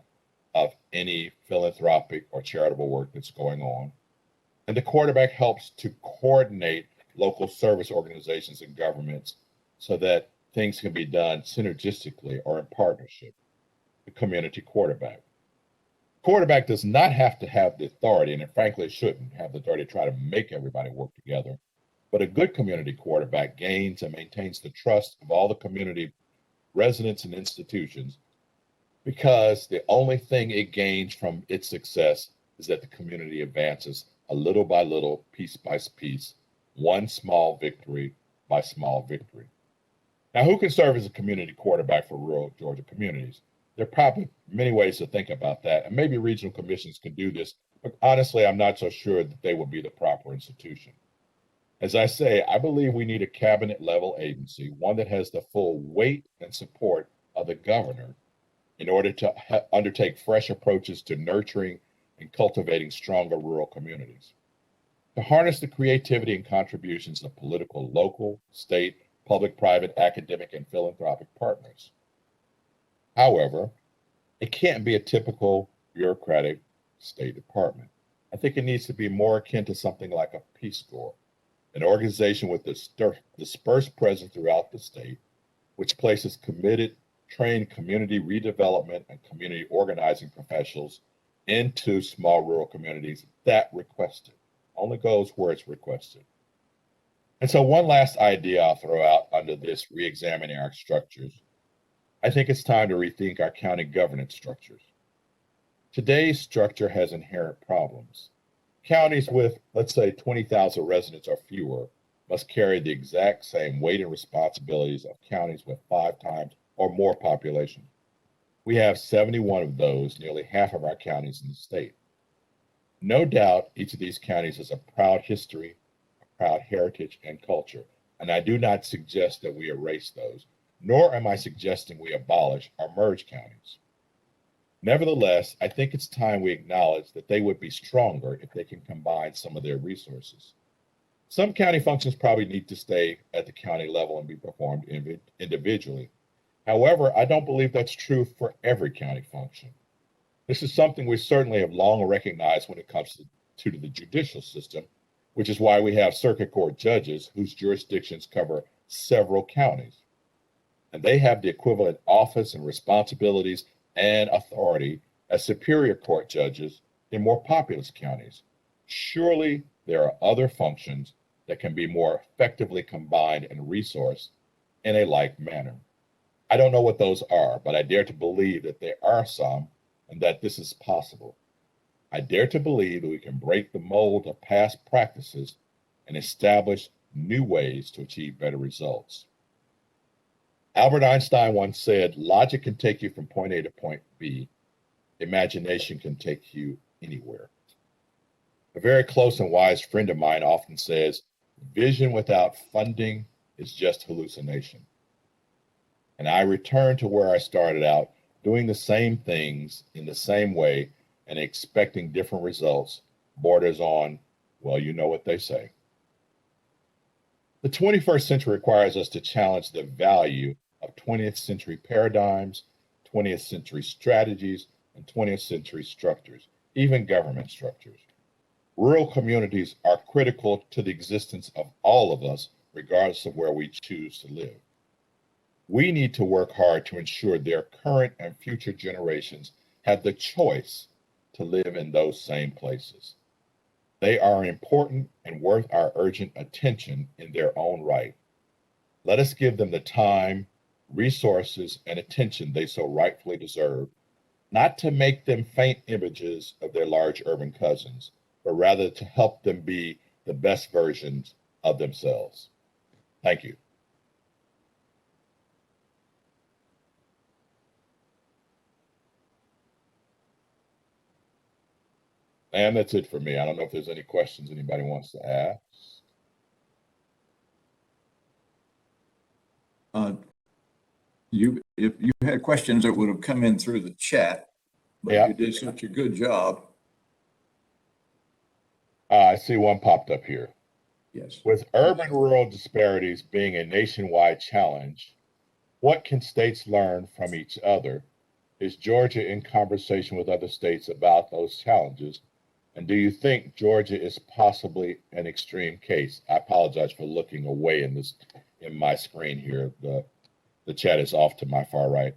of any philanthropic or charitable work that's going on. And the quarterback helps to coordinate local service organizations and governments so that things can be done synergistically or in partnership. The community quarterback. Quarterback does not have to have the authority, and frankly, shouldn't have the authority to try to make everybody work together. But a good community quarterback gains and maintains the trust of all the community residents and institutions, because the only thing it gains from its success is that the community advances a little by little, piece by piece, one small victory by small victory. Now, who can serve as a community quarterback for rural Georgia communities? There are probably many ways to think about that, and maybe regional commissions can do this, but honestly, I'm not so sure that they would be the proper institution. As I say, I believe we need a cabinet-level agency, one that has the full weight and support of the governor in order to undertake fresh approaches to nurturing and cultivating stronger rural communities. To harness the creativity and contributions of political, local, state, public, private, academic, and philanthropic partners. However, it can't be a typical bureaucratic State Department. I think it needs to be more akin to something like a Peace Corps, an organization with dispersed presence throughout the state, which places committed, trained community redevelopment and community organizing professionals into small rural communities that request it. Only goes where it's requested. And so one last idea I'll throw out under this re-examining our structures. I think it's time to rethink our county governance structures. Today's structure has inherent problems. Counties with, let's say, 20,000 residents or fewer must carry the exact same weight and responsibilities of counties with 5 times or more population. We have 71 of those, nearly half of our counties in the state. No doubt each of these counties has a proud history, a proud heritage and culture, and I do not suggest that we erase those, nor am I suggesting we abolish or merge counties. Nevertheless, I think it's time we acknowledge that they would be stronger if they can combine some of their resources. Some county functions probably need to stay at the county level and be performed individually. However, I don't believe that's true for every county function. This is something we certainly have long recognized when it comes to the judicial system, which is why we have circuit court judges whose jurisdictions cover several counties. And they have the equivalent office and responsibilities and authority as superior court judges in more populous counties. Surely there are other functions that can be more effectively combined and resourced in a like manner. I don't know what those are, but I dare to believe that there are some and that this is possible. I dare to believe that we can break the mold of past practices and establish new ways to achieve better results. Albert Einstein once said, logic can take you from point A to point B. Imagination can take you anywhere. A very close and wise friend of mine often says, vision without funding is just hallucination. And I return to where I started out, doing the same things in the same way and expecting different results borders on, well, you know what they say. The 21st century requires us to challenge the value of 20th century paradigms, 20th century strategies, and 20th century structures, even government structures. Rural communities are critical to the existence of all of us, regardless of where we choose to live. We need to work hard to ensure their current and future generations have the choice to live in those same places. They are important and worth our urgent attention in their own right. Let us give them the time, resources, and attention they so rightfully deserve, not to make them faint images of their large urban cousins, but rather to help them be the best versions of themselves. Thank you. And that's it for me. I don't know if there's any questions anybody wants to ask. If you had questions that would have come in through the chat, but Yeah. you did such a good job. I see one popped up here. Yes. With urban-rural disparities being a nationwide challenge, what can states learn from each other? Is Georgia in conversation with other states about those challenges? And do you think Georgia is possibly an extreme case? I apologize for looking away in my screen here. The chat is off to my far right.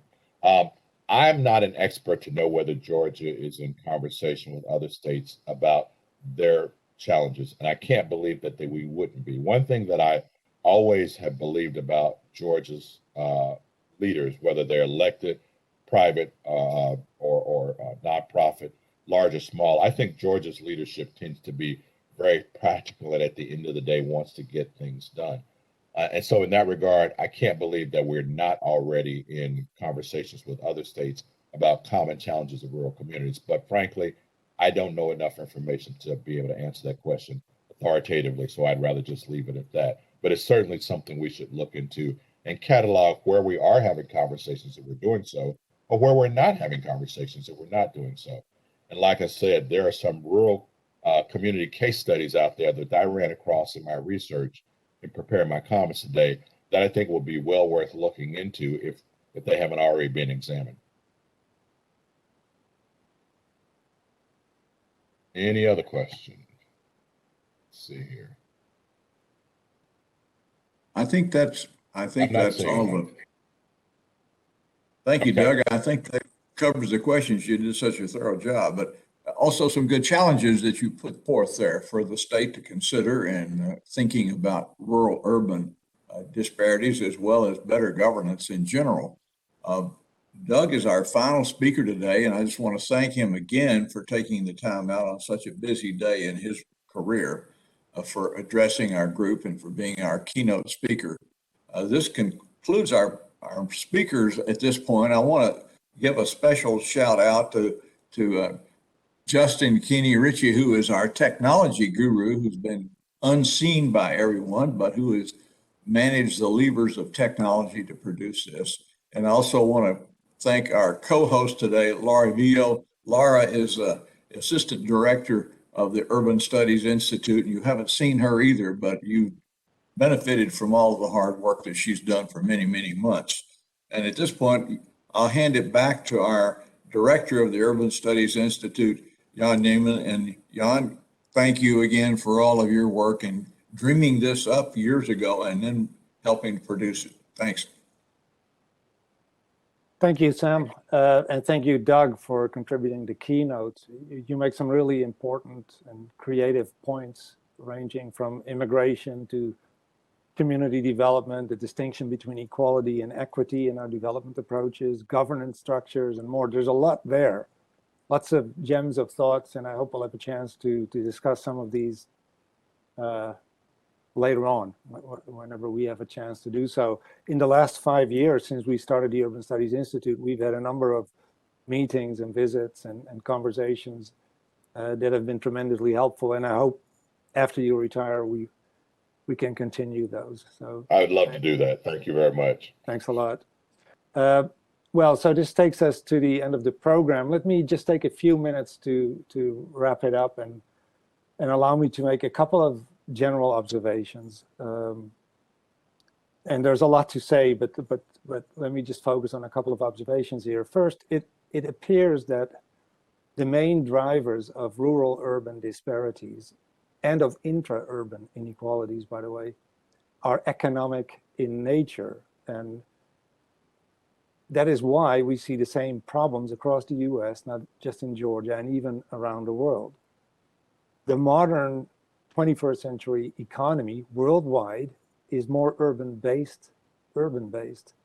I'm not an expert to know whether Georgia is in conversation with other states about their challenges, and I can't believe that we wouldn't be. One thing that I always have believed about Georgia's leaders, whether they're elected, private, or nonprofit, large or small, I think Georgia's leadership tends to be very practical and at the end of the day wants to get things done. And so in that regard, I can't believe that we're not already in conversations with other states about common challenges of rural communities. But frankly, I don't know enough information to be able to answer that question authoritatively, so I'd rather just leave it at that. But it's certainly something we should look into and catalog where we are having conversations that we're doing so, or where we're not having conversations that we're not doing so. And like I said, there are some rural community case studies out there that I ran across in my research in preparing my comments today that I think will be well worth looking into if they haven't already been examined. Any other questions? Let's see here. I think that's all of it. Thank you, Okay. Doug. I think that covers the questions. You did such a thorough job, but also some good challenges that you put forth there for the state to consider in thinking about rural urban disparities as well as better governance in general. Doug is our final speaker today, and I just want to thank him again for taking the time out on such a busy day in his career for addressing our group and for being our keynote speaker. This concludes our speakers at this point. I want to give a special shout out to Justin Keeney Ritchie, who is our technology guru, who's been unseen by everyone, but who has managed the levers of technology to produce this. And I also want to thank our co-host today, Laura Villo. Laura is assistant director of the Urban Studies Institute. You haven't seen her either, but you benefited from all of the hard work that she's done for many, many months. And at this point, I'll hand it back to our director of the Urban Studies Institute, Jan Niemann. And Jan, thank you again for all of your work in dreaming this up years ago and then helping to produce it. Thanks. Thank you, Sam. And thank you, Doug, for contributing the keynote. You make some really important and creative points, ranging from immigration to community development, the distinction between equality and equity in our development approaches, governance structures, and more. There's a lot there, lots of gems of thoughts, and I hope we'll have a chance to discuss some of these later on, whenever we have a chance to do so. In the last 5 years, since we started the Urban Studies Institute, we've had a number of meetings and visits and conversations that have been tremendously helpful. And I hope after you retire, we can continue those. So I would love to do that. Thank you very much. Thanks a lot. Well, so this takes us to the end of the program. Let me just take a few minutes to wrap it up and allow me to make a couple of general observations. And there's a lot to say, but let me just focus on a couple of observations here. First, it appears that the main drivers of rural-urban disparities and of intra-urban inequalities, by the way, are economic in nature. And that is why we see the same problems across the US, not just in Georgia, and even around the world. The modern 21st century economy worldwide is more urban-based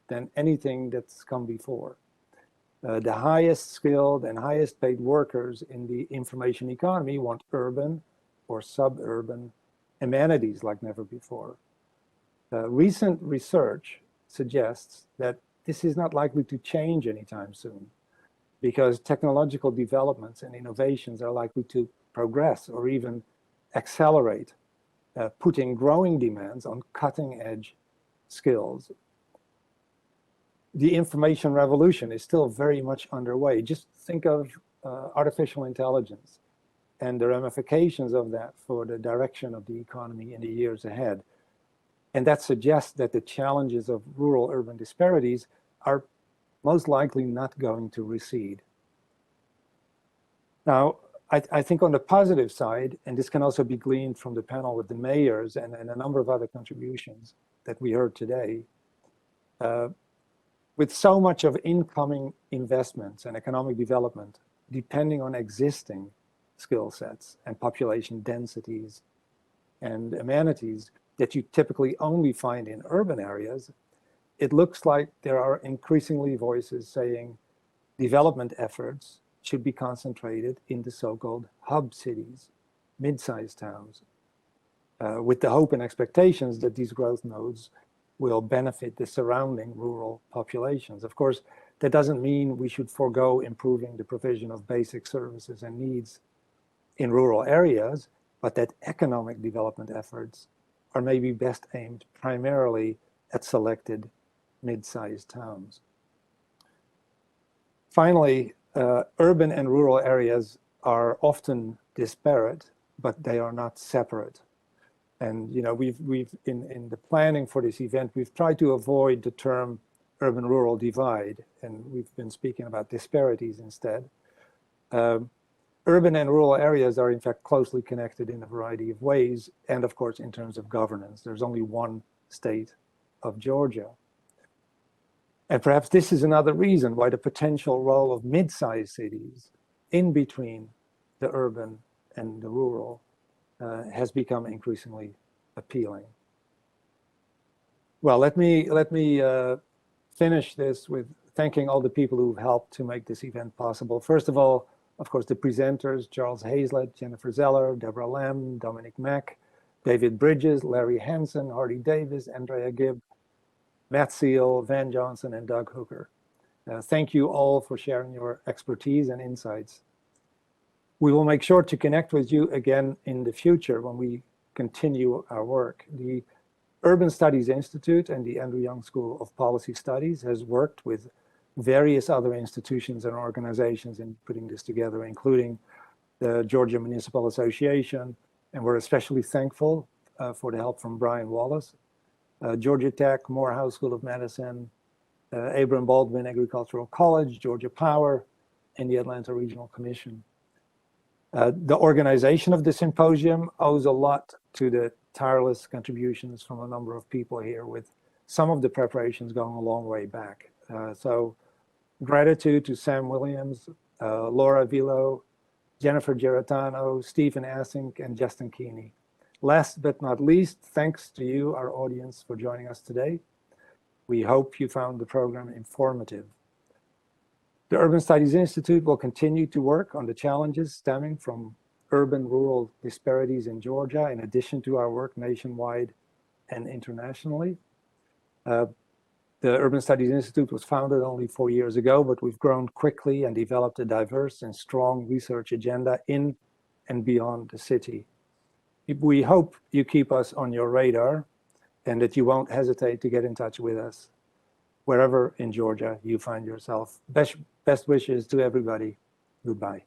than anything that's come before. The highest skilled and highest paid workers in the information economy want urban or suburban amenities like never before. Recent research suggests that this is not likely to change anytime soon, because technological developments and innovations are likely to progress or even accelerate, putting growing demands on cutting-edge skills. The information revolution is still very much underway. Just think of artificial intelligence and the ramifications of that for the direction of the economy in the years ahead. And that suggests that the challenges of rural-urban disparities are most likely not going to recede. Now, I think on the positive side, and this can also be gleaned from the panel with the mayors and a number of other contributions that we heard today, with so much of incoming investments and economic development depending on existing skill sets and population densities and amenities that you typically only find in urban areas, it looks like there are increasingly voices saying development efforts should be concentrated in the so-called hub cities, mid-sized towns, with the hope and expectations that these growth nodes will benefit the surrounding rural populations. Of course, that doesn't mean we should forego improving the provision of basic services and needs in rural areas, but that economic development efforts are maybe best aimed primarily at selected mid-sized towns. Finally, urban and rural areas are often disparate, but they are not separate. And we've in the planning for this event, we've tried to avoid the term urban-rural divide, and we've been speaking about disparities instead. Urban and rural areas are in fact closely connected in a variety of ways, and of course in terms of governance. There's only one state of Georgia. And perhaps this is another reason why the potential role of mid-sized cities in between the urban and the rural has become increasingly appealing. Well, let me finish this with thanking all the people who've helped to make this event possible. First of all, of course, the presenters, Charles Hazlett, Jennifer Zeller, Deborah Lamb, Dominic Mack, David Bridges, Larry Hansen, Hardy Davis, Andrea Gibb, Matt Seal, Van Johnson, and Doug Hooker. Thank you all for sharing your expertise and insights. We will make sure to connect with you again in the future when we continue our work. The Urban Studies Institute and the Andrew Young School of Policy Studies has worked with various other institutions and organizations in putting this together, including the Georgia Municipal Association, and we're especially thankful for the help from Brian Wallace, Georgia Tech, Morehouse School of Medicine, Abram Baldwin Agricultural College, Georgia Power, and the Atlanta Regional Commission. The organization of the symposium owes a lot to the tireless contributions from a number of people here, with some of the preparations going a long way back. So Gratitude to Sam Williams, Laura Villo, Jennifer Geritano, Stephen Assink, and Justin Keeney. Last but not least, thanks to you, our audience, for joining us today. We hope you found the program informative. The Urban Studies Institute will continue to work on the challenges stemming from urban-rural disparities in Georgia, in addition to our work nationwide and internationally. The Urban Studies Institute was founded only 4 years ago, but we've grown quickly and developed a diverse and strong research agenda in and beyond the city. We hope you keep us on your radar and that you won't hesitate to get in touch with us wherever in Georgia you find yourself. Best wishes to everybody. Goodbye.